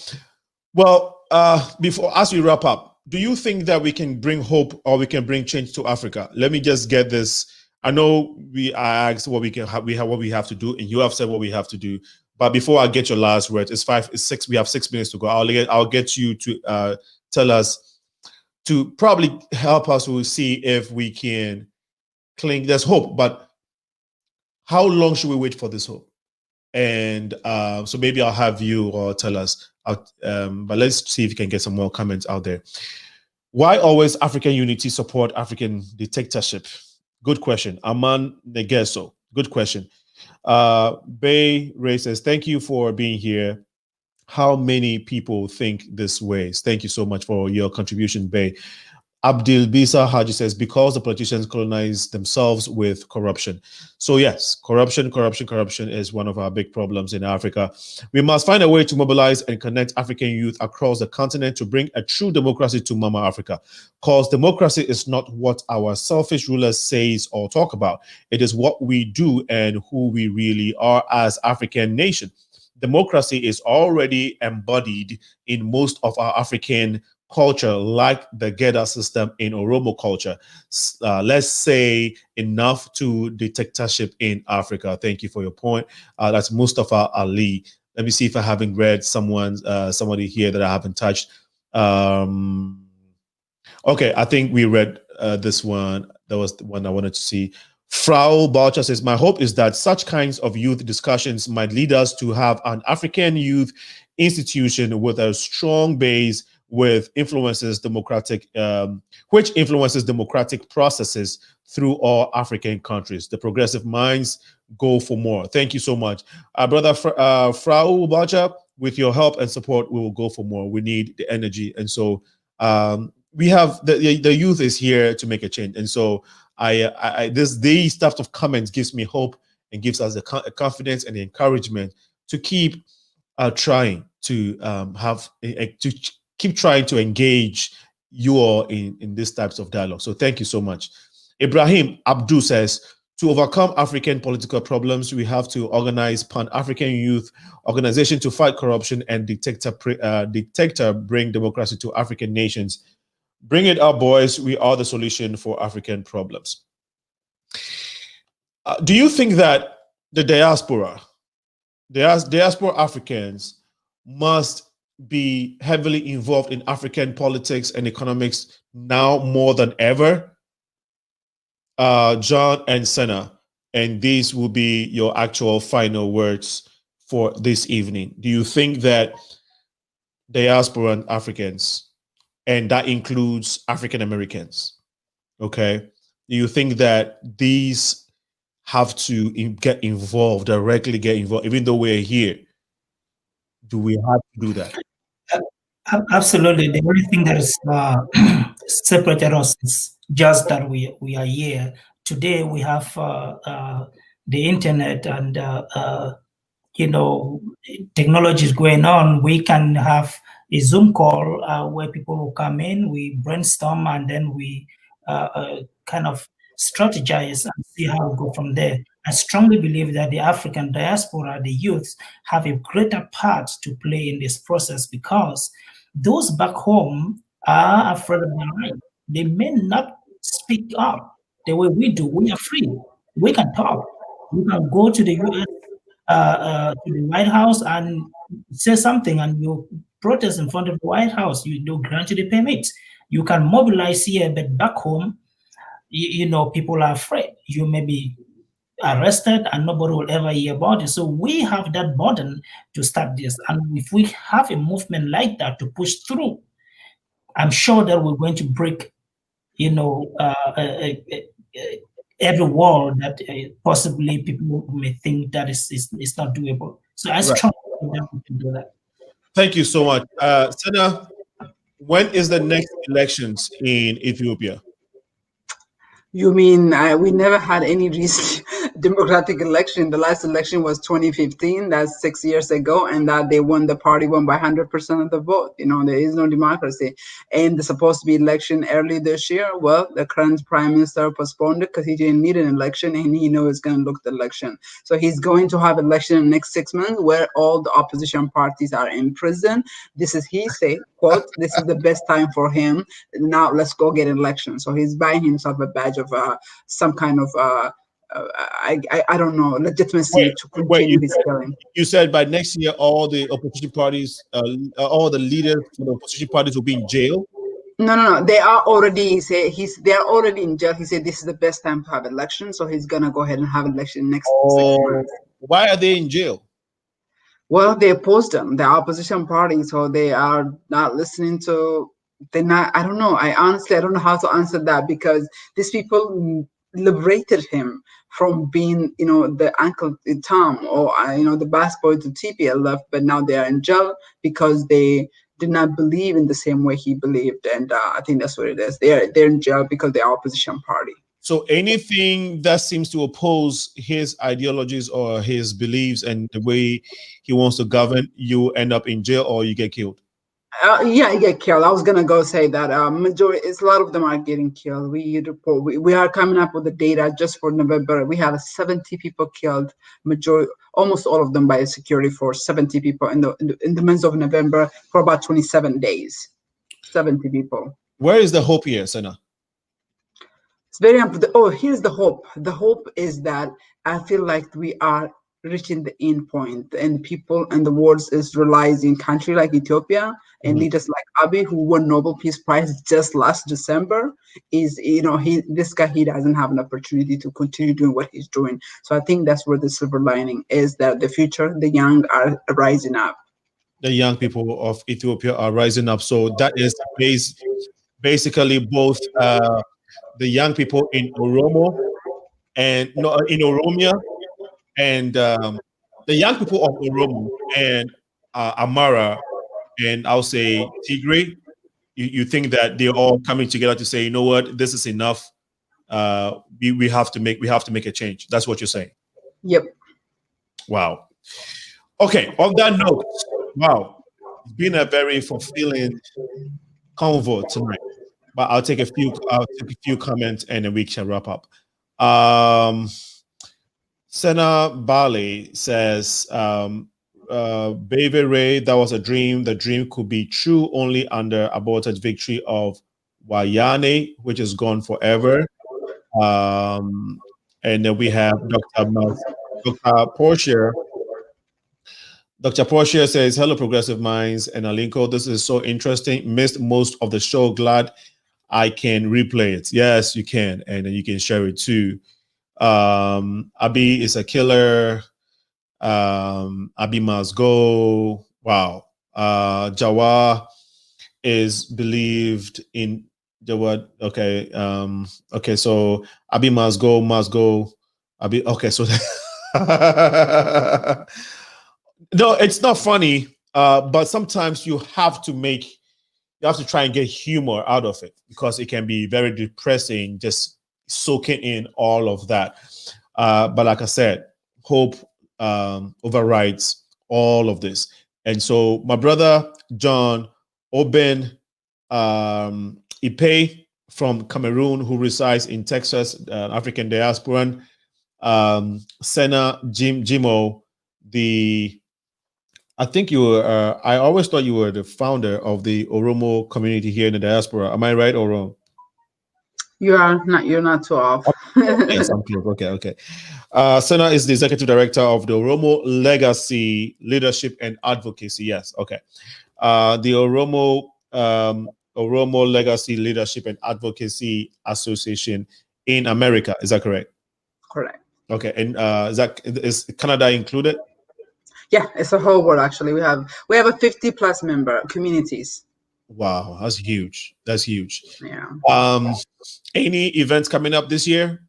before, as we wrap up, do you think that we can bring hope or we can bring change to Africa? Let me just get this. I know I asked what we have to do, and you have said what we have to do. But before I get your last word, it's 6. We have 6 minutes to go. I'll get you to tell us, to probably help us to see if we can cling. There's hope, but how long should we wait for this hope? And so maybe I'll have you or tell us. But let's see if you can get some more comments out there. Why always African unity support African dictatorship? Good question. Aman Negeso. Good question. Bay Ray says, thank you for being here. How many people think this way? Thank you so much for your contribution, Bay. Abdul Bisa Haji says, because the politicians colonize themselves with corruption. So yes, corruption is one of our big problems in Africa. We must find a way to mobilize and connect African youth across the continent to bring a true democracy to Mama Africa. Because democracy is not what our selfish rulers says or talk about. It is what we do and who we really are as African nation. Democracy is already embodied in most of our African culture, like the Geda system in Oromo culture. Let's say enough to dictatorship in Africa. Thank you for your point. That's Mustafa Ali. Let me see if I haven't read somebody here that I haven't touched. Okay, I think we read this one. That was the one I wanted to see. Frau Balcha says, my hope is that such kinds of youth discussions might lead us to have an African youth institution with a strong base which influences democratic processes through all African countries. The progressive minds go for more. Thank you so much. Brother Frau Balcha, with your help and support, we will go for more. We need the energy. And so we have the youth is here to make a change. And so these types of comments gives me hope and gives us the confidence and the encouragement to keep trying to keep trying to engage you all in these types of dialogue. So thank you so much. Ibrahim Abdu says, to overcome African political problems, we have to organize Pan-African youth organization to fight corruption and dictator bring democracy to African nations. Bring it up, boys. We are the solution for African problems. Do you think that the diaspora Africans must be heavily involved in African politics and economics now more than ever? John and SEENAA, and these will be your actual final words for this evening. Do you think that diaspora and Africans, and that includes African Americans, okay, do you think that these have to directly get involved, even though we're here? Do we have to do that? Absolutely. The only thing that is separated us is just that we are here. Today we have the internet and technology is going on. We can have a Zoom call where people will come in, we brainstorm, and then we kind of strategize and see how we go from there. I strongly believe that the African diaspora, the youth, have a greater part to play in this process because those back home are afraid of their right. They may not speak up the way we do. We are free. We can talk. We can go to the US, to the White House and say something, and you protest in front of the White House. You do grant you the permit. You can mobilize here, but back home, people are afraid. You may be arrested and nobody will ever hear about it. So we have that burden to start this. And if we have a movement like that to push through, I'm sure that we're going to break, every wall that possibly people may think that is not doable. So I strongly believe that we can do that. Thank you so much. SEENAA, when is the next elections in Ethiopia? You mean we never had any recent democratic election? The last election was 2015. That's 6 years ago, and that they won. The party won by 100% of the vote. There is no democracy. And there's supposed to be election early this year. Well, the current prime minister postponed it because he didn't need an election, and he knows it's going to look the election. So he's going to have election in the next 6 months, where all the opposition parties are in prison. This is he say, quote, "This is the best time for him. Now let's go get an election." So he's buying himself a badge of some kind of I don't know, legitimacy to continue his killing. You said by next year all the opposition parties, all the leaders for the opposition parties will be in jail? No. They are already they are already in jail. He said this is the best time to have election, so he's gonna go ahead and have election next 6 months. Why are they in jail? Well, they opposed them, the opposition party, so they are not listening to. I don't know. I don't know how to answer that, because these people liberated him from being, the Uncle Tom or, the boss boy to TPLF, but now they are in jail because they did not believe in the same way he believed, and I think that's what it is. They're in jail because they're opposition party. So anything that seems to oppose his ideologies or his beliefs and the way he wants to govern, you end up in jail or you get killed. Yeah, you get killed. I was gonna go say that majority, a lot of them are getting killed. We are coming up with the data just for November. We have 70 people killed. Almost all of them by the security force. 70 people in the month of November for about 27 days. 70 people. Where is the hope here, SEENAA? It's very important. Oh, here's the hope. The hope is that I feel like we are reaching the end point, and people and the world is realizing country like Ethiopia and leaders like Abiy, who won Nobel Peace Prize just last December, is, this guy, he doesn't have an opportunity to continue doing what he's doing. So I think that's where the silver lining is, that the future, the young are rising up. The young people of Ethiopia are rising up. So that is basically both the young people in Oromo and in Oromia, and the young people of Oromo and Amara, and I'll say Tigray. You think that they're all coming together to say, you know what, this is enough. We have to make a change. That's what you're saying. Yep. Wow. Okay. On that note, wow, it's been a very fulfilling convo tonight. But I'll take a few comments and then we can wrap up. Senna Bali says, Baby Ray, that was a dream. The dream could be true only under aborted victory of Wayane, which is gone forever. And then we have Dr. Portia. Dr. Portia says, hello, Progressive Minds and Alinko. This is so interesting. Missed most of the show. Glad I can replay it. Yes, you can. And then you can share it too. Abi is a killer. Abi must go. Wow. Jawa is believed in Jawad. Okay. Okay. So Abi must go. Abi. Okay. So no, it's not funny. But sometimes you have to try and get humor out of it, because it can be very depressing, just soaking in all of that. But like I said, hope overrides all of this. And so my brother, John OBEN EPEY from Cameroon, who resides in Texas, African diasporan, SENAA JIMJIMO, I think you were, I always thought you were the founder of the Oromo community here in the diaspora. Am I right or wrong? You're not too off. Yes, I'm clear. Okay. SENAA is the executive director of the Oromo Legacy Leadership and Advocacy. Yes, okay. The Oromo Legacy Leadership and Advocacy Association in America. Is that correct? Correct. Okay, and is Canada included? Yeah, it's a whole world actually. We have a 50+ member communities. Wow, that's huge. That's huge. Yeah. Any events coming up this year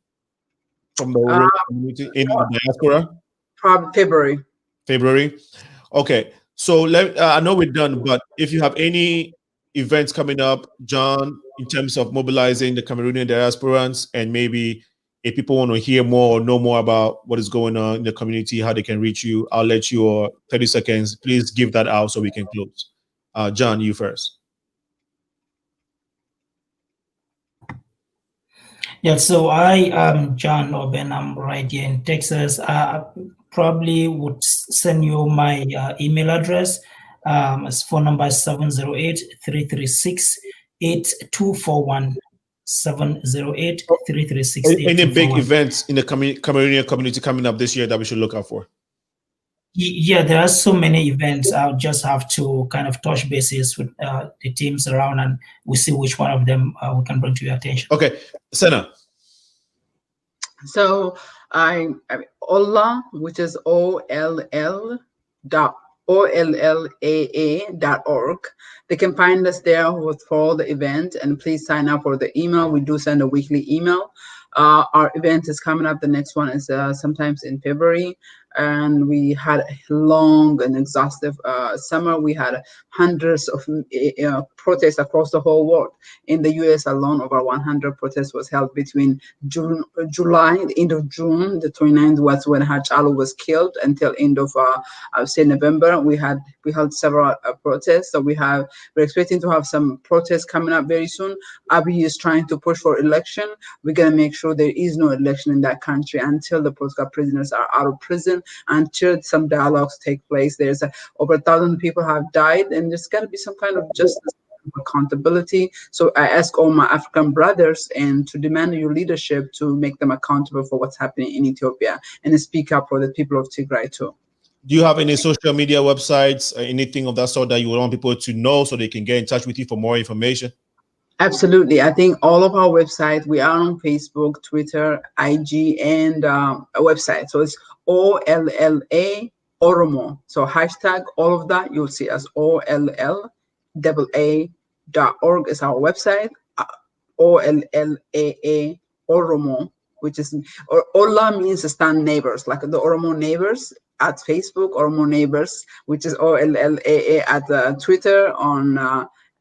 from the community in the diaspora? Probably February. February. Okay. So I know we're done, but if you have any events coming up, John, in terms of mobilizing the Cameroonian diasporans, and maybe if people want to hear more or know more about what is going on in the community, how they can reach you, I'll let you 30 seconds. Please give that out so we can close. John, you first. Yeah, so I am John OBEN. I'm right here in Texas. I probably would send you my email address. His phone number is 708-336-8241. 708-336-8241. Any big events in the Cameroonian community coming up this year that we should look out for? Yeah, there are so many events. I'll just have to kind of touch bases with the teams around, and we'll see which one of them we can bring to your attention. Okay, SENAA. So OLLA, which is OLLAA.org. They can find us there for the event, and please sign up for the email. We do send a weekly email. Our event is coming up. The next one is sometimes in February. and we had a long and exhaustive summer. We had hundreds of protests across the whole world. In the US alone, over 100 protests was held between July, the end of June, the 29th was when Hachalu was killed, until end of I would say November. We held several protests. So we're expecting to have some protests coming up very soon. Abiy is trying to push for election. We're gonna make sure there is no election in that country until the political prisoners are out of prison, until some dialogues take place. There's over 1,000 people have died, and there's got to be some kind of justice, accountability. So I ask all my African brothers and to demand your leadership to make them accountable for what's happening in Ethiopia, and to speak up for the people of Tigray too. Do you have any social media websites, anything of that sort that you want people to know so they can get in touch with you for more information? Absolutely. I think all of our websites, we are on Facebook, Twitter, IG, and a website. So it's OLLA Oromo. So hashtag all of that, you'll see us OLLAA.org is our website. OLLAA Oromo, which is, or Ola means to stand neighbors, like the Oromo neighbors at Facebook, Oromo neighbors, which is OLLAA at Twitter, on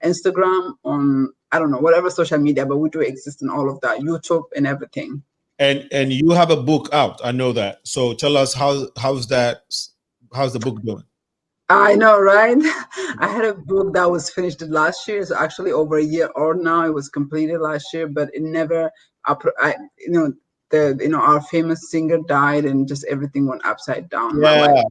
Instagram, on, I don't know, whatever social media, but we do exist in all of that, YouTube and everything. And you have a book out, I know that. So tell us how's the book doing? I know, right? I had a book that was finished last year. It's actually over a year old now. It was completed last year, but it never, our famous singer died, and just everything went upside down.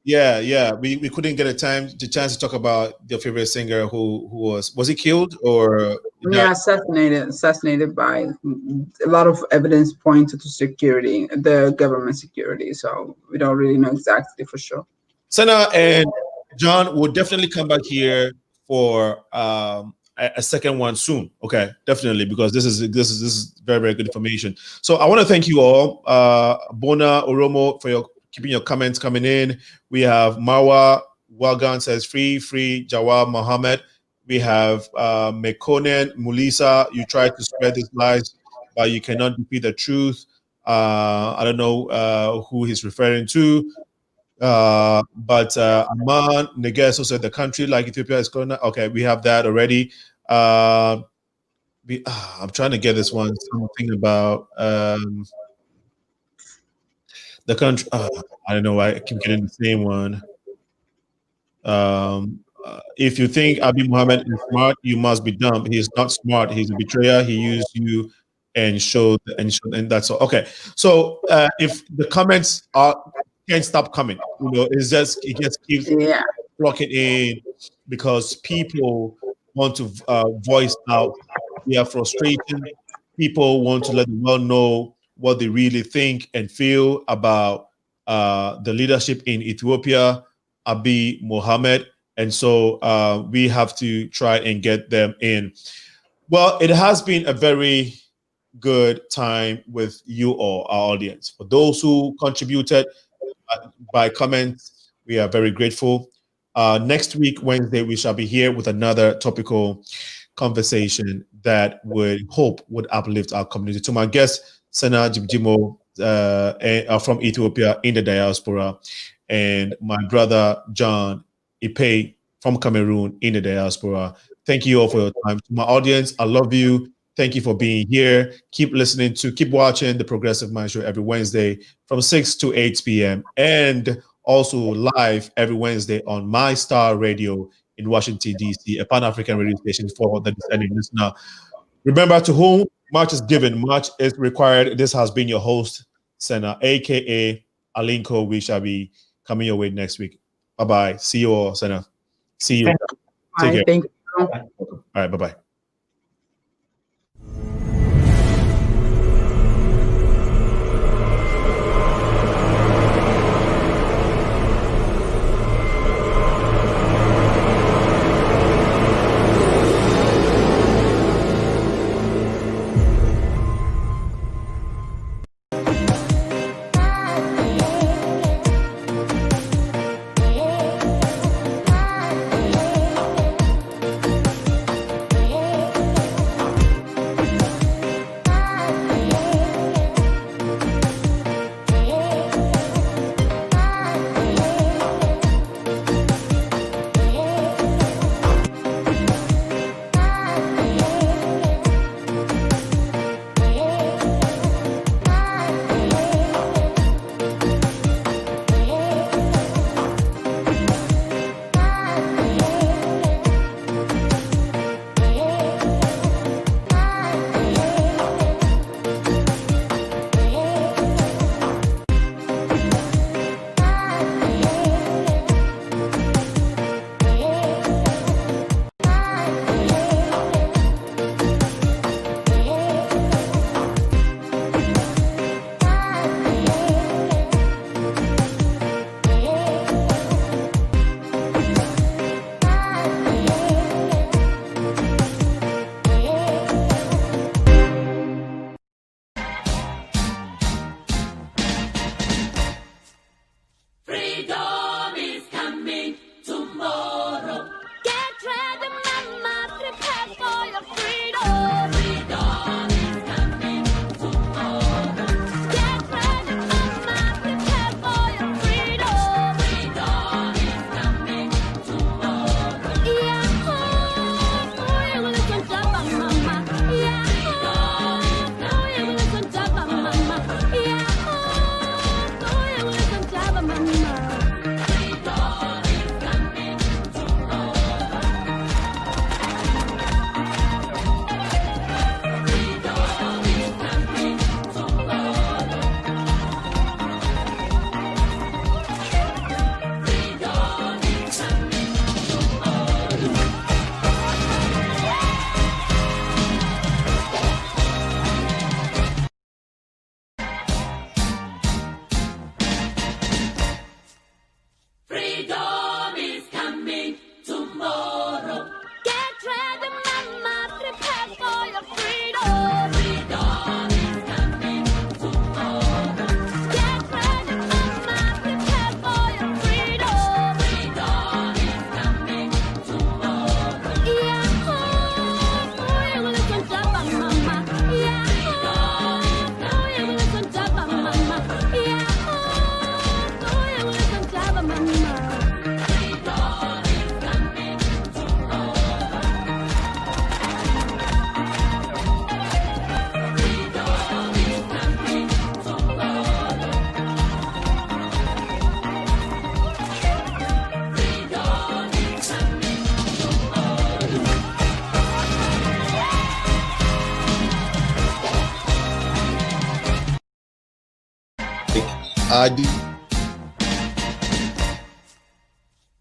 Yeah. We couldn't get the chance to talk about your favorite singer who was he killed or? Yeah, assassinated by a lot of evidence pointed to security, the government security. So we don't really know exactly for sure. SEENAA and John will definitely come back here for a second one soon. Okay, definitely, because this is very, very good information. So I want to thank you all, Bona, Oromo, for keeping your comments coming in. We have Marwa Wagan says free Jawab Mohammed. We have Mekonen Mulisa. You try to spread these lies, but you cannot defeat the truth. I don't know who he's referring to. But Aman Negeso said the country like Ethiopia is going. Okay, we have that already. I'm trying to get this one. Something about the country. I don't know why I keep getting the same one. If you think Abiy Mohammed is smart, you must be dumb. He's not smart. He's a betrayer. He used you and and that's all. Okay, so if the comments can't stop coming, it just keeps flocking in because people want to voice out their frustration. People want to let the world know what they really think and feel about the leadership in Ethiopia, Abiy Mohammed, and so we have to try and get them in. Well, it has been a very good time with you all, our audience. For those who contributed by comments, we are very grateful. Next week, Wednesday, we shall be here with another topical conversation that would uplift our community. To my guest, SEENAA JIMJIMO from Ethiopia in the diaspora, and my brother John EPEY from Cameroon in the diaspora. Thank you all for your time. To my audience, I love you. Thank you for being here. Keep watching the Progressive Mind Show every Wednesday from 6 to 8 p.m. and also live every Wednesday on My Star Radio in Washington, D.C., a Pan-African radio station for the discerning listener. Remember, to whom much is given, much is required. This has been your host, SEENAA, a.k.a. Alinko. We shall be coming your way next week. Bye-bye. See you all, SEENAA. See you. Take care. Thank you. All right, bye-bye.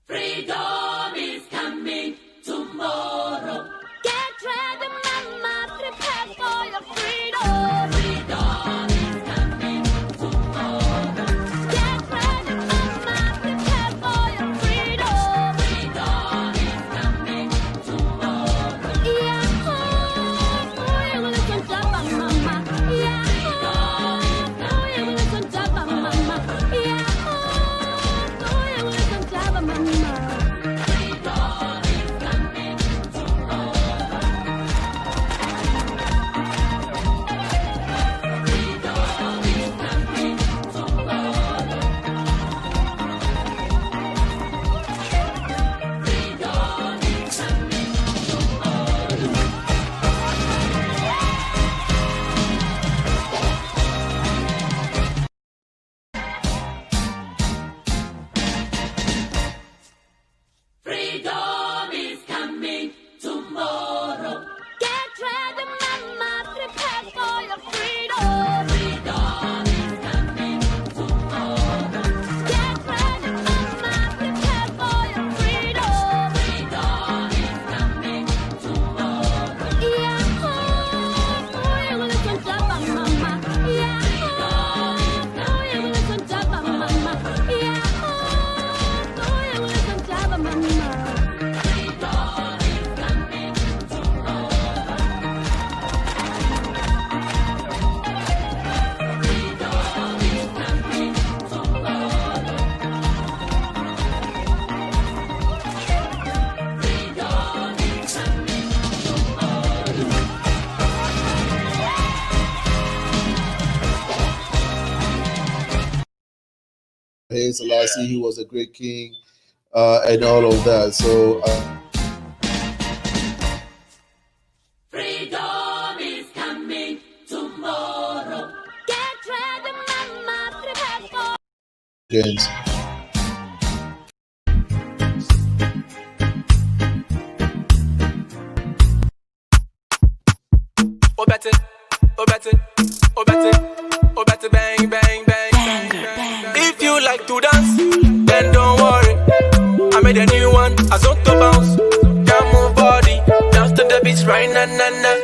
Freedom is coming tomorrow. Get ready, mama, prepare for your freedom. Freedom is coming tomorrow. Get ready, mama, prepare for your freedom. Freedom is coming tomorrow. Yeah, oh, you will listen to mama. Yeah, oh, you will listen to mama. Yeah, oh, you will listen to mama. Freedom is coming tomorrow. Get ready, mama, prepare for your freedom. Freedom is coming tomorrow. Get ready, mama, prepare for your freedom. Freedom is coming tomorrow. Yeah, oh, you will listen to mama. Yeah, oh, you will listen to mama. Yeah, oh, you will listen to mama. Selassie, he was a great king, and all of that. So Freedom is coming tomorrow. Get ready, mama, prepare for. against OBET, OBET, OBET, OBET, bang, bang, bang, bang, bang. If you like to dance, then don't worry. I made a new one, Azonto bounce. Can't move body, dance to the beats right na na na.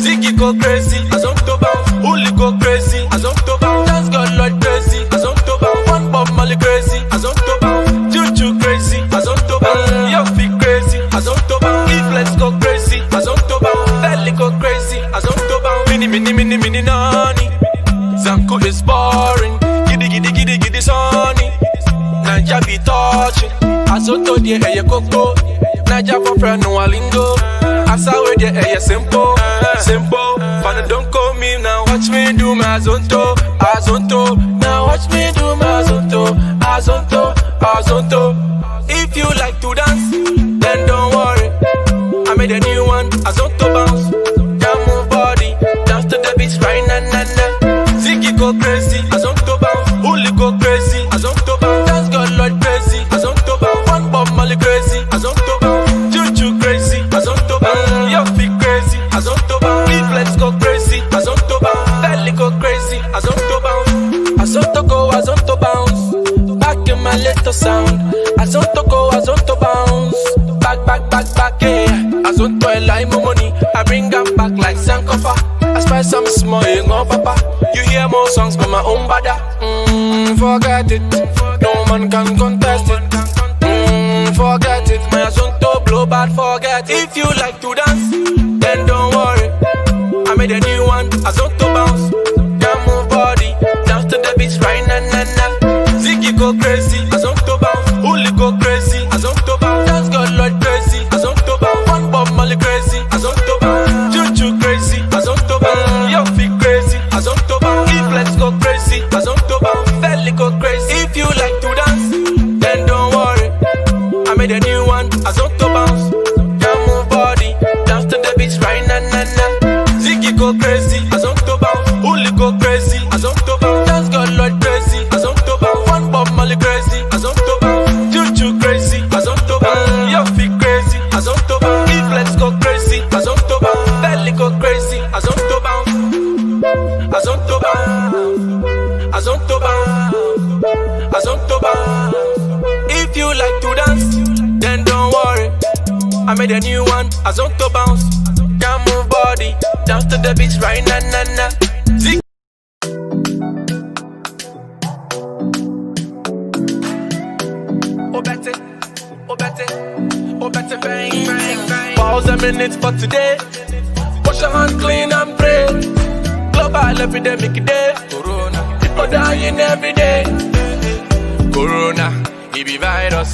Ziggy go crazy, Azonto bounce. Holy go crazy, Azonto bounce. Dance God Lord crazy, Azonto bounce. One Bob Molly crazy, Azonto bounce. Juju crazy, Azonto bounce. Your feet crazy, Azonto bounce. If let's go crazy, Azonto bounce. Belly go crazy, Azonto bounce. Mini mini mini mini nani. Zanko is boring. Giddy giddy giddy giddy sunny. Naija be touching. Azonto die eye koko. Naija for friend no alingo. Asawe die eye simple. Simple. Fana don't call me now. Watch me do my Azonto. Azonto. Now watch me do my Azonto. Azonto. Azonto. If you like to dance, then don't worry. I made a new one. Azonto bounce. Can't move body. Dance to the beats right na na na. Ziggy go crazy. Azonto bounce. Holy go crazy. Azonto bounce. Dance God Lord crazy. Azonto bounce. One Bob Molly crazy. Azonto bounce. Juju crazy. Azonto bounce. Your feet crazy. Azonto bounce. If let's go crazy. Azonto bounce. Belly go crazy. Azonto bounce. Azonto go. Azonto bounce. Back in my little sound. Azonto go. Azonto bounce. Back back back back yeah. Azonto I like my money. I bring them back like Sankofa. I spy some small, you know, papa. You hear more songs from my own bada. Forget it. No man can contest it. Forget it. My Azonto blow bad, forget it. If you like to dance, then don't worry. I made a new one, Azonto bounce. Can't move body, dance to the beats right na na na. Ziggy go crazy, Azonto bounce. Holy go crazy, Azonto bounce. Dance God Lord crazy, Azonto bounce. One Bob Molly crazy, Azonto bounce. Juju crazy, Azonto bounce. Your feet crazy, Azonto bounce. If let's go crazy, Azonto bounce. Belly go crazy. If you like to dance, then don't worry. I made a new one, Azonto bounce. Can't move body. dance, then don't worry. I made a new one, Azonto bounce. Can't move body, dance to the beach right na na na. Zig. Oh better, bang, bang, bang. Pause a minute for today. Wash your hands clean and pray. Global epidemic day. Corona, people dying every day. Corona, EB virus,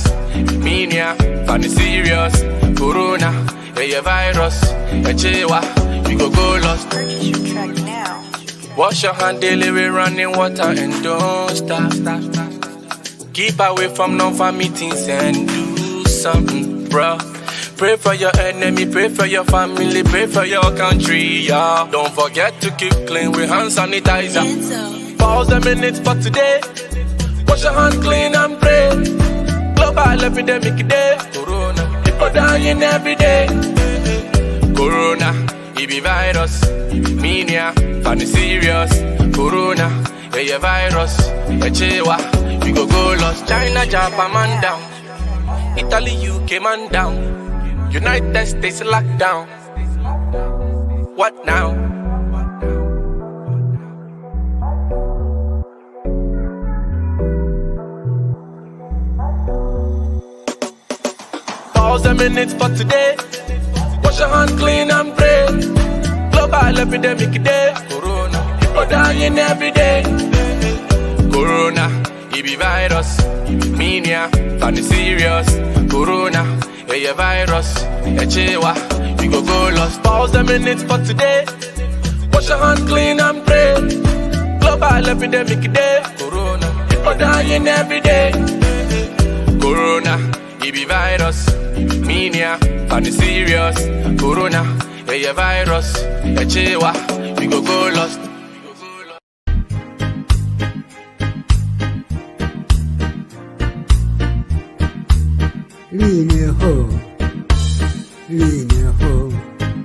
mania, funny serious. Corona, a virus, a chewa, we go lost. Wash your hand daily with running water and don't stop. Keep away from non-farm meetings and do something, bro. Pray for your enemy, pray for your family, pray for your country, yeah. Don't forget to keep clean with hand sanitizer. Pause a minute for today. Wash your hand clean and pray. Global epidemic day. Corona, people dying every day. Corona, EB virus, mania, funny serious. Corona, a virus, a chewa, we go lost. China, Japan, man down. Italy, UK, man down. United States locked down. What now? Pause a minute for today. Wash your hands clean and pray. Global epidemic day. Corona, people dying every day. Corona, EB virus, mania, funny serious. Corona, a virus, a chewa, we go lost. Pause a minute for today. Wash your hands clean and pray. Global epidemic day. Corona, people dying every day. Corona, EB virus, mania, funny serious. Corona, a virus, a chewa, we go lost. Line ho,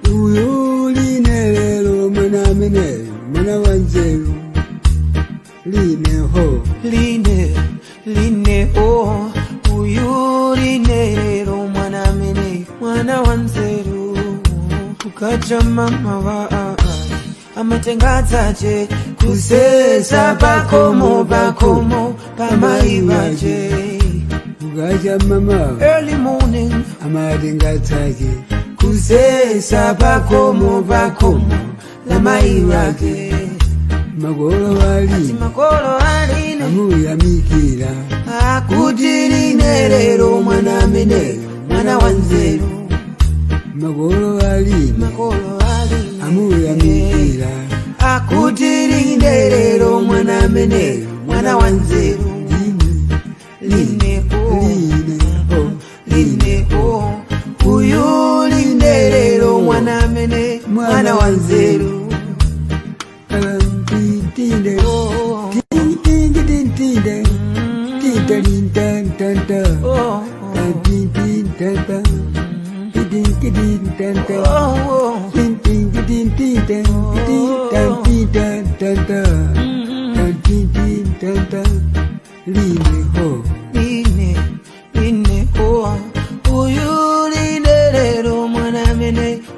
uyu line lelo mana wanzelu. Line ho, uyu line lelo mana wanzelu. Kukacha mama wa amatengazaje kusesa bakomo pamaibaje. Kukacha mama early morning amatengazaje kusesa bakomo la maiwake. Magolo wali amuya mikira akutirine lero mwana wanzeru. Magolo wali amuya mikira akutirine lero mwana wanzeru. Line uyu line lero mwana wanzeru.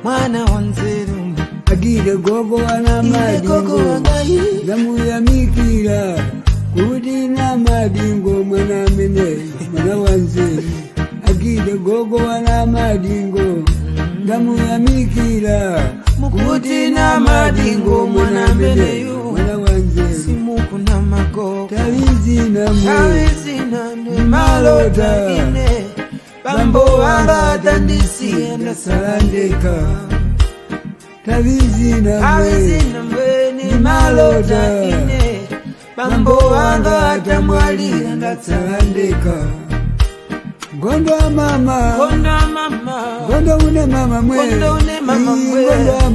Mwana wanzeru agire gogo wana madingo zamu ya mikira kuti na madingo mwana wanzeru agire gogo wana madingo zamu ya mikira kuti na madingo mwana wanzeru simuku na mago tawizina malota ine bambo wanga tandisi enda salandeka tawizina mweni malota ine bambo wanga tamwali enda salandeka. Gondo mama gondo une mama mwe gondo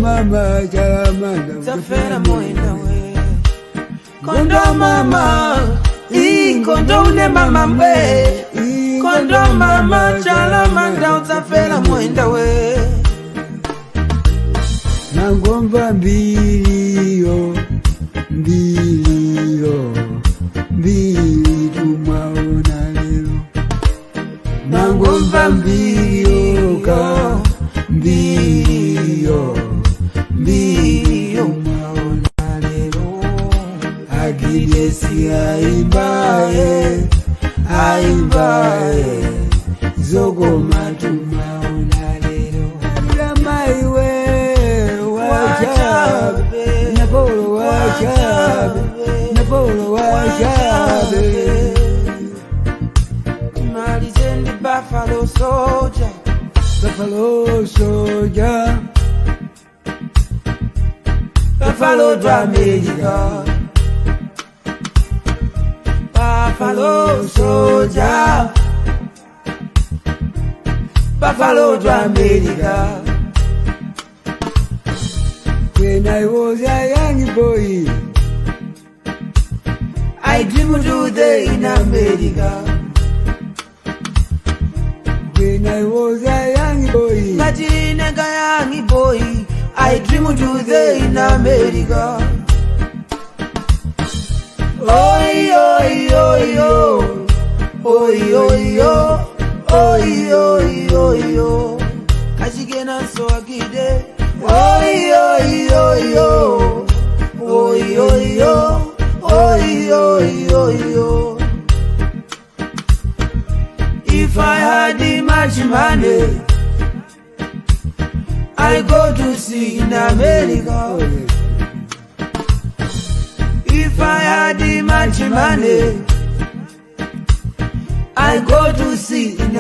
mama chalamanda tafera moenda we. Gondo mama gondo une mama mwe gondo mama chalamanda tafera moenda we. Nangomba mbiliyo tumaona lero nangomva mbiriyoka mbiriyo mbiriyo maona lero agidesi aimbaye aimbaye zogomatu maona lero jamaiwe wachabe napolo wachabe napolo wachabe Malizendi Buffalo soldier, Buffalo soldier, Buffalo to America. Buffalo soldier, Buffalo to America. When I was a young boy, I dreamed today in America. When I was a young boy, young boy, I dream today in America. Oi, oi, oi, oi, oi, oi, oi, oi, oi, oi. Ashigena so agide. Oi, oi, oi, oi, oi, oi, oi, oi, oi, oi. If I had much money, I go to see in America. If I had much money, I go to see in